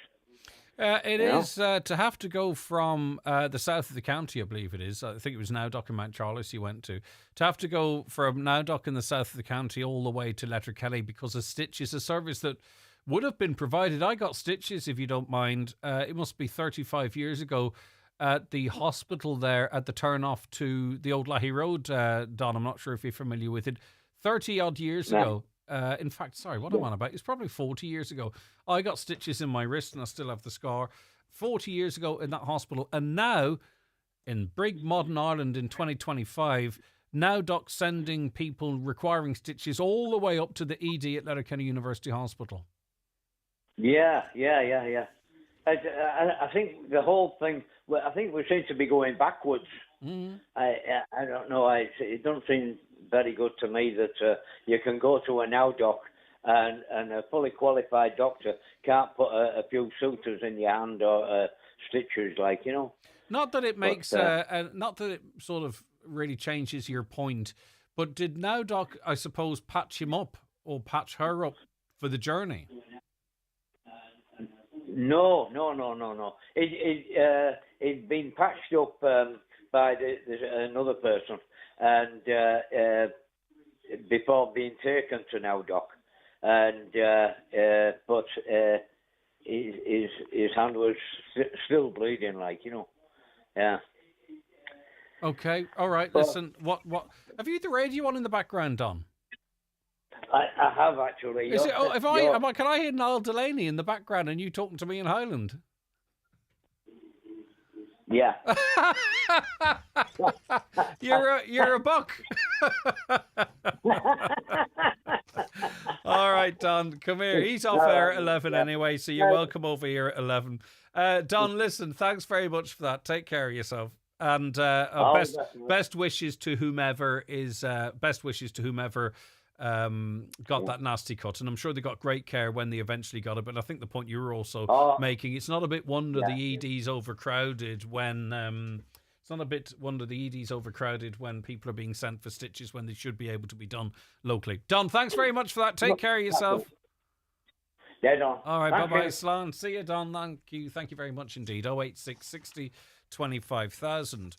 It is to have to go from the south of the county, I believe it is. I think it was NowDoc in Mount Charles he went to have to go from NowDoc in the south of the county all the way to Letterkenny, because a stitch is a service that would have been provided. I got stitches, if you don't mind. It must be 35 years ago at the hospital there at the turn off to the Old Lahey Road, Don. I'm not sure if you're familiar with it. 30 odd years ago. In fact, sorry, what am I on about? It's probably 40 years ago. I got stitches in my wrist and I still have the scar. 40 years ago in that hospital. And now, in big modern Ireland in 2025, now Doc's sending people requiring stitches all the way up to the ED at Letterkenny University Hospital. Yeah. I think the whole thing, I think we seem to be going backwards. I don't know. It doesn't seem very good to me that you can go to a now doc and a fully qualified doctor can't put a few sutures in your hand or stitches, like, you know. Not that it makes, not that it sort of really changes your point, but did now doc, I suppose, patch him up or patch her up for the journey? No. It'd been patched up by another person, and before being taken to now doc, and but his hand was still bleeding, like, you know. Yeah. Okay. All right. Listen. What? Have you the radio on in the background, Don? I have actually. Is it? Oh, can I hear Niall Delaney in the background and you talking to me in Highland? Yeah. You're a buck. All right, Don, come here. He's off air at 11 anyway, so you're welcome over here at 11. Don, listen, thanks very much for that. Take care of yourself. And best wishes to whomever got that nasty cut, and I'm sure they got great care when they eventually got it. But I think the point you were also making, it's not a bit wonder the ED's overcrowded when people are being sent for stitches when they should be able to be done locally. Don, thanks very much for that. Take care of yourself. Yeah, Don. All right, bye-bye, Slán. See you, Don. Thank you very much indeed. 086 60 25,000.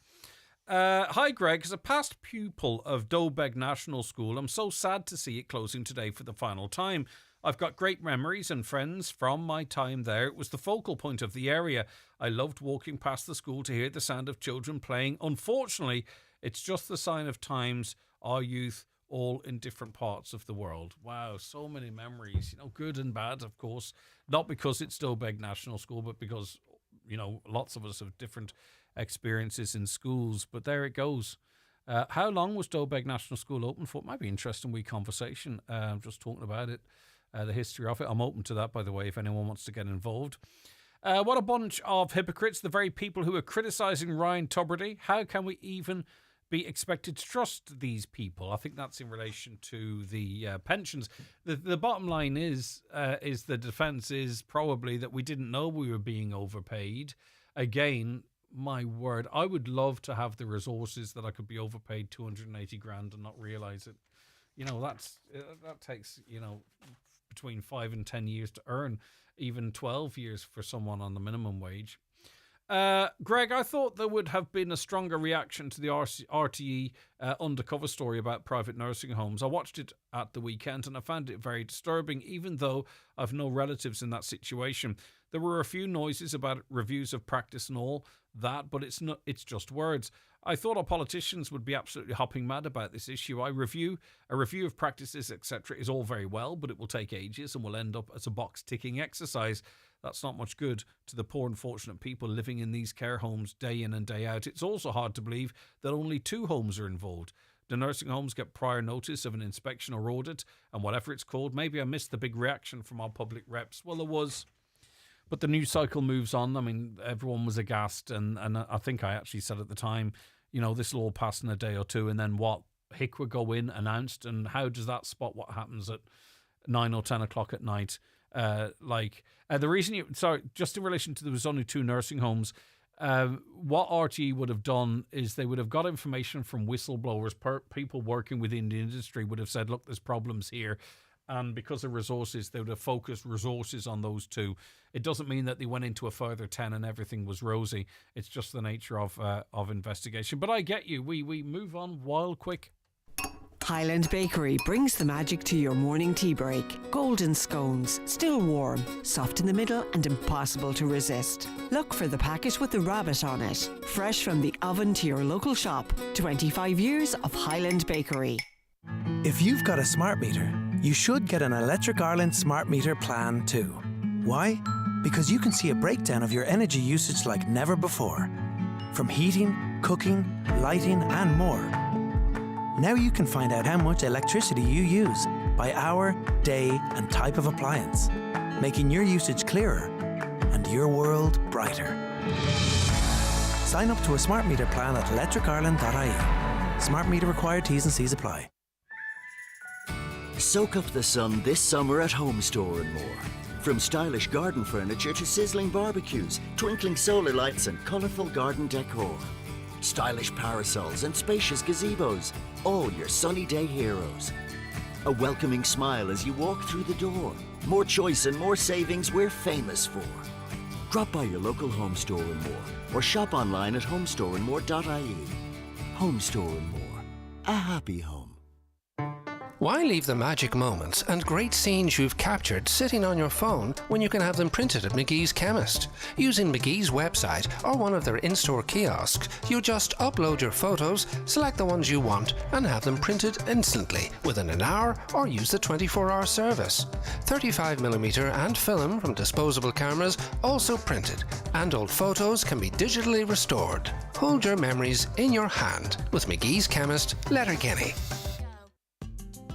Hi, Greg. As a past pupil of Dobeg National School, I'm so sad to see it closing today for the final time. I've got great memories and friends from my time there. It was the focal point of the area. I loved walking past the school to hear the sound of children playing. Unfortunately, it's just the sign of times, our youth, all in different parts of the world. Wow, so many memories, good and bad, of course. Not because it's Dobeg National School, but because, lots of us have different experiences in schools. But there it goes. How long was Dobeg National School open for? It might be an interesting wee conversation. Just talking about it, the history of it. I'm open to that, by the way, if anyone wants to get involved. What a bunch of hypocrites, the very people who are criticising Ryan Tubridy. How can we even be expected to trust these people? I think that's in relation to the pensions. The bottom line is the defence is probably that we didn't know we were being overpaid. Again, my word, I would love to have the resources that I could be overpaid 280 grand and not realise it. That takes, between 5 and 10 years to earn, even 12 years for someone on the minimum wage. Greg, I thought there would have been a stronger reaction to the RTE undercover story about private nursing homes. I watched it at the weekend and I found it very disturbing, even though I've no relatives in that situation. There were a few noises about reviews of practice and all that, but it's just words. I thought our politicians would be absolutely hopping mad about this issue. A review of practices, etc., is all very well, but it will take ages and will end up as a box-ticking exercise. That's not much good to the poor unfortunate people living in these care homes day in and day out. It's also hard to believe that only 2 homes are involved. The nursing homes get prior notice of an inspection or audit, and whatever it's called. Maybe I missed the big reaction from our public reps. Well, there was. But the news cycle moves on. I mean, everyone was aghast, and I think I actually said at the time, this will all pass in a day or two, and then what? HIC would go in, announced, and how does that spot what happens at 9 or 10 o'clock at night? The reason just in relation to there was only 2 nursing homes, what RTE would have done is they would have got information from whistleblowers, people working within the industry would have said, look, there's problems here. And because of resources, they would have focused resources on those 2. It doesn't mean that they went into a further 10 and everything was rosy. It's just the nature of investigation. But I get you. We move on wild quick. Highland Bakery brings the magic to your morning tea break. Golden scones, still warm, soft in the middle and impossible to resist. Look for the packet with the rabbit on it. Fresh from the oven to your local shop. 25 years of Highland Bakery. If you've got a smart meter, you should get an Electric Ireland smart meter plan too. Why? Because you can see a breakdown of your energy usage like never before. From heating, cooking, lighting and more. Now you can find out how much electricity you use by hour, day and type of appliance, making your usage clearer and your world brighter. Sign up to a smart meter plan at electricireland.ie. Smart meter required, T's and C's apply. Soak up the sun this summer at Home Store and more. From stylish garden furniture to sizzling barbecues, twinkling solar lights and colourful garden decor. Stylish parasols and spacious gazebos, all your sunny day heroes. A welcoming smile as you walk through the door. More choice and more savings we're famous for. Drop by your local Home Store and more, or shop online at homestoreandmore.ie. Home Store and More. A happy home. Why leave the magic moments and great scenes you've captured sitting on your phone when you can have them printed at McGee's Chemist? Using McGee's website or one of their in-store kiosks, you just upload your photos, select the ones you want and have them printed instantly within an hour, or use the 24-hour service. 35mm and film from disposable cameras also printed, and old photos can be digitally restored. Hold your memories in your hand with McGee's Chemist, Letterkenny.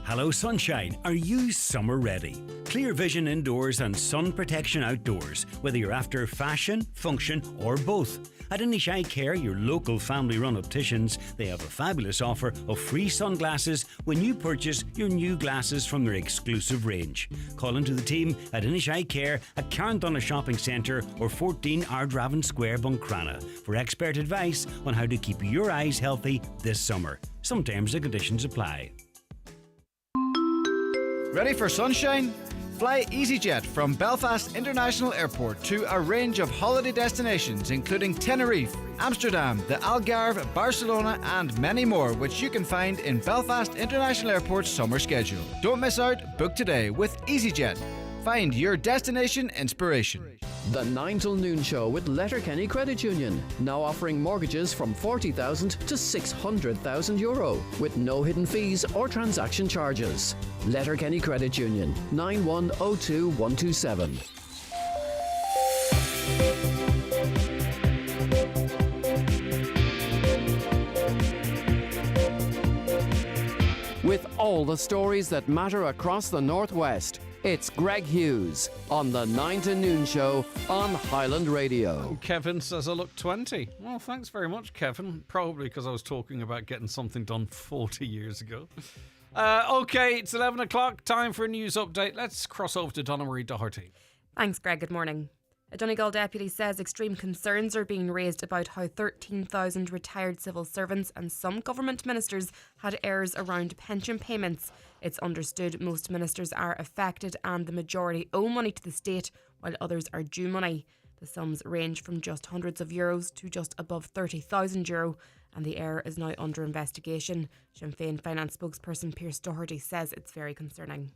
Hello Sunshine, are you summer ready? Clear vision indoors and sun protection outdoors, whether you're after fashion, function or both. At Inish Eye Care, your local family-run opticians, they have a fabulous offer of free sunglasses when you purchase your new glasses from their exclusive range. Call into the team at Inish Eye Care at Carndonna Shopping Centre or 14 Ardravin Square, Buncrana for expert advice on how to keep your eyes healthy this summer. Some terms and conditions apply. Ready for sunshine? Fly EasyJet from Belfast International Airport to a range of holiday destinations including Tenerife, Amsterdam, the Algarve, Barcelona and many more, which you can find in Belfast International Airport's summer schedule. Don't miss out, book today with EasyJet. Find your destination inspiration. The 9 till noon show with Letterkenny Credit Union, now offering mortgages from 40,000 to 600,000 euro with no hidden fees or transaction charges. Letterkenny Credit Union, 9102127. With all the stories that matter across the Northwest, it's Greg Hughes on the 9 to Noon show on Highland Radio. Kevin says I look 20. Well, thanks very much, Kevin. Probably because I was talking about getting something done 40 years ago. Okay, it's 11 o'clock. Time for a news update. Let's cross over to Donna Marie Doherty. Thanks, Greg. Good morning. A Donegal deputy says extreme concerns are being raised about how 13,000 retired civil servants and some government ministers had errors around pension payments. It's understood most ministers are affected and the majority owe money to the state while others are due money. The sums range from just hundreds of euros to just above 30,000 euro, and the error is now under investigation. Sinn Féin finance spokesperson Pierce Doherty says it's very concerning.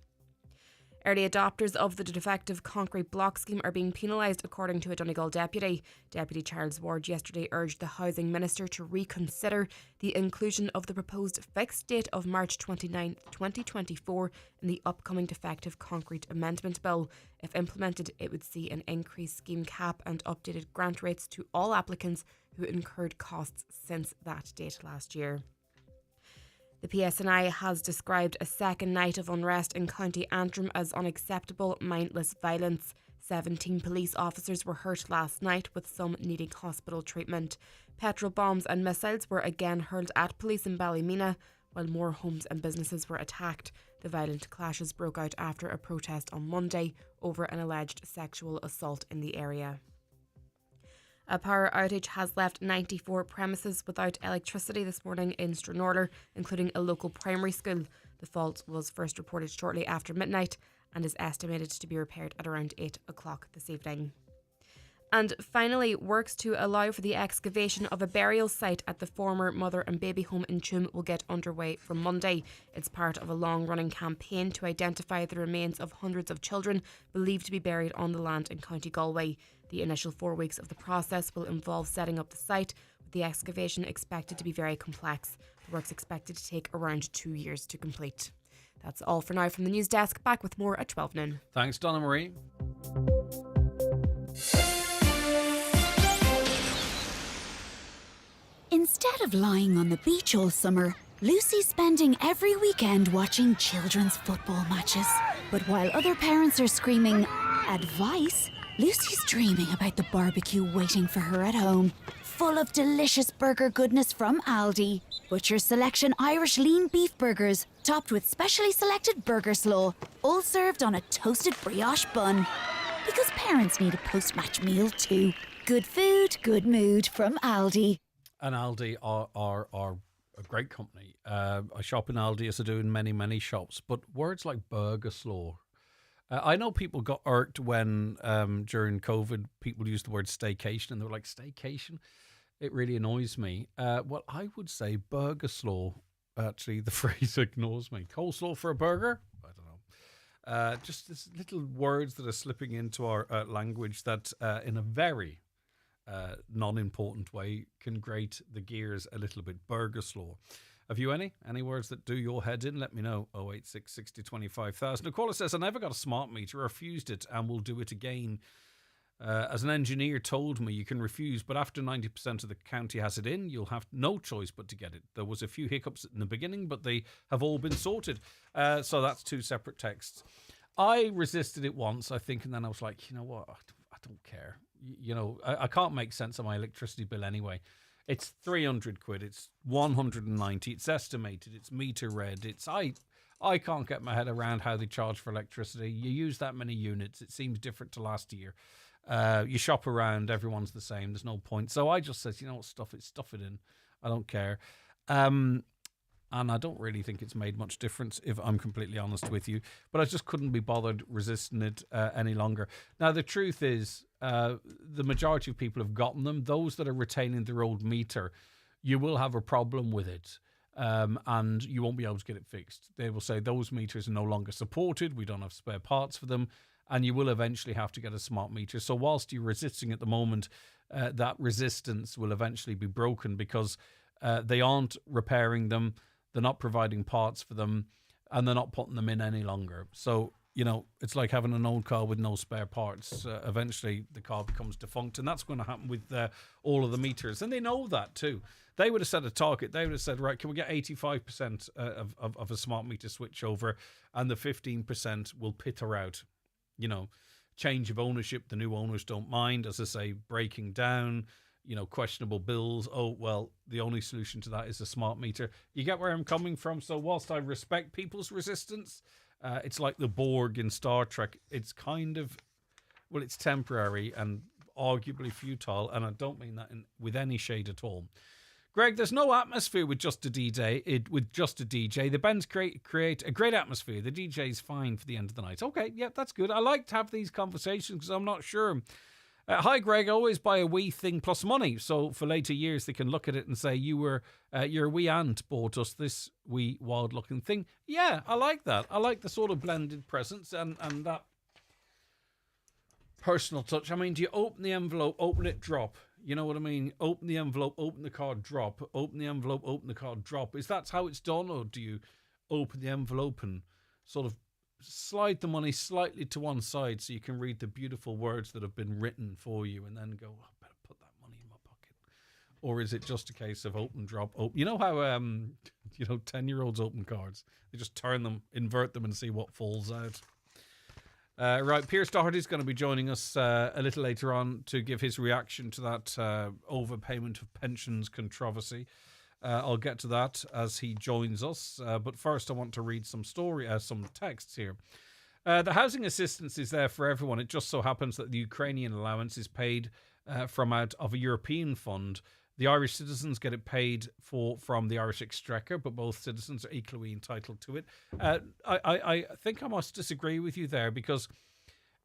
Early adopters of the defective concrete block scheme are being penalised, according to a Donegal deputy. Deputy Charles Ward yesterday urged the Housing Minister to reconsider the inclusion of the proposed fixed date of March 29, 2024 in the upcoming defective concrete amendment bill. If implemented, it would see an increased scheme cap and updated grant rates to all applicants who incurred costs since that date last year. The PSNI has described a second night of unrest in County Antrim as unacceptable, mindless violence. 17 police officers were hurt last night, with some needing hospital treatment. Petrol bombs and missiles were again hurled at police in Ballymena, while more homes and businesses were attacked. The violent clashes broke out after a protest on Monday over an alleged sexual assault in the area. A power outage has left 94 premises without electricity this morning in Stranorlar, including a local primary school. The fault was first reported shortly after midnight and is estimated to be repaired at around 8 o'clock this evening. And finally, works to allow for the excavation of a burial site at the former mother and baby home in Tuam will get underway from Monday. It's part of a long-running campaign to identify the remains of hundreds of children believed to be buried on the land in County Galway. The initial 4 weeks of the process will involve setting up the site, with the excavation expected to be very complex. The work's expected to take around 2 years to complete. That's all for now from the news desk. Back with more at 12 noon. Thanks, Donna Marie. Instead of lying on the beach all summer, Lucy's spending every weekend watching children's football matches. But while other parents are screaming, advice, Lucy's dreaming about the barbecue waiting for her at home, full of delicious burger goodness from Aldi. Butcher Selection Irish lean beef burgers, topped with specially selected burger slaw, all served on a toasted brioche bun. Because parents need a post-match meal too. Good food, good mood from Aldi. And Aldi are a great company. I shop in Aldi as I do in many, many shops. But words like burger slaw. I know people got irked when during COVID people used the word staycation and they were like, staycation? It really annoys me. Well, I would say burger slaw. Actually, the phrase ignores me. Coleslaw for a burger? I don't know. Just these little words that are slipping into our language that in a very non-important way can grate the gears a little bit. Burger slaw. Have you any words that do your head in? Let me know. 086 60 25,000. A caller says, I never got a smart meter, refused it, and will do it again. As an engineer told me, you can refuse, but after 90% of the county has it in, you'll have no choice but to get it. There was a few hiccups in the beginning, but they have all been sorted. So that's two separate texts. I resisted it once, I think, and then I was like, you know what? I don't care. I can't make sense of my electricity bill anyway. It's 300 quid. It's 190. It's estimated. It's meter read. I can't get my head around how they charge for electricity. You use that many units. It seems different to last year. You shop around. Everyone's the same. There's no point. So I just said, stuff it in. I don't care. And I don't really think it's made much difference, if I'm completely honest with you. But I just couldn't be bothered resisting it any longer. Now, the truth is, the majority of people have gotten them. Those that are retaining their old meter, you will have a problem with it. And you won't be able to get it fixed. They will say those meters are no longer supported. We don't have spare parts for them. And you will eventually have to get a smart meter. So whilst you're resisting at the moment, that resistance will eventually be broken because they aren't repairing them. They're not providing parts for them, and they're not putting them in any longer. So, it's like having an old car with no spare parts. Eventually, the car becomes defunct, and that's going to happen with all of the meters. And they know that too. They would have set a target. They would have said, right, can we get 85% of a smart meter switch over, and the 15% will peter out. Change of ownership. The new owners don't mind, as I say, breaking down. Questionable bills. Oh, well, the only solution to that is a smart meter. You get where I'm coming from? So whilst I respect people's resistance, it's like the Borg in Star Trek. It's it's temporary and arguably futile, and I don't mean that with any shade at all. Greg, there's no atmosphere with just a DJ. The bands create a great atmosphere. The DJ's fine for the end of the night. Okay, yeah, that's good. I like to have these conversations because I'm not sure. Hi, Greg. I always buy a wee thing plus money. So for later years, they can look at it and say, your wee aunt bought us this wee wild-looking thing. Yeah, I like that. I like the sort of blended presents and that personal touch. I mean, do you open the envelope, open it, drop? You know what I mean? Open the envelope, open the card, drop. Open the envelope, open the card, drop. Is that how it's done? Or do you open the envelope and sort of slide the money slightly to one side so you can read the beautiful words that have been written for you and then go, I better put that money in my pocket? Or is it just a case of open, drop, open? You know how 10-year-olds open cards? They just turn them, invert them and see what falls out. Right, Pierce Doherty's going to be joining us a little later on to give his reaction to that overpayment of pensions controversy. I'll get to that as he joins us. But first, I want to read some texts here. The housing assistance is there for everyone. It just so happens that the Ukrainian allowance is paid from out of a European fund. The Irish citizens get it paid from the Irish Exchequer, but both citizens are equally entitled to it. I think I must disagree with you there because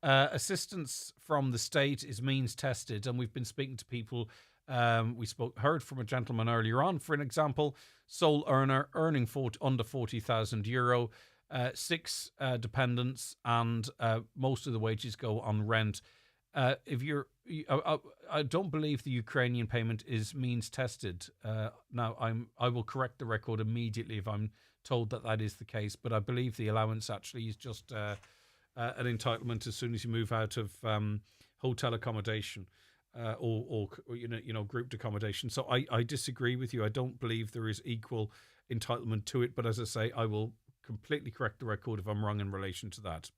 Assistance from the state is means tested, and we've been speaking to people. Heard from a gentleman earlier on, for an example, sole earner earning under €40,000, 6 dependents, and most of the wages go on rent. I don't believe the Ukrainian payment is means tested. Now, I will correct the record immediately if I'm told that is the case, but I believe the allowance actually is just an entitlement as soon as you move out of hotel accommodation or grouped accommodation. So I disagree with you. I don't believe there is equal entitlement to it, but as I say, I will completely correct the record if I'm wrong in relation to that.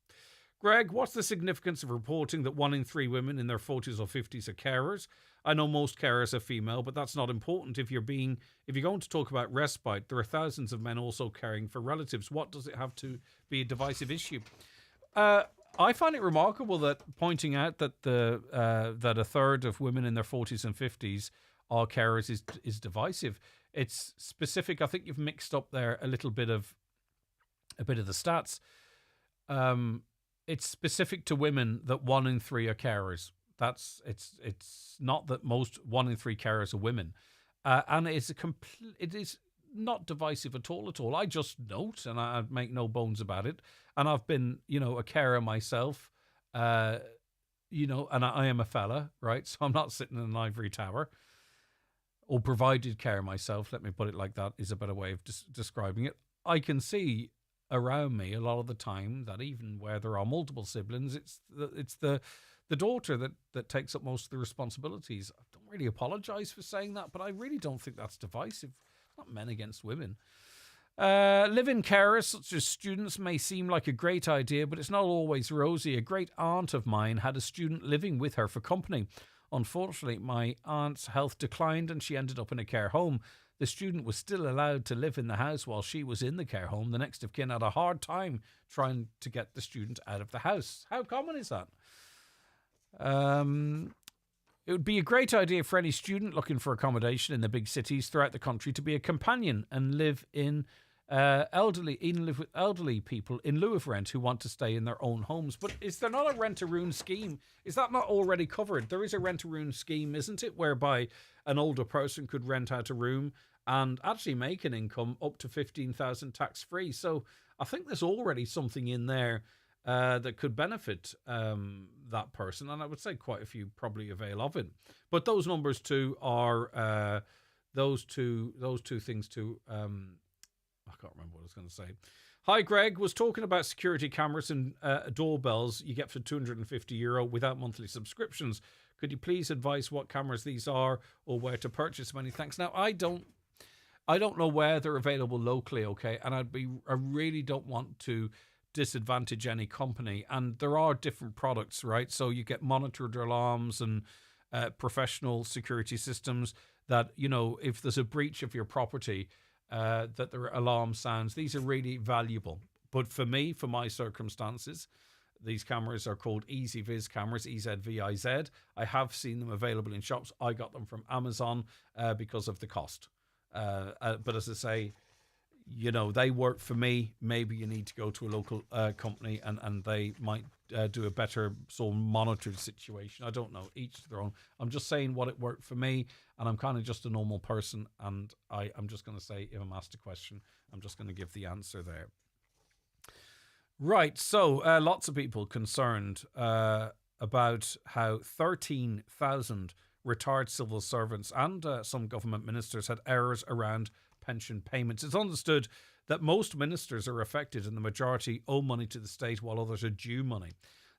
Greg, what's the significance of reporting that 1 in 3 women in their 40s or 50s are carers? I know most carers are female, but that's not important. If you're going to talk about respite, there are thousands of men also caring for relatives. What does it have to be a divisive issue? I find it remarkable that pointing out that that a third of women in their 40s and 50s are carers is divisive. It's specific. I think you've mixed up there a bit of the stats. It's specific to women that 1 in 3 are carers. It's not that most 1 in 3 carers are women, and it is not divisive at all. I just note, and I make no bones about it. And I've been, a carer myself, and I am a fella, right? So I'm not sitting in an ivory tower, or provided care myself. Let me put it like that is a better way of describing it. I can see around me a lot of the time that even where there are multiple siblings, it's the daughter that takes up most of the responsibilities. I don't really apologise for saying that, but I really don't think that's divisive. It's not men against women. Live-in carers such as students may seem like a great idea, but it's not always rosy. A great aunt of mine had a student living with her for company. Unfortunately, my aunt's health declined and she ended up in a care home. The student was still allowed to live in the house while she was in the care home. The next of kin had a hard time trying to get the student out of the house. How common is that? It would be a great idea for any student looking for accommodation in the big cities throughout the country to be a companion and live with elderly people in lieu of rent who want to stay in their own homes. But is there not a rent-a-room scheme? Is that not already covered? There is a rent-a-room scheme, isn't it, whereby an older person could rent out a room and actually make an income up to $15,000 tax-free. So I think there's already something in there that could benefit that person, and I would say quite a few probably avail of it. But those numbers too are those two things too. I can't remember what I was going to say. Hi, Greg. Was talking about security cameras and doorbells you get for €250 without monthly subscriptions. Could you please advise what cameras these are or where to purchase? Many thanks. Now, I don't know where they're available locally, okay? And I really don't want to disadvantage any company. And there are different products, right? So you get monitored alarms and professional security systems that, if there's a breach of your property, that there are alarm sounds. These are really valuable. But for me, for my circumstances, these cameras are called EasyViz cameras, EZVIZ. I have seen them available in shops. I got them from Amazon because of the cost. But as I say, they work for me. Maybe you need to go to a local company and they might do a better sort of monitored situation. I don't know. Each to their own. I'm just saying what it worked for me, and I'm kind of just a normal person, and I'm just going to say, if I'm asked a question, I'm just going to give the answer there. Right, so lots of people concerned about how 13,000 retired civil servants and some government ministers had errors around pension payments. It's understood that most ministers are affected and the majority owe money to the state while others are due money.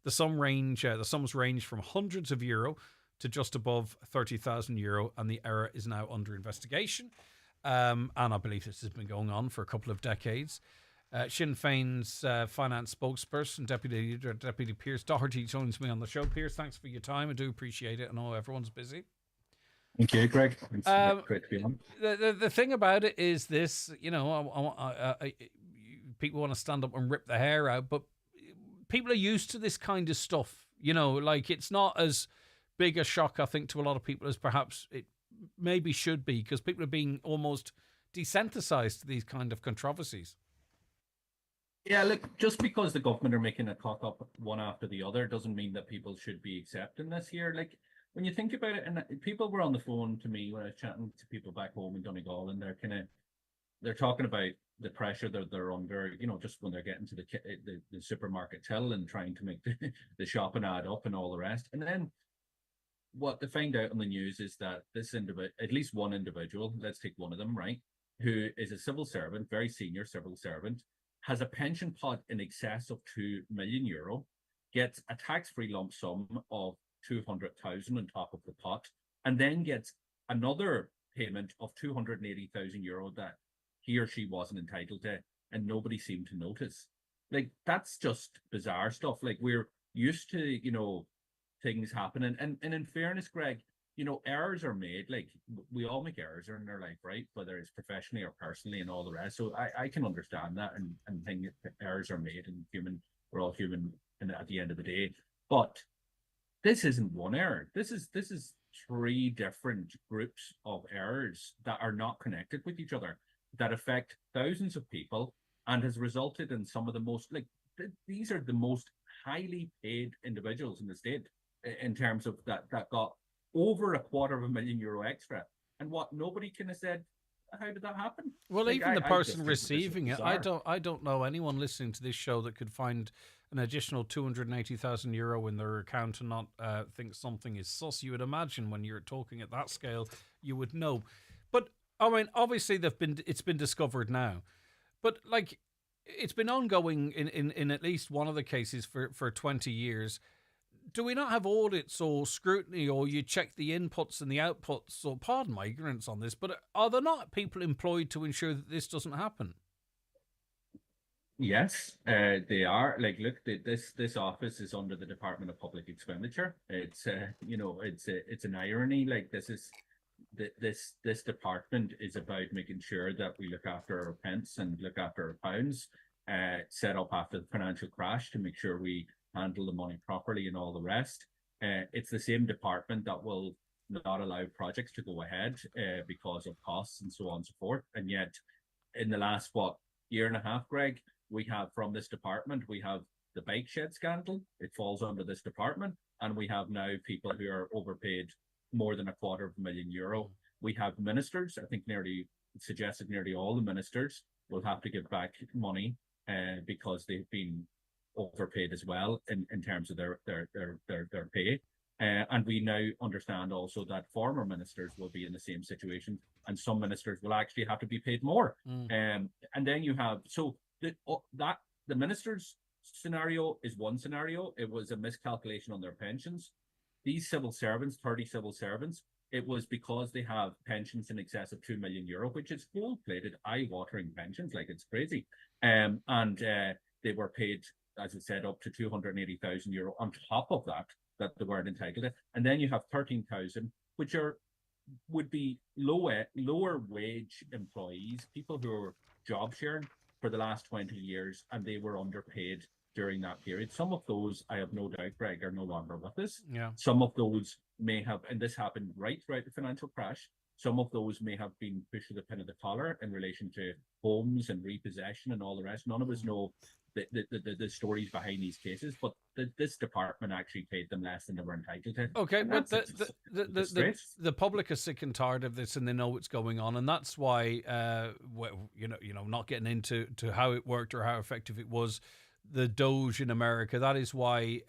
The sums range from hundreds of euro to just above €30,000, and the error is now under investigation. And I believe this has been going on for a couple of decades. Sinn Féin's finance spokesperson, Deputy Pierce Doherty, joins me on the show. Pierce, thanks for your time. I do appreciate it. I know everyone's busy. Thank you, Greg. It's great to be on. The thing about it is this, people want to stand up and rip their hair out, but people are used to this kind of stuff. It's not as big a shock, I think, to a lot of people as perhaps it maybe should be, because people are being almost desensitized to these kind of controversies. Yeah, look, just because the government are making a cock up one after the other doesn't mean that people should be accepting this here. Like, when you think about it, and people were on the phone to me when I was chatting to people back home in Donegal, and they're talking about the pressure that they're under, just when they're getting to the supermarket till and trying to make the shopping add up and all the rest. And then what they find out on the news is that at least one individual, let's take one of them, right, who is a civil servant, very senior civil servant, has a pension pot in excess of €2 million, gets a tax-free lump sum of 200,000 on top of the pot, and then gets another payment of €280,000 that he or she wasn't entitled to, and nobody seemed to notice. Like, that's just bizarre stuff. Like, we're used to, things happening. And in fairness, Greg, errors are made. Like, we all make errors in our life, right? Whether it's professionally or personally and all the rest. So I can understand that and think errors are made, and we're all human at the end of the day. But this isn't one error. This is three different groups of errors that are not connected with each other, that affect thousands of people, and has resulted in some of the most, these are the most highly paid individuals in the state, in terms of that got over €250,000 extra. And what nobody can have said, how did that happen? Well, even the person receiving it, I don't know anyone listening to this show that could find an additional €280,000 in their account and not think something is sus. You would imagine when you're talking at that scale, you would know. But I mean, obviously it's been discovered now, but it's been ongoing in at least one of the cases for 20 years. Do we not have audits or scrutiny, or you check the inputs and the outputs? Or pardon my ignorance on this, but are there not people employed to ensure that this doesn't happen? Yes, they are. Like, look, this office is under the Department of Public Expenditure. It's it's an irony. Like, this department is about making sure that we look after our pence and look after our pounds. Set up after the financial crash to make sure we handle the money properly and all the rest. It's the same department that will not allow projects to go ahead because of costs and so on and so forth. And yet, in the last year and a half, Greg, we have from this department, we have the bike shed scandal. It falls under this department, and we have now people who are overpaid more than €250,000. We have ministers. I think nearly all the ministers will have to give back money because they've been overpaid as well in terms of their pay. And we now understand also that former ministers will be in the same situation, and some ministers will actually have to be paid more. And then you have the ministers' scenario is one scenario. It was a miscalculation on their pensions. These civil servants, 30 civil servants, it was because they have pensions in excess of €2 million, which is gold-plated, eye-watering pensions, like it's crazy. And they were paid, as I said, up to €280,000 on top of that they weren't entitled to. And then you have 13,000, which would be lower wage employees, people who are job sharing for the last 20 years, and they were underpaid during that period. Some of those, I have no doubt, Greg, are no longer with us. Yeah. Some of those may have, and this happened right throughout the financial crash, some of those may have been pushed to the pin of the collar in relation to homes and repossession and all the rest. None of us know the stories behind these cases, but this department actually paid them less than they were entitled to. Okay, but the public are sick and tired of this, and they know what's going on, and that's why not getting into how it worked or how effective it was. The Doge in America, that is why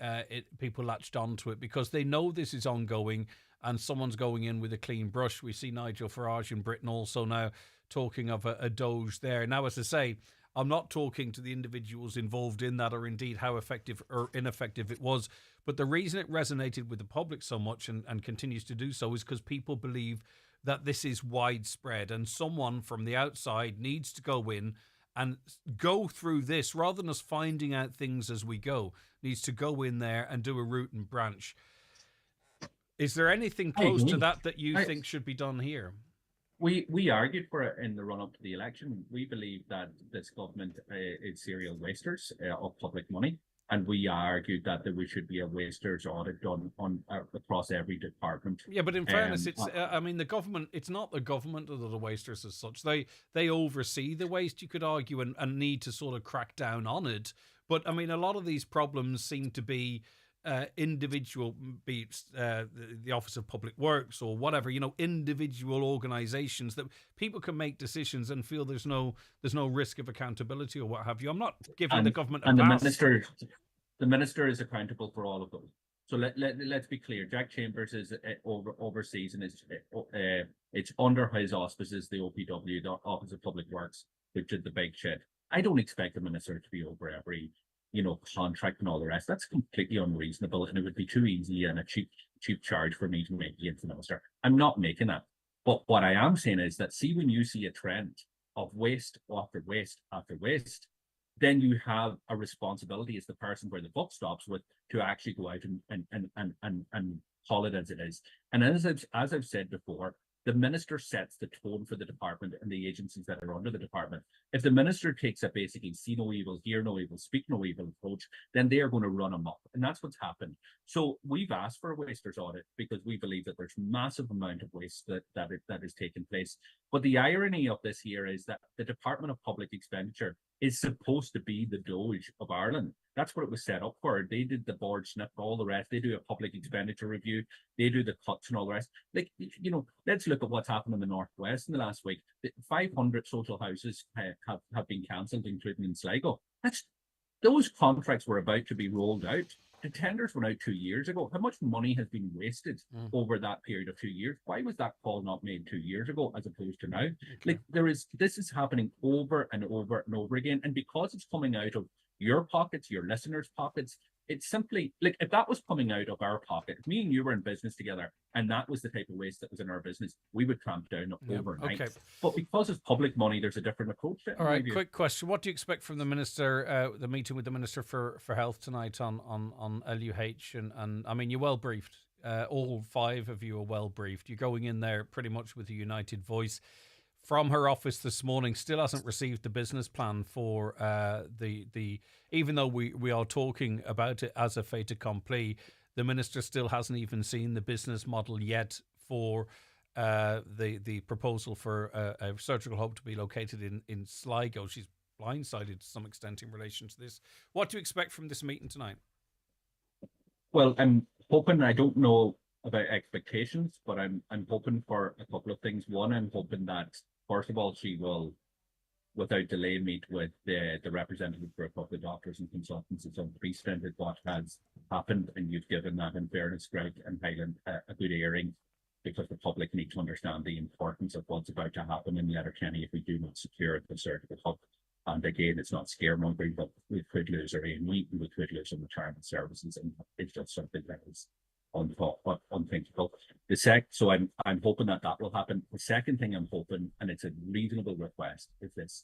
people latched onto it, because they know this is ongoing and someone's going in with a clean brush. We see Nigel Farage in Britain also now talking of a Doge there. Now, as I say, I'm not talking to the individuals involved in that, or indeed how effective or ineffective it was. But the reason it resonated with the public so much and continues to do so is because people believe that this is widespread, and someone from the outside needs to go in and go through this rather than us finding out things as we go. Needs to go in there and do a root and branch. Is there anything close to that you think should be done here? We argued for it in the run-up to the election. We believe that this government is serial wasters of public money. and we argued that there should be a wasters audit done across every department. Yeah, but in fairness, it's I mean, the government. It's not the government that are the wasters as such. They oversee the waste, you could argue, and need to sort of crack down on it. But I mean, a lot of these problems seem to be individual, be it the Office of Public Works or whatever, individual organisations that people can make decisions and feel there's no risk of accountability or what have you. I'm not giving the government a pass. The minister is accountable for all of those. So let's be clear. Jack Chambers is overseas, and it's under his auspices, the OPW, the Office of Public Works, which is the big shit. I don't expect the minister to be over every contract and all the rest. That's completely unreasonable, and it would be too easy and a cheap charge for me to make against the minister. I'm not making that. But what I am saying is that, see, when you see a trend of waste after waste after waste, then you have a responsibility as the person where the buck stops with to actually go out and call it as it is. And as I've said before, the minister sets the tone for the department and the agencies that are under the department. If the minister takes a basically see no evil, hear no evil, speak no evil approach, then they are going to run amok. And that's what's happened. So we've asked for a wasters audit because we believe that there's massive amount of waste that is taking place. But the irony of this here is that the Department of Public Expenditure is supposed to be the Doge of Ireland. That's what it was set up for. They did the board snip, all the rest. They do a public expenditure review. They do the cuts and all the rest. Let's look at what's happened in the Northwest in the last week. 500 social houses have been cancelled, including in Sligo. Those contracts were about to be rolled out. The tenders went out 2 years ago. How much money has been wasted over that period of 2 years? Why was that call not made 2 years ago as opposed to now? Okay. This is happening over and over and over again. And because it's coming out of your pockets, your listeners' pockets, it's simply like, if that was coming out of our pocket, if me and you were in business together and that was the type of waste that was in our business, we would clamp down overnight. Okay. But because it's public money, there's a different approach. All right, quick question. What do you expect from the minister, the meeting with the Minister for Health tonight on LUH? And I mean, you're well briefed. All five of you are well briefed. You're going in there pretty much with a united voice. From her office this morning, still hasn't received the business plan for the even though we are talking about it as a fait accompli, the minister still hasn't even seen the business model yet for the proposal for a surgical hub to be located in Sligo. She's blindsided to some extent in relation to this. What do you expect from this meeting tonight? Well, I'm hoping, I don't know about expectations, but I'm hoping for a couple of things. One, I'm hoping that, first of all, she will, without delay, meet with the representative group of the doctors and consultants. It's unprecedented what has happened, and you've given that, in fairness, Greg and Highland, a good airing, because the public need to understand the importance of what's about to happen in Letterkenny if we do not secure the surgical hub. And again, it's not scaremongering, but we could lose our A&E, and we could lose our retirement services, and it's just something that is unthinkable. So I'm hoping that will happen. The second thing I'm hoping, and it's a reasonable request, is this: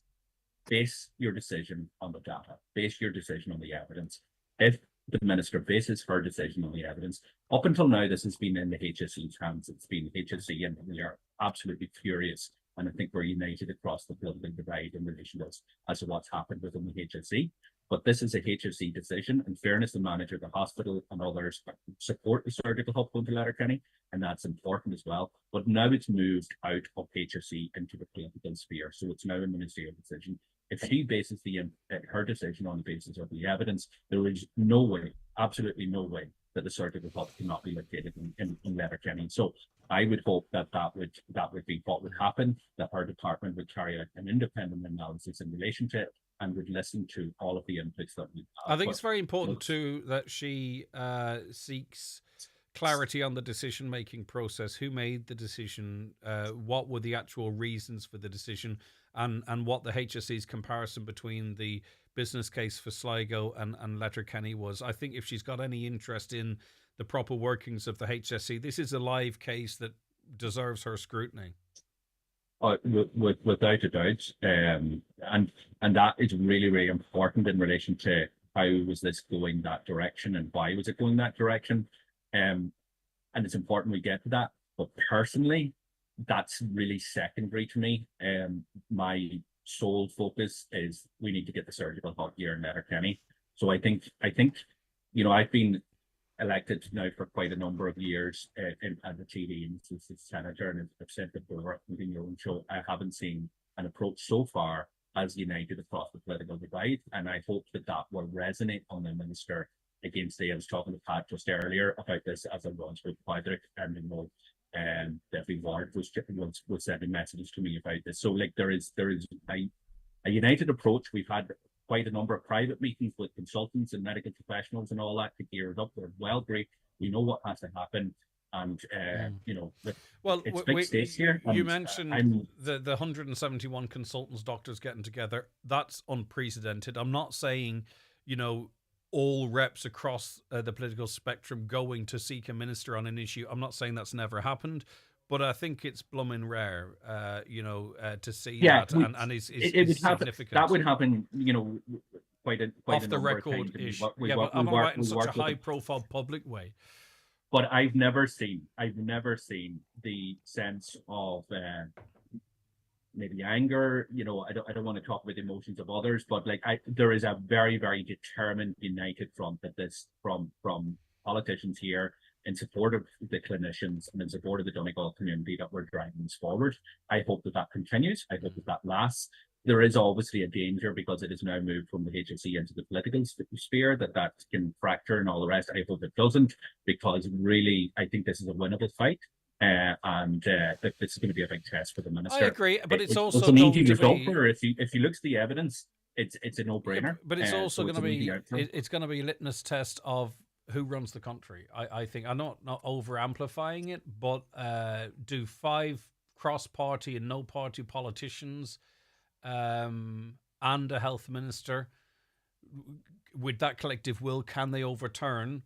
base your decision on the data, base your decision on the evidence. If the minister bases her decision on the evidence, up until now this has been in the HSE's hands. It's been HSE, and we are absolutely furious. And I think we're united across the political divide in relation to this as to what's happened within the HSE. But this is a HSE decision. In fairness, the manager of the hospital and others support the surgical hub going to Letterkenny, and that's important as well. But now it's moved out of HSE into the political sphere, so it's now a ministerial decision. If she bases her decision on the basis of the evidence, there is no way, absolutely no way, that the surgical hub cannot be located in Letterkenny. So I would hope that would be what would happen, that our department would carry out an independent analysis in relation to it and would listen to all of the inputs that we have. I think it's very important too that she seeks clarity on the decision-making process. Who made the decision? What were the actual reasons for the decision? And what the HSE's comparison between the business case for Sligo and Letterkenny was. I think if she's got any interest in the proper workings of the HSE, this is a live case that deserves her scrutiny. Without a doubt, and that is really, really important in relation to how was this going that direction and why was it going that direction, and it's important we get to that. But personally, that's really secondary to me. My sole focus is we need to get the surgical hub here in Letterkenny. So I think I've been elected now for quite a number of years as a TD and as a senator, and I've said before within your own show, I haven't seen an approach so far as united across the political divide, and I hope that will resonate on the minister. Against I was talking to Pat just earlier about this as I was with Patrick, and every ward was sending messages to me about this. So there is a united approach. We've had quite a number of private meetings with consultants and medical professionals and all that to gear it up. We're well briefed. We know what has to happen. And it's big stakes here. You mentioned the 171 consultants, doctors getting together. That's unprecedented. I'm not saying, all reps across the political spectrum going to seek a minister on an issue. I'm not saying that's never happened, but I think it's blooming rare, to see that, and it's significant. That would happen, quite off a the record ish. But am I right in such a high-profile public way? But I've never seen the sense of maybe anger. I don't want to talk about the emotions of others, but there is a very, very determined, united front that this from politicians here in support of the clinicians and in support of the Donegal community that we're driving this forward. I hope that continues. I hope that lasts. There is obviously a danger because it has now moved from the HSE into the political sphere that can fracture and all the rest. I hope it doesn't, because really I think this is a winnable fight. And this is going to be a big test for the minister. I agree, but it's also an easy result for her. If you look at the evidence, it's a no-brainer. But it's also going to be it's going to be a litmus test of who runs the country. I think I'm not over amplifying it, but do 5 cross-party and no-party politicians and a health minister with that collective will, can they overturn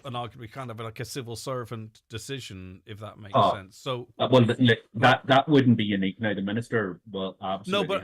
an arguably kind of like a civil servant decision, if that makes sense? So that wouldn't be unique. Now the minister will absolutely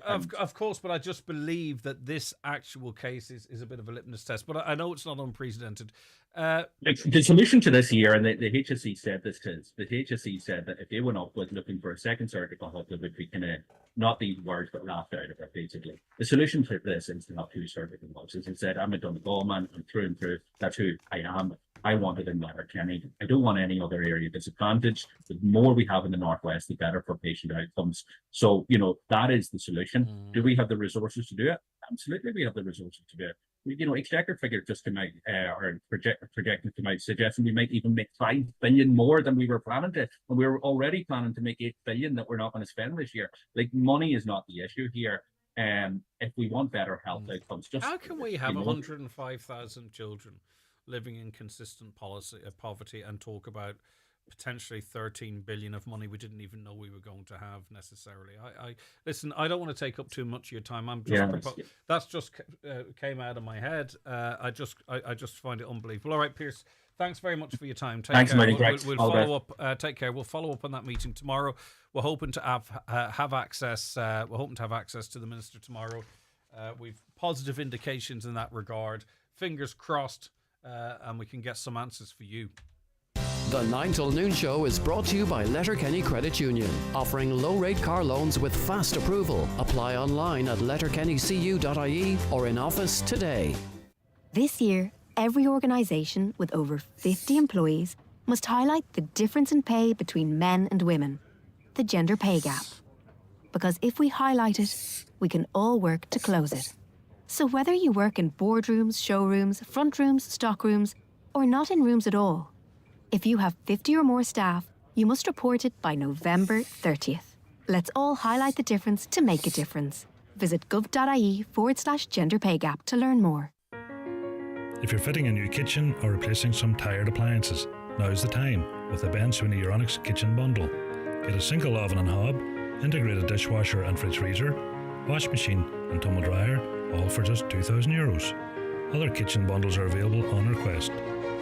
of course, but I just believe that this actual case is a bit of a litmus test. But I know it's not unprecedented. The solution to this year, and the HSE said this to us, the HSE said that if they went up with looking for a second surgical hub, that would be kind of not these words, but laughed out of it, basically. The solution to this is to have 2 surgical hubs. As I said, I'm a Donegal man, I'm through and through. That's who I am. I want it in Letterkenny. I don't want any other area disadvantaged. The more we have in the northwest, the better for patient outcomes. So, that is the solution. Do we have the resources to do it? Absolutely, we have the resources to do it. Exchequer figures just came out, or projected to out, suggesting we might even make 5 billion more than we were planning to, and we were already planning to make 8 billion that we're not going to spend this year. Money is not the issue here. If we want better health outcomes, how can we have 105,000 children living in consistent poverty and talk about potentially 13 billion of money we didn't even know we were going to have necessarily? Listen, I don't want to take up too much of your time. That's just came out of my head. I just find it unbelievable. All right, Pierce, thanks very much for your time. Thanks, care. We'll follow up. Take care. We'll follow up on that meeting tomorrow. We're hoping to have access. We're hoping to have access to the minister tomorrow. We've positive indications in that regard. Fingers crossed, and we can get some answers for you. The 9 till noon show is brought to you by Letterkenny Credit Union, offering low-rate car loans with fast approval. Apply online at letterkennycu.ie or in office today. This year, every organisation with over 50 employees must highlight the difference in pay between men and women, the gender pay gap. Because if we highlight it, we can all work to close it. So whether you work in boardrooms, showrooms, front rooms, stock rooms, or not in rooms at all, if you have 50 or more staff, you must report it by November 30th. Let's all highlight the difference to make a difference. Visit gov.ie/gender pay gap to learn more. If you're fitting a new kitchen or replacing some tired appliances, now's the time with the Ben Sweeney Euronics Kitchen Bundle. Get a single oven and hob, integrated dishwasher and fridge freezer, wash machine and tumble dryer, all for just €2,000. Other kitchen bundles are available on request.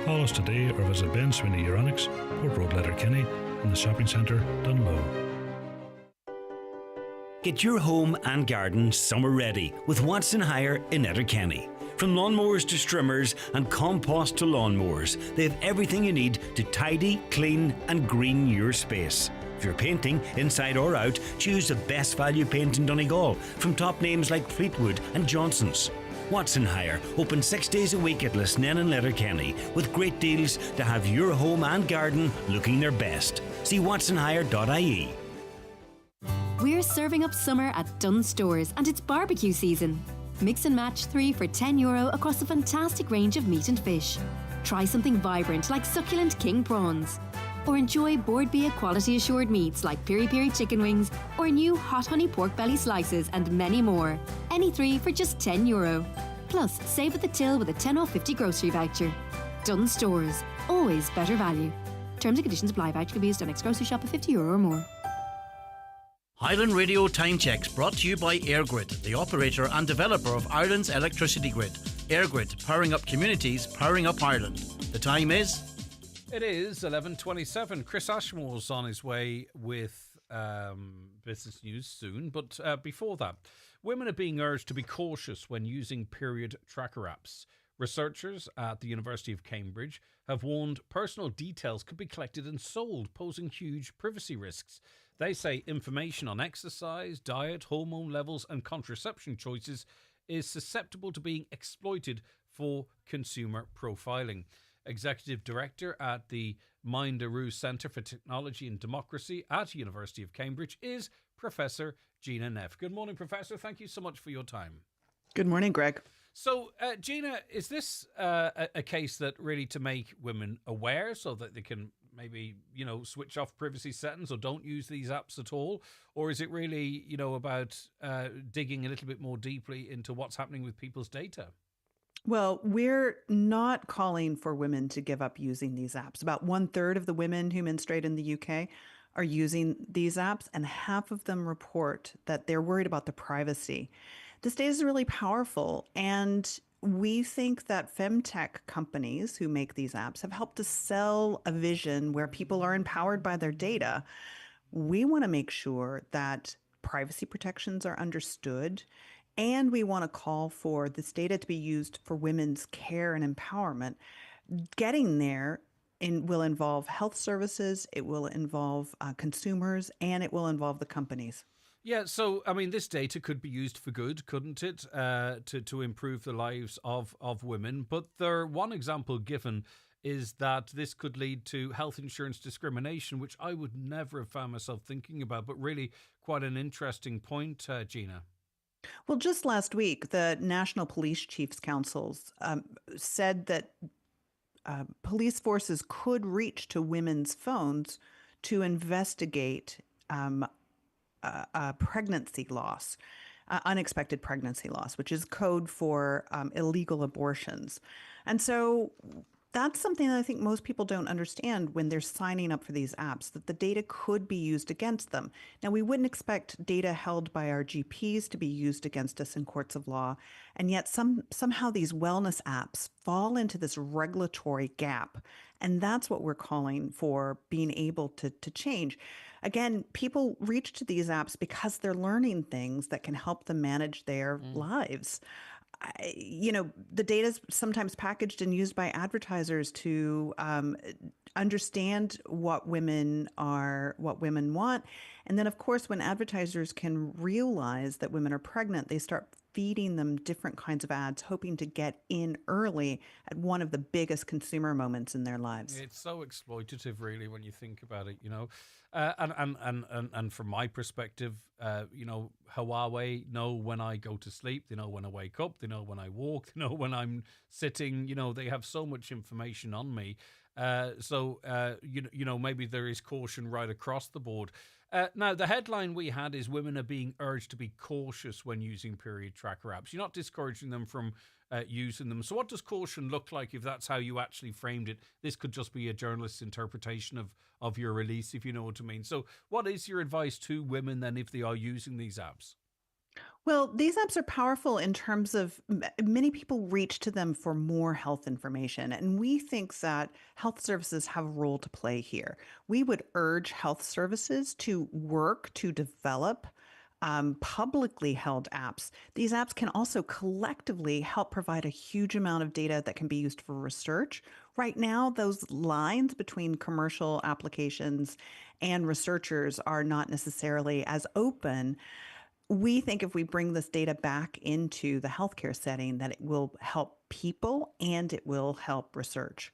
Call us today or visit Ben Sweeney Euronics, Port Road, Letterkenny, in the shopping centre, Dunlow. Get your home and garden summer ready with Watson Hire in Letterkenny. From lawnmowers to trimmers and compost to lawnmowers, they have everything you need to tidy, clean and green your space. If you're painting, inside or out, choose the best value paint in Donegal from top names like Fleetwood and Johnson's. Watson Hire, open 6 days a week at Lisnen and Letterkenny, with great deals to have your home and garden looking their best. See watsonhire.ie. We're serving up summer at Dunn Stores, and it's barbecue season. Mix and match 3 for €10 across a fantastic range of meat and fish. Try something vibrant like succulent king prawns. Or enjoy Board Bia quality assured meats like piri piri chicken wings or new hot honey pork belly slices and many more. Any 3 for just €10. Plus, save at the till with a 10 off 50 grocery voucher. Dunn Stores, always better value. Terms and conditions apply. Voucher can be used on next grocery shop of €50 or more. Highland Radio Time Checks brought to you by EirGrid, the operator and developer of Ireland's electricity grid. EirGrid, powering up communities, powering up Ireland. The time is... It is 11:27. Chris Ashmore's on his way with business news soon. But before that, women are being urged to be cautious when using period tracker apps. Researchers at the University of Cambridge have warned personal details could be collected and sold, posing huge privacy risks. They say information on exercise, diet, hormone levels and contraception choices is susceptible to being exploited for consumer profiling. Executive Director at the Minderoo Centre for Technology and Democracy at University of Cambridge is Professor Gina Neff. Good morning, Professor. Thank you so much for your time. Good morning, Greg. So, Gina, is this a case that really to make women aware so that they can maybe, switch off privacy settings or don't use these apps at all? Or is it really, about digging a little bit more deeply into what's happening with people's data? Well, we're not calling for women to give up using these apps. About 1/3 of the women who menstruate in the UK are using these apps, and half of them report that they're worried about the privacy. This data is really powerful, and we think that femtech companies who make these apps have helped to sell a vision where people are empowered by their data. We want to make sure that privacy protections are understood, and we want to call for this data to be used for women's care and empowerment. Getting there will involve health services, it will involve consumers, and it will involve the companies. Yeah, so, this data could be used for good, couldn't it, to improve the lives of women? But one example given is that this could lead to health insurance discrimination, which I would never have found myself thinking about, but really quite an interesting point, Gina. Well, just last week, the National Police Chiefs Councils said that police forces could reach to women's phones to investigate pregnancy loss, unexpected pregnancy loss, which is code for illegal abortions. And so that's something that I think most people don't understand when they're signing up for these apps, that the data could be used against them. Now, we wouldn't expect data held by our GPs to be used against us in courts of law, and yet somehow these wellness apps fall into this regulatory gap, and that's what we're calling for being able to change. Again, people reach to these apps because they're learning things that can help them manage their lives. The data is sometimes packaged and used by advertisers to understand what women want. And then, of course, when advertisers can realize that women are pregnant, they start feeding them different kinds of ads, hoping to get in early at one of the biggest consumer moments in their lives. It's so exploitative, really, when you think about it, And from my perspective, Huawei know when I go to sleep, they know when I wake up, they know when I walk, they know when I'm sitting. They have so much information on me. Maybe there is caution right across the board. Now, the headline we had is women are being urged to be cautious when using period tracker apps. You're not discouraging them from using them. So what does caution look like if that's how you actually framed it? This could just be a journalist's interpretation of your release, if you know what I mean. So what is your advice to women then if they are using these apps? Well, these apps are powerful in terms of many people reach to them for more health information. And we think that health services have a role to play here. We would urge health services to work to develop publicly held apps. These apps can also collectively help provide a huge amount of data that can be used for research. Right now, those lines between commercial applications and researchers are not necessarily as open. we think if we bring this data back into the healthcare setting, that it will help people and it will help research.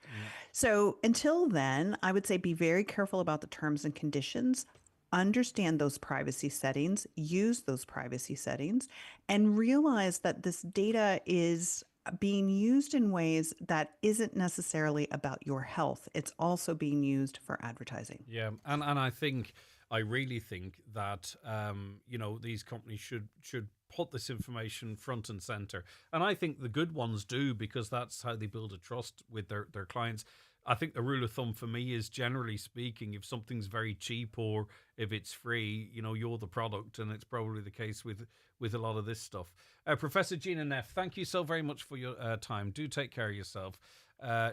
So until then, I would say be very careful about the terms and conditions, understand those privacy settings, use those privacy settings, and realize that this data is being used in ways that isn't necessarily about your health. It's also being used for advertising. Yeah, and I really think that these companies should put this information front and center, and I think the good ones do, because that's how they build a trust with their clients. I think the rule of thumb for me is, generally speaking, if something's very cheap or if it's free, you're the product, and it's probably the case with a lot of this stuff. Professor Gina Neff, thank you so very much for your time. Do take care of yourself.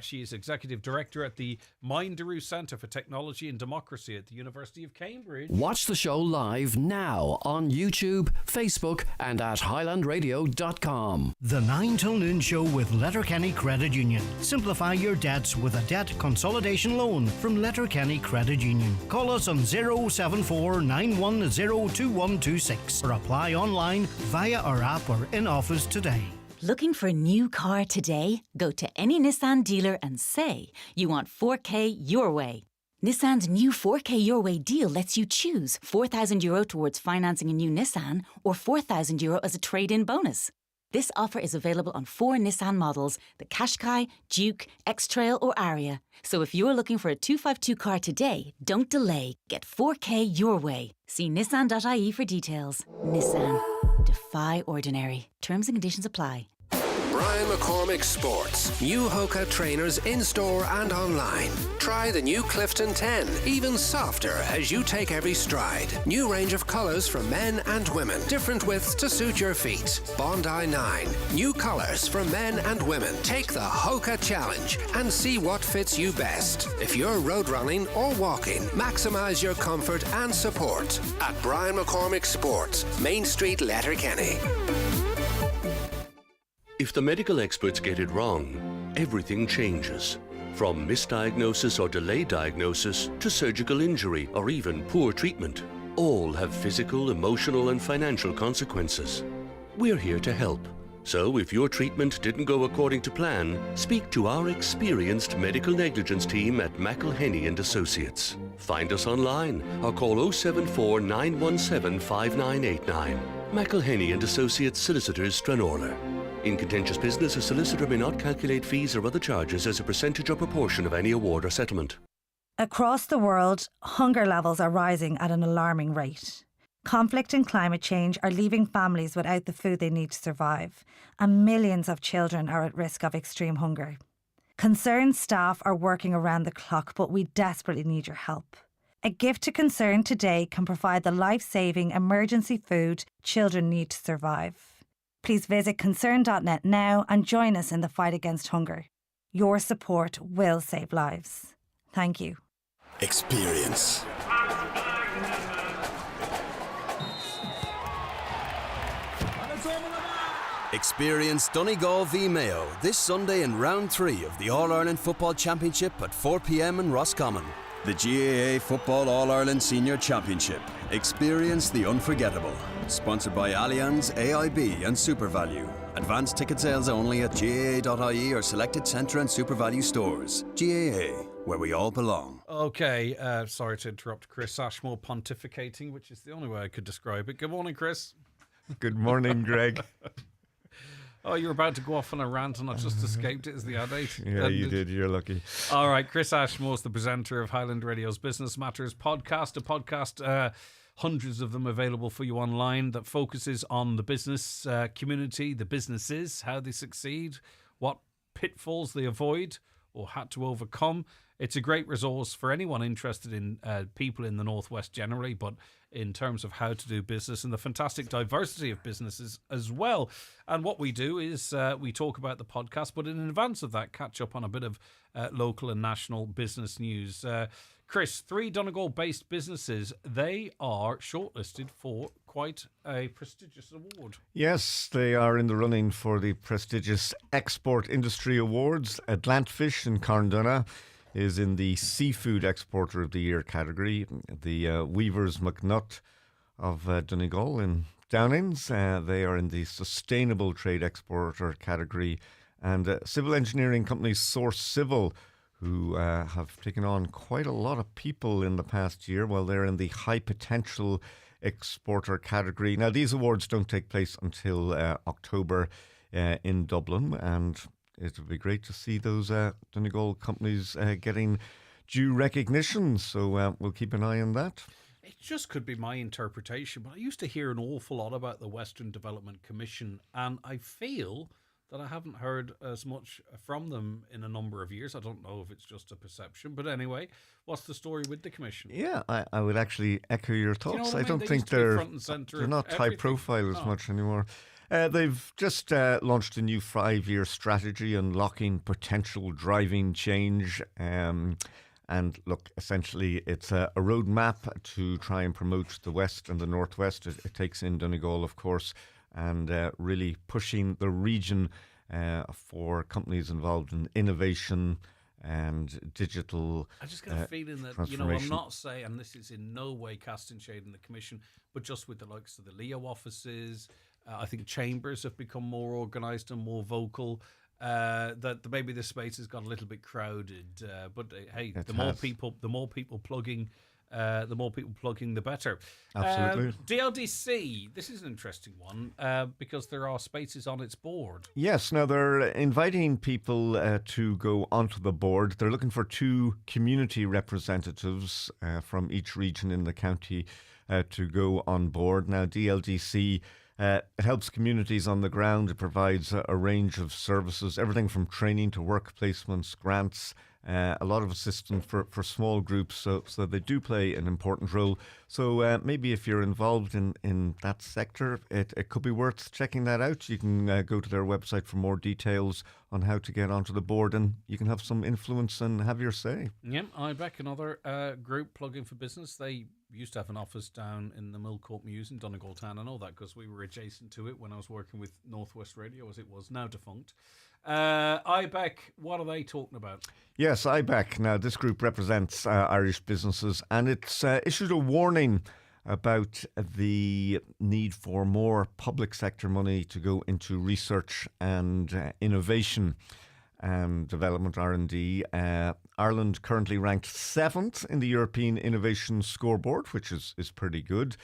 She is Executive Director at the Minderoo Centre for Technology and Democracy at the University of Cambridge. Watch the show live now on YouTube, Facebook and at highlandradio.com. The 9 till noon show with Letterkenny Credit Union. Simplify your debts with a debt consolidation loan from Letterkenny Credit Union. Call us on 074 910 2126 or apply online via our app or in office today. Looking for a new car today? Go to any Nissan dealer and say you want 4K your way. Nissan's new 4K your way deal lets you choose €4,000 towards financing a new Nissan or €4,000 as a trade-in bonus. This offer is available on 4 Nissan models, the Qashqai, Duke, X-Trail or Aria. So if you're looking for a 252 car today, don't delay. Get 4K your way. See nissan.ie for details. Nissan. Defy ordinary. Terms and conditions apply. Brian McCormick Sports. New Hoka trainers in-store and online. Try the new Clifton 10, even softer as you take every stride. New range of colours for men and women. Different widths to suit your feet. Bondi 9. New colours for men and women. Take the Hoka challenge and see what fits you best. If you're road running or walking, maximise your comfort and support at Brian McCormick Sports, Main Street, Letterkenny. If the medical experts get it wrong, everything changes. From misdiagnosis or delayed diagnosis to surgical injury or even poor treatment, all have physical, emotional and financial consequences. We're here to help. So if your treatment didn't go according to plan, speak to our experienced medical negligence team at McElhenney and Associates. Find us online or call 074 917 5989. McElhenney and Associates Solicitors, Stranorlar. In contentious business, a solicitor may not calculate fees or other charges as a percentage or proportion of any award or settlement. Across the world, hunger levels are rising at an alarming rate. Conflict and climate change are leaving families without the food they need to survive, and millions of children are at risk of extreme hunger. Concerned staff are working around the clock, but we desperately need your help. A gift to Concern today can provide the life-saving emergency food children need to survive. Please visit concern.net now and join us in the fight against hunger. Your support will save lives. Thank you. Experience. Experience Donegal v Mayo this Sunday in round 3 of the All-Ireland Football Championship at 4 p.m. in Roscommon. The GAA Football All-Ireland Senior Championship. Experience the unforgettable. Sponsored by Allianz, AIB and SuperValue. Advanced ticket sales only at GAA.ie or selected Centre and SuperValue stores. GAA, where we all belong. Okay, sorry to interrupt Chris Ashmore pontificating, which is the only way I could describe it. Good morning, Chris. Good morning, Greg. Oh, you're about to go off on a rant and I just escaped it as the adage. Yeah, you did. You're lucky. All right, Chris Ashmore is the presenter of Highland Radio's Business Matters podcast, a podcast, hundreds of them available for you online, that focuses on the business community, the businesses, how they succeed, what pitfalls they avoid or had to overcome. It's a great resource for anyone interested in people in the Northwest generally, but in terms of how to do business and the fantastic diversity of businesses as well. And what we do is we talk about the podcast, but in advance of that, catch up on a bit of local and national business news. Chris, 3 Donegal-based businesses, they are shortlisted for quite a prestigious award. Yes, they are in the running for the prestigious Export Industry Awards. Atlantfish in Carndonagh is in the Seafood Exporter of the Year category. The Weavers McNutt of Donegal in Downings. They are in the sustainable trade exporter category. And civil engineering company Source Civil, who have taken on quite a lot of people in the past year, well, they're in the high potential exporter category. Now, these awards don't take place until October in Dublin, and it would be great to see those Donegal companies getting due recognition. So we'll keep an eye on that. It just could be my interpretation, but I used to hear an awful lot about the Western Development Commission, and I feel that I haven't heard as much from them in a number of years. I don't know if it's just a perception, but anyway, what's the story with the Commission? Yeah, I would actually echo your Do you know thoughts. what I I mean? don't They think used to be they're front and centre of not high everything. profile as Oh. much anymore. They've just launched a new 5-year strategy unlocking potential driving change. And look, essentially, it's a roadmap to try and promote the West and the Northwest. It takes in Donegal, of course, and really pushing the region for companies involved in innovation and digital I just get a feeling that, I'm not saying, and this is in no way casting shade in the Commission, but just with the likes of the Leo offices, I think chambers have become more organised and more vocal. That maybe this space has got a little bit crowded, but hey, the more people plugging, the better. Absolutely. DLDC, this is an interesting one because there are spaces on its board. Yes, now they're inviting people to go onto the board. They're looking for 2 community representatives from each region in the county to go on board. Now, DLDC, it helps communities on the ground. It provides a range of services, everything from training to work placements, grants, a lot of assistance for small groups. So they do play an important role. So maybe if you're involved in that sector, it could be worth checking that out. You can go to their website for more details on how to get onto the board, and you can have some influence and have your say. Yep, IBEC, another group plugging for business. They used to have an office down in the Millcourt Mews in Donegal Town. I know that because we were adjacent to it when I was working with Northwest Radio, as it was now defunct. IBEC, what are they talking about? Yes, IBEC. Now, this group represents Irish businesses, and it's issued a warning about the need for more public sector money to go into research and innovation and development, R&D. Ireland currently ranked 7th in the European Innovation Scoreboard, which is pretty good.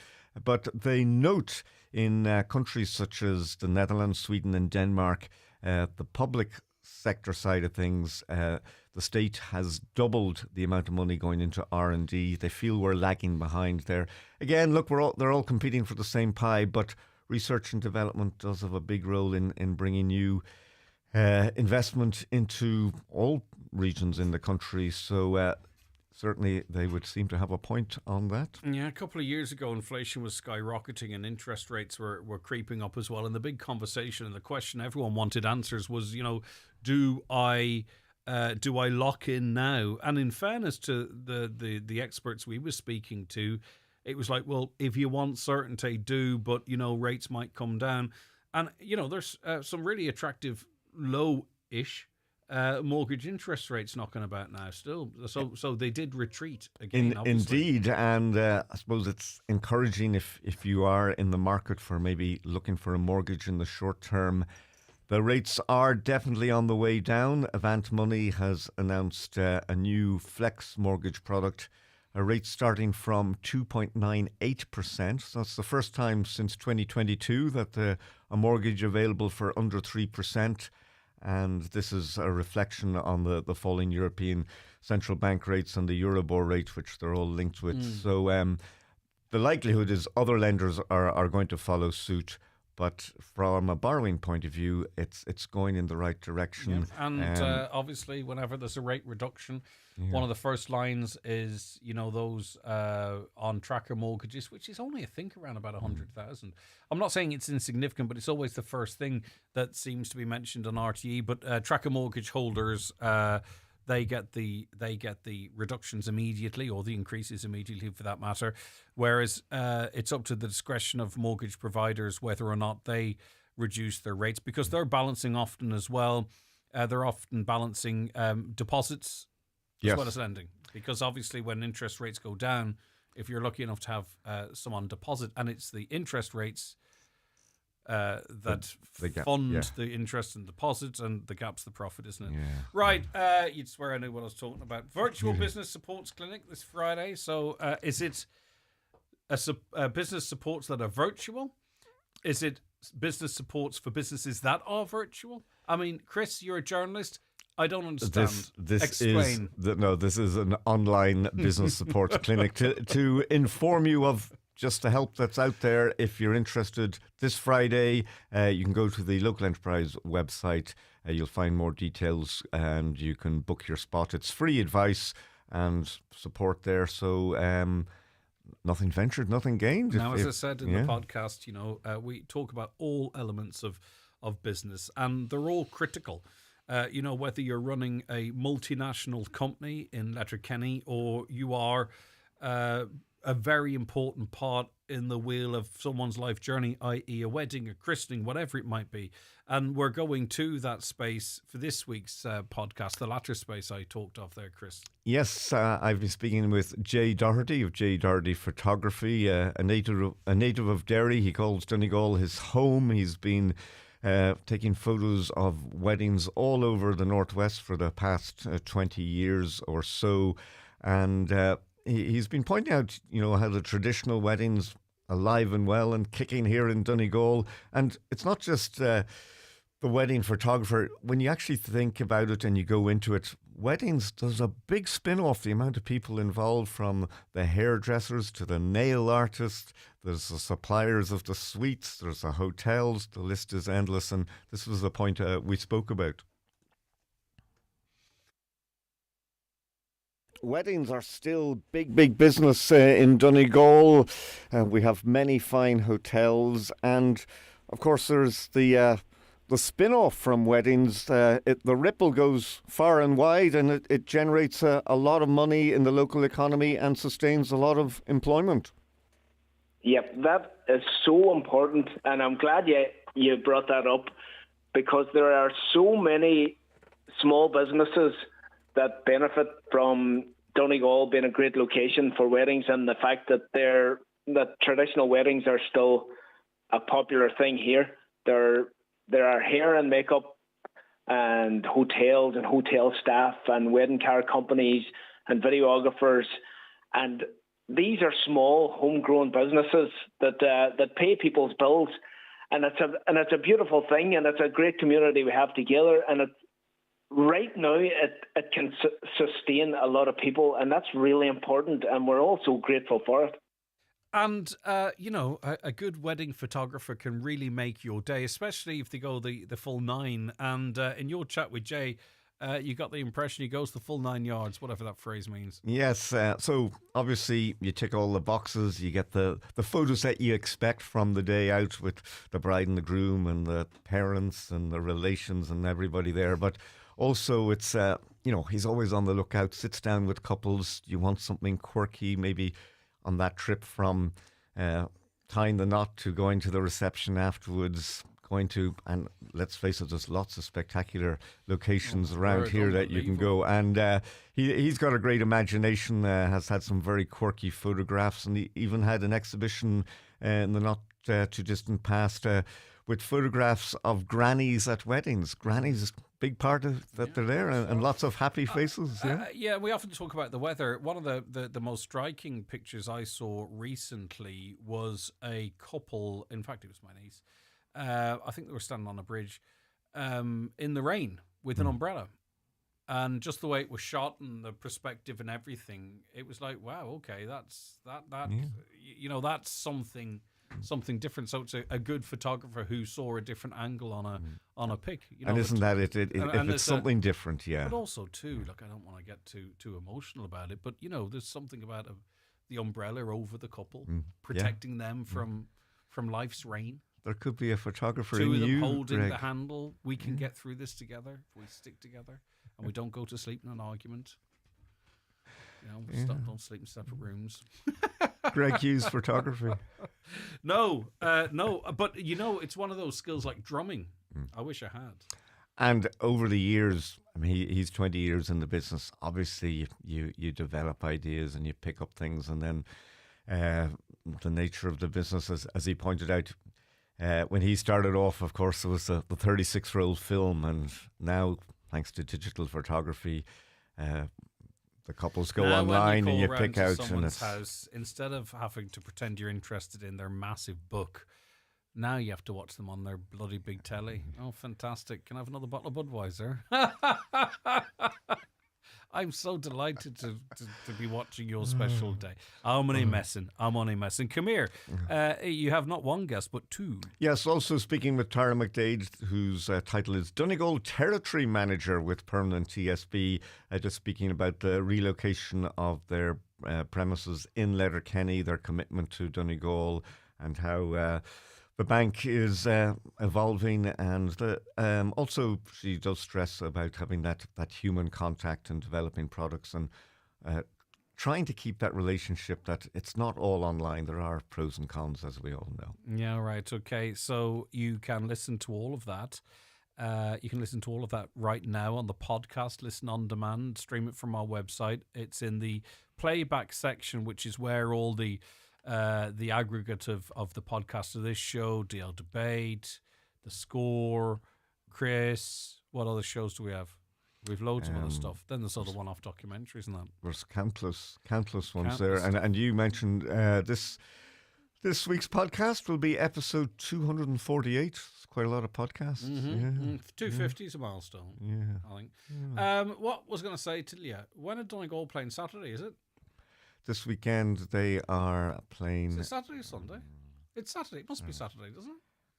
But they note in countries such as the Netherlands, Sweden and Denmark, the public sector side of things, the state has doubled the amount of money going into R&D. They feel we're lagging behind there. Again, look, they're all competing for the same pie, but research and development does have a big role in bringing new investment into all regions in the country. So certainly they would seem to have a point on that. Yeah, a couple of years ago, inflation was skyrocketing and interest rates were creeping up as well. And the big conversation and the question everyone wanted answers was, do I lock in now? And in fairness to the experts we were speaking to, it was like, well, if you want certainty, do, but, rates might come down. And, there's some really attractive low-ish mortgage interest rates knocking about now still. So they did retreat again, obviously. Indeed, and I suppose it's encouraging if you are in the market for maybe looking for a mortgage in the short term. The rates are definitely on the way down. Avant Money has announced a new flex mortgage product, a rate starting from 2.98%. So that's the first time since 2022 that a mortgage available for under 3%. And this is a reflection on the falling European central bank rates and the Euribor rate, which they're all linked with. So the likelihood is other lenders are going to follow suit. But from a borrowing point of view, it's going in the right direction. Yeah. And obviously, whenever there's a rate reduction, one of the first lines is, those on tracker mortgages, which is only, I think, around about 100,000. I'm not saying it's insignificant, but it's always the first thing that seems to be mentioned on RTE. But tracker mortgage holders, they get the reductions immediately, or the increases immediately for that matter, whereas it's up to the discretion of mortgage providers whether or not they reduce their rates, because they're balancing often as well. They're often balancing deposits as well as lending, because obviously when interest rates go down, if you're lucky enough to have some on deposit and it's the interest rates that the gap, fund yeah. the interest and deposits, and the gap's the profit, isn't it? Yeah. Right. You'd swear I knew what I was talking about. Virtual Business Supports Clinic this Friday. So is it business supports that are virtual? Is it business supports for businesses that are virtual? I mean, Chris, you're a journalist. I don't understand. This Explain. This is an online business support clinic to inform you of just the help that's out there. If you're interested, this Friday, you can go to the local enterprise website. You'll find more details and you can book your spot. It's free advice and support there. So nothing ventured, nothing gained. Now, as I said in the podcast, we talk about all elements of business, and they're all critical. Whether you're running a multinational company in Letterkenny or you are a very important part in the wheel of someone's life journey, i.e. a wedding, a christening, whatever it might be. And we're going to that space for this week's podcast, the latter space I talked of there, Chris. Yes, I've been speaking with Jay Doherty of Jay Doherty Photography, a native of Derry. He calls Donegal his home. He's been taking photos of weddings all over the Northwest for the past 20 years or so. And he's been pointing out, how the traditional weddings alive and well and kicking here in Donegal. And it's not just the wedding photographer. When you actually think about it and you go into it, weddings, there's a big spin-off, the amount of people involved, from the hairdressers to the nail artists. There's the suppliers of the sweets, there's the hotels, the list is endless, and this was the point we spoke about. Weddings are still big business in Donegal. We have many fine hotels, and of course there's the spin-off from weddings. The ripple goes far and wide, and it generates a lot of money in the local economy and sustains a lot of employment. Yep, that is so important, and I'm glad you brought that up, because there are so many small businesses that benefit from Donegal being a great location for weddings, and the fact that traditional weddings are still a popular thing here. There are hair and makeup and hotels and hotel staff and wedding car companies and videographers, and these are small homegrown businesses that pay people's bills, and it's a beautiful thing, and it's a great community we have together, and right now it can sustain a lot of people, and that's really important, and we're all so grateful for it. And, a good wedding photographer can really make your day, especially if they go the full nine. And in your chat with Jay, you got the impression he goes the full 9 yards, whatever that phrase means. Yes, so obviously you tick all the boxes. You get the photos that you expect from the day out with the bride and the groom and the parents and the relations and everybody there. But also it's, he's always on the lookout, sits down with couples. You want something quirky, maybe on that trip from tying the knot to going to the reception afterwards, and let's face it, there's lots of spectacular locations around here that you can go. And he's got a great imagination, has had some very quirky photographs, and he even had an exhibition in the not too distant past with photographs of grannies at weddings. Grannies, big part of that they're there, and lots of happy faces. Yeah, we often talk about the weather. One of the most striking pictures I saw recently was a couple, in fact it was my niece, I think they were standing on a bridge in the rain with an umbrella. And just the way it was shot and the perspective and everything, it was like, wow, okay, that's something different. So it's a good photographer who saw a different angle on a pic. And isn't that it? If it's something different, yeah. But also too, look, I don't want to get too emotional about it, but there's something about the umbrella over the couple, protecting them from life's rain. There could be a photographer Two in of them you, holding Greg. the handle. We can get through this together if we stick together and we don't go to sleep in an argument. Don't sleep in separate rooms. Greg Hughes photography. No, but it's one of those skills like drumming. I wish I had. And over the years, I mean, he's 20 years in the business. Obviously, you develop ideas and you pick up things, and then the nature of the business, as he pointed out, when he started off, of course, it was the 36-roll film, and now, thanks to digital photography, the couples go now online when and you call pick round out, to and someone's it's house, instead of having to pretend you're interested in their massive book, now you have to watch them on their bloody big telly. Oh, fantastic. Can I have another bottle of Budweiser? I'm so delighted to be watching your special day. I'm only messing. Come here. You have not one guest, but two. Yes, also speaking with Tara McDade, whose title is Donegal Territory Manager with Permanent TSB, just speaking about the relocation of their premises in Letterkenny, their commitment to Donegal, and how the bank is evolving, and also she does stress about having that human contact and developing products, and trying to keep that relationship, that it's not all online. There are pros and cons, as we all know. Yeah, right. Okay, so you can listen to all of that. You can listen to all of that right now on the podcast, listen on demand, stream it from our website. It's in the playback section, which is where all the aggregate of the podcast of this show, DL Debate, The Score, Chris, what other shows do we have? We've loads of other stuff. Then there's other one-off documentaries and that. There's countless ones there. And you mentioned this week's podcast will be episode 248. It's quite a lot of podcasts. Mm-hmm. Yeah. 250 is a milestone, I think. Yeah. What was going to say to you, when are Donegal playing Saturday, is it? This weekend they are playing... Is it Saturday or Sunday? It's Saturday. It must be Saturday, doesn't it?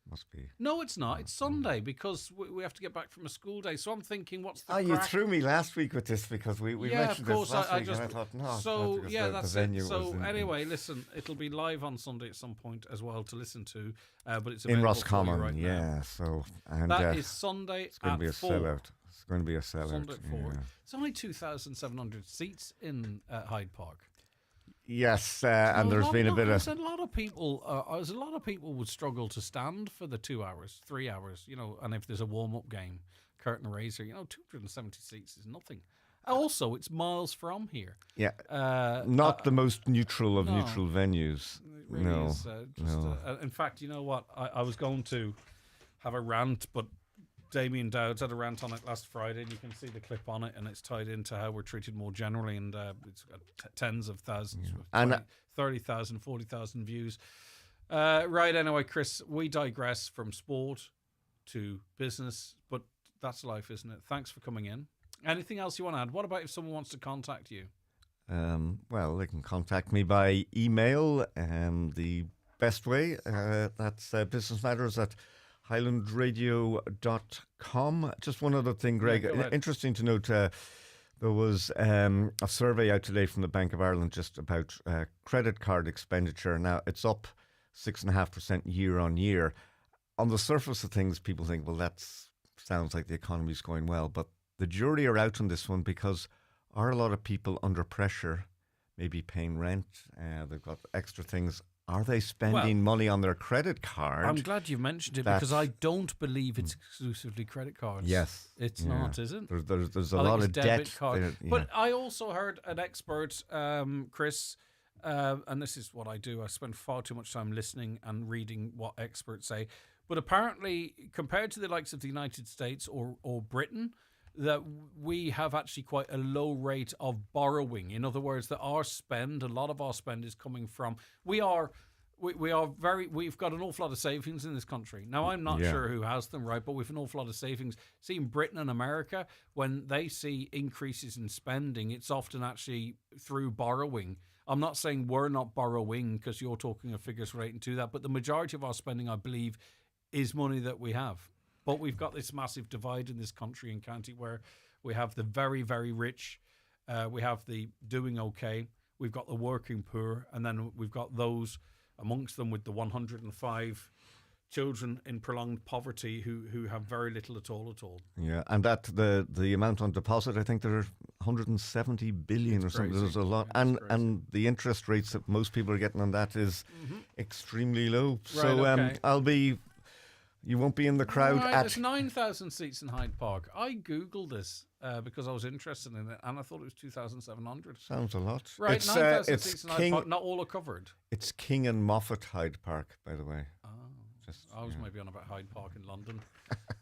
Must be. No, it's not. It's Sunday because we have to get back from a school day. So I'm thinking, what's the crack? You threw me last week with this because we mentioned this last week, and I thought, no. So, yeah, that's the venue it. So, was anyway, listen, it'll be live on Sunday at some point as well to listen to, but it's in available Roscommon, right yeah. now. So, and that is Sunday it's going to be a 4. sellout. It's going to be a sellout. Sunday at 4. Yeah. It's only 2,700 seats in Hyde Park. Yes, and there's been a bit of... A lot of people would struggle to stand for the 2 hours, 3 hours, and if there's a warm-up game, curtain raiser, 270 seats is nothing. Also, it's miles from here. Yeah, not the most neutral of neutral venues. It really is. In fact, you know what? I was going to have a rant, but Damien Dowds had a rant on it last Friday, and you can see the clip on it, and it's tied into how we're treated more generally, and it's got tens of thousands, 30,000, 40,000 views. Right, anyway, Chris, we digress from sport to business, but that's life, isn't it? Thanks for coming in. Anything else you want to add? What about if someone wants to contact you? Well, they can contact me by email, the best way, that's Business Matters at highlandradio.com. Just one other thing, Greg. Yeah, interesting to note, there was a survey out today from the Bank of Ireland just about credit card expenditure. Now, it's up 6.5% year on year. On the surface of things, people think, well, that sounds like the economy's going well. But the jury are out on this one, because are a lot of people under pressure, maybe paying rent? They've got extra things. Are they spending money on their credit card? I'm glad you mentioned it, because I don't believe it's exclusively credit cards. Yes. It's not, is it? There's a lot of debt. But I also heard an expert, Chris, and this is what I do. I spend far too much time listening and reading what experts say. But apparently, compared to the likes of the United States or Britain, that we have actually quite a low rate of borrowing. In other words, that a lot of our spend is coming from, we've got an awful lot of savings in this country. Now, I'm not sure who has them, right, but we've an awful lot of savings. See, in Britain and America, when they see increases in spending, it's often actually through borrowing. I'm not saying we're not borrowing, because you're talking of figures relating to that, but the majority of our spending, I believe, is money that we have. But we've got this massive divide in this country and county, where we have the very, very rich, we have the doing okay, we've got the working poor, and then we've got those amongst them with the 105 children in prolonged poverty who have very little at all. Yeah, and that the amount on deposit, I think there are 170 billion or something. There's a lot, and the interest rates that most people are getting on that is extremely low. Right, so you won't be in the crowd there's 9,000 seats in Hyde Park. I Googled this because I was interested in it, and I thought it was 2,700. Sounds a lot. Right, 9,000 seats in Hyde Park. Not all are covered. It's King and Moffat Hyde Park, by the way. Oh. I was maybe on about Hyde Park in London.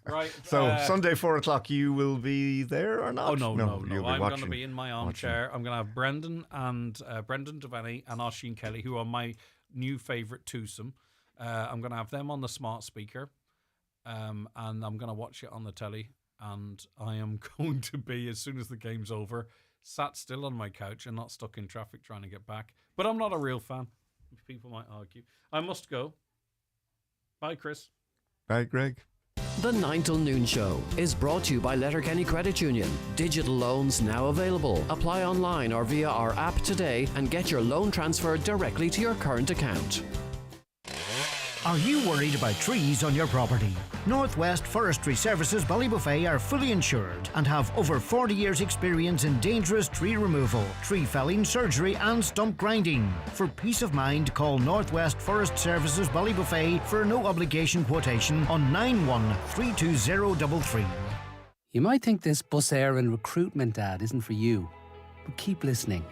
Right. So Sunday 4:00, you will be there or not? Oh no! You'll be I'm going to watching- be in my armchair. I'm going to have Brendan Devaney and Oisin Kelly, who are my new favourite twosome. I'm going to have them on the smart speaker, and I'm going to watch it on the telly. And I am going to be, as soon as the game's over, sat still on my couch and not stuck in traffic trying to get back. But I'm not a real fan. People might argue. I must go. Bye, Chris. Bye, Greg. The 9 till noon show is brought to you by Letterkenny Credit Union. Digital loans now available. Apply online or via our app today and get your loan transferred directly to your current account. Are you worried about trees on your property? Northwest Forestry Services Ballybuffet are fully insured and have over 40 years experience in dangerous tree removal, tree felling, surgery and stump grinding. For peace of mind, call Northwest Forest Services Ballybuffet for a no obligation quotation on 913233. You might think this bus air and recruitment ad isn't for you, but keep listening.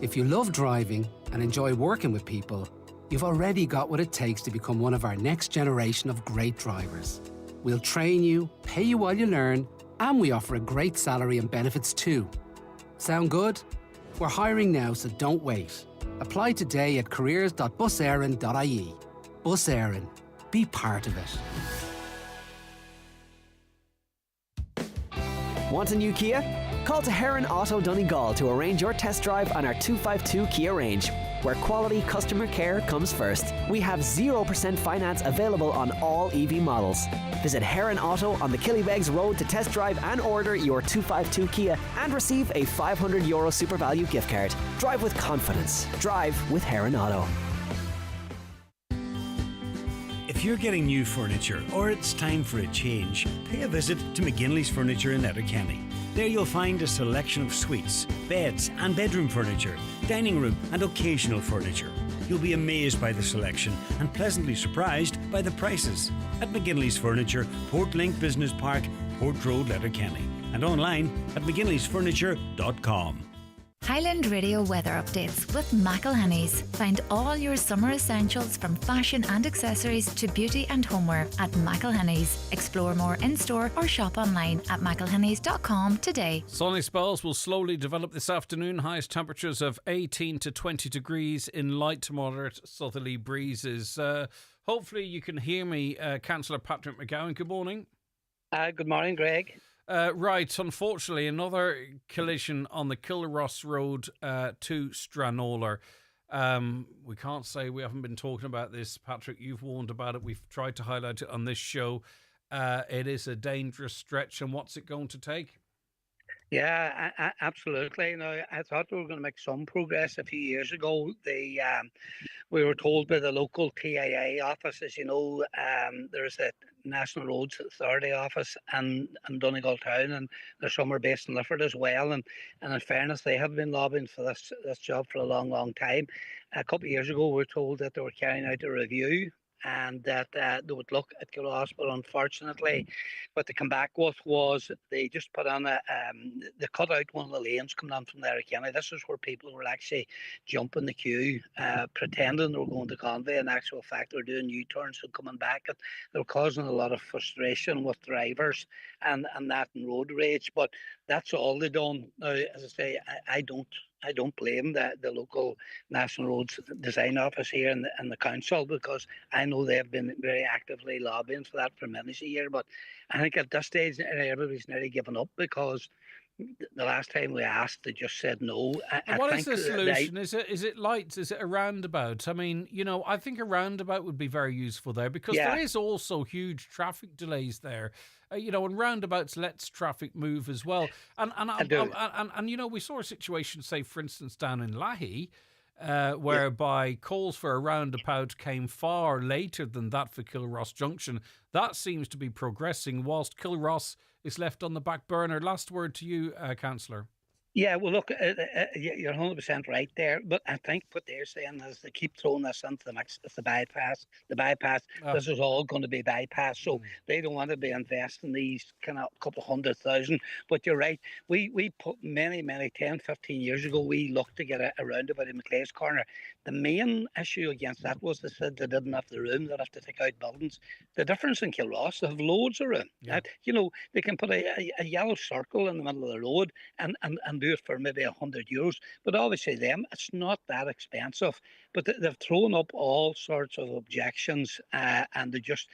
If you love driving and enjoy working with people, you've already got what it takes to become one of our next generation of great drivers. We'll train you, pay you while you learn, and we offer a great salary and benefits too. Sound good? We're hiring now, so don't wait. Apply today at careers.busaaron.ie. Bus Éireann. Be part of it. Want a new Kia? Call to Heron Auto Donegal to arrange your test drive on our 252 Kia range, where quality customer care comes first. We have 0% finance available on all EV models. Visit Heron Auto on the Killybegs Road to test drive and order your 252 Kia and receive a €500 Super Value gift card. Drive with confidence. Drive with Heron Auto. If you're getting new furniture or it's time for a change, pay a visit to McGinley's Furniture in Letterkenny. There you'll find a selection of suites, beds and bedroom furniture, dining room and occasional furniture. You'll be amazed by the selection and pleasantly surprised by the prices. At McGinley's Furniture, Portlink Business Park, Port Road, Letterkenny. And online at mcginleysfurniture.com. Highland Radio weather updates with McElhenny's. Find all your summer essentials from fashion and accessories to beauty and homeware at McElhenny's. Explore more in-store or shop online at mcelhennys.com today. Sunny spells will slowly develop this afternoon. Highest temperatures of 18 to 20 degrees in light to moderate southerly breezes. Hopefully you can hear me, Councillor Patrick McGowan. Good morning. Good morning, Greg. Right, unfortunately, another collision on the Kilross Road to Stranola. We can't say we haven't been talking about this, Patrick. You've warned about it. We've tried to highlight it on this show. It is a dangerous stretch, and what's it going to take? Yeah, absolutely. Now, I thought we were going to make some progress a few years ago. We were told by the local TIA office, as you know, there's a National Roads Authority office and Donegal Town, and there's some are based in Lifford as well. And in fairness, they have been lobbying for this job for a long, long time. A couple of years ago, we were told that they were carrying out a review and that they would look at Kilross, but unfortunately, what they come back with was they just put on they cut out one of the lanes coming on from Letterkenny. This is where people were actually jumping the queue, pretending they were going to Convey. In actual fact, they were doing U-turns and coming back. And they were causing a lot of frustration with drivers and that and road rage. But that's all they done. Now, as I say, I don't blame the local National Roads Design Office here and the council, because I know they have been very actively lobbying for that for many a year. But I think at this stage, everybody's nearly given up, because the last time we asked, they just said no. What is the solution? Is it lights? Is it a roundabout? I mean, I think a roundabout would be very useful there, because there is also huge traffic delays there. And roundabouts lets traffic move as well. And we saw a situation, say, for instance, down in Lahey, whereby calls for a roundabout came far later than that for Kilross Junction. That seems to be progressing, whilst Kilross is left on the back burner. Last word to you, Councillor. Yeah, well, look, you're 100% right there. But I think what they're saying is they keep throwing this into the mix. It's the bypass. The bypass. Oh. This is all going to be bypassed. So they don't want to be investing these kind of couple 100,000. But you're right. We put many, 10, 15 years ago, we looked to get a roundabout in McLeay's Corner. The main issue against that was they said they didn't have the room. They'd have to take out buildings. The difference in Kilross, they have loads of room. Yeah. They can put a yellow circle in the middle of the road and do it for maybe €100. But obviously, it's not that expensive. But they've thrown up all sorts of objections, and they just,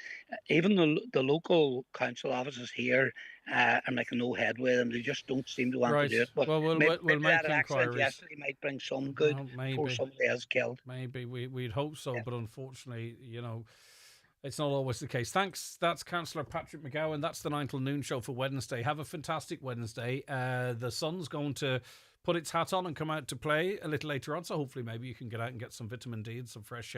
even the local council offices here are making no headway, and they just don't seem to want Right. to do it. But Well, we'll maybe make that accident inquiries. yesterday might bring some good before somebody else killed. Maybe we'd hope so, but unfortunately, it's not always the case. Thanks. That's Councillor Patrick McGowan. That's the 9 till noon show for Wednesday. Have a fantastic Wednesday. The sun's going to put its hat on and come out to play a little later on, so hopefully maybe you can get out and get some vitamin D and some fresh air.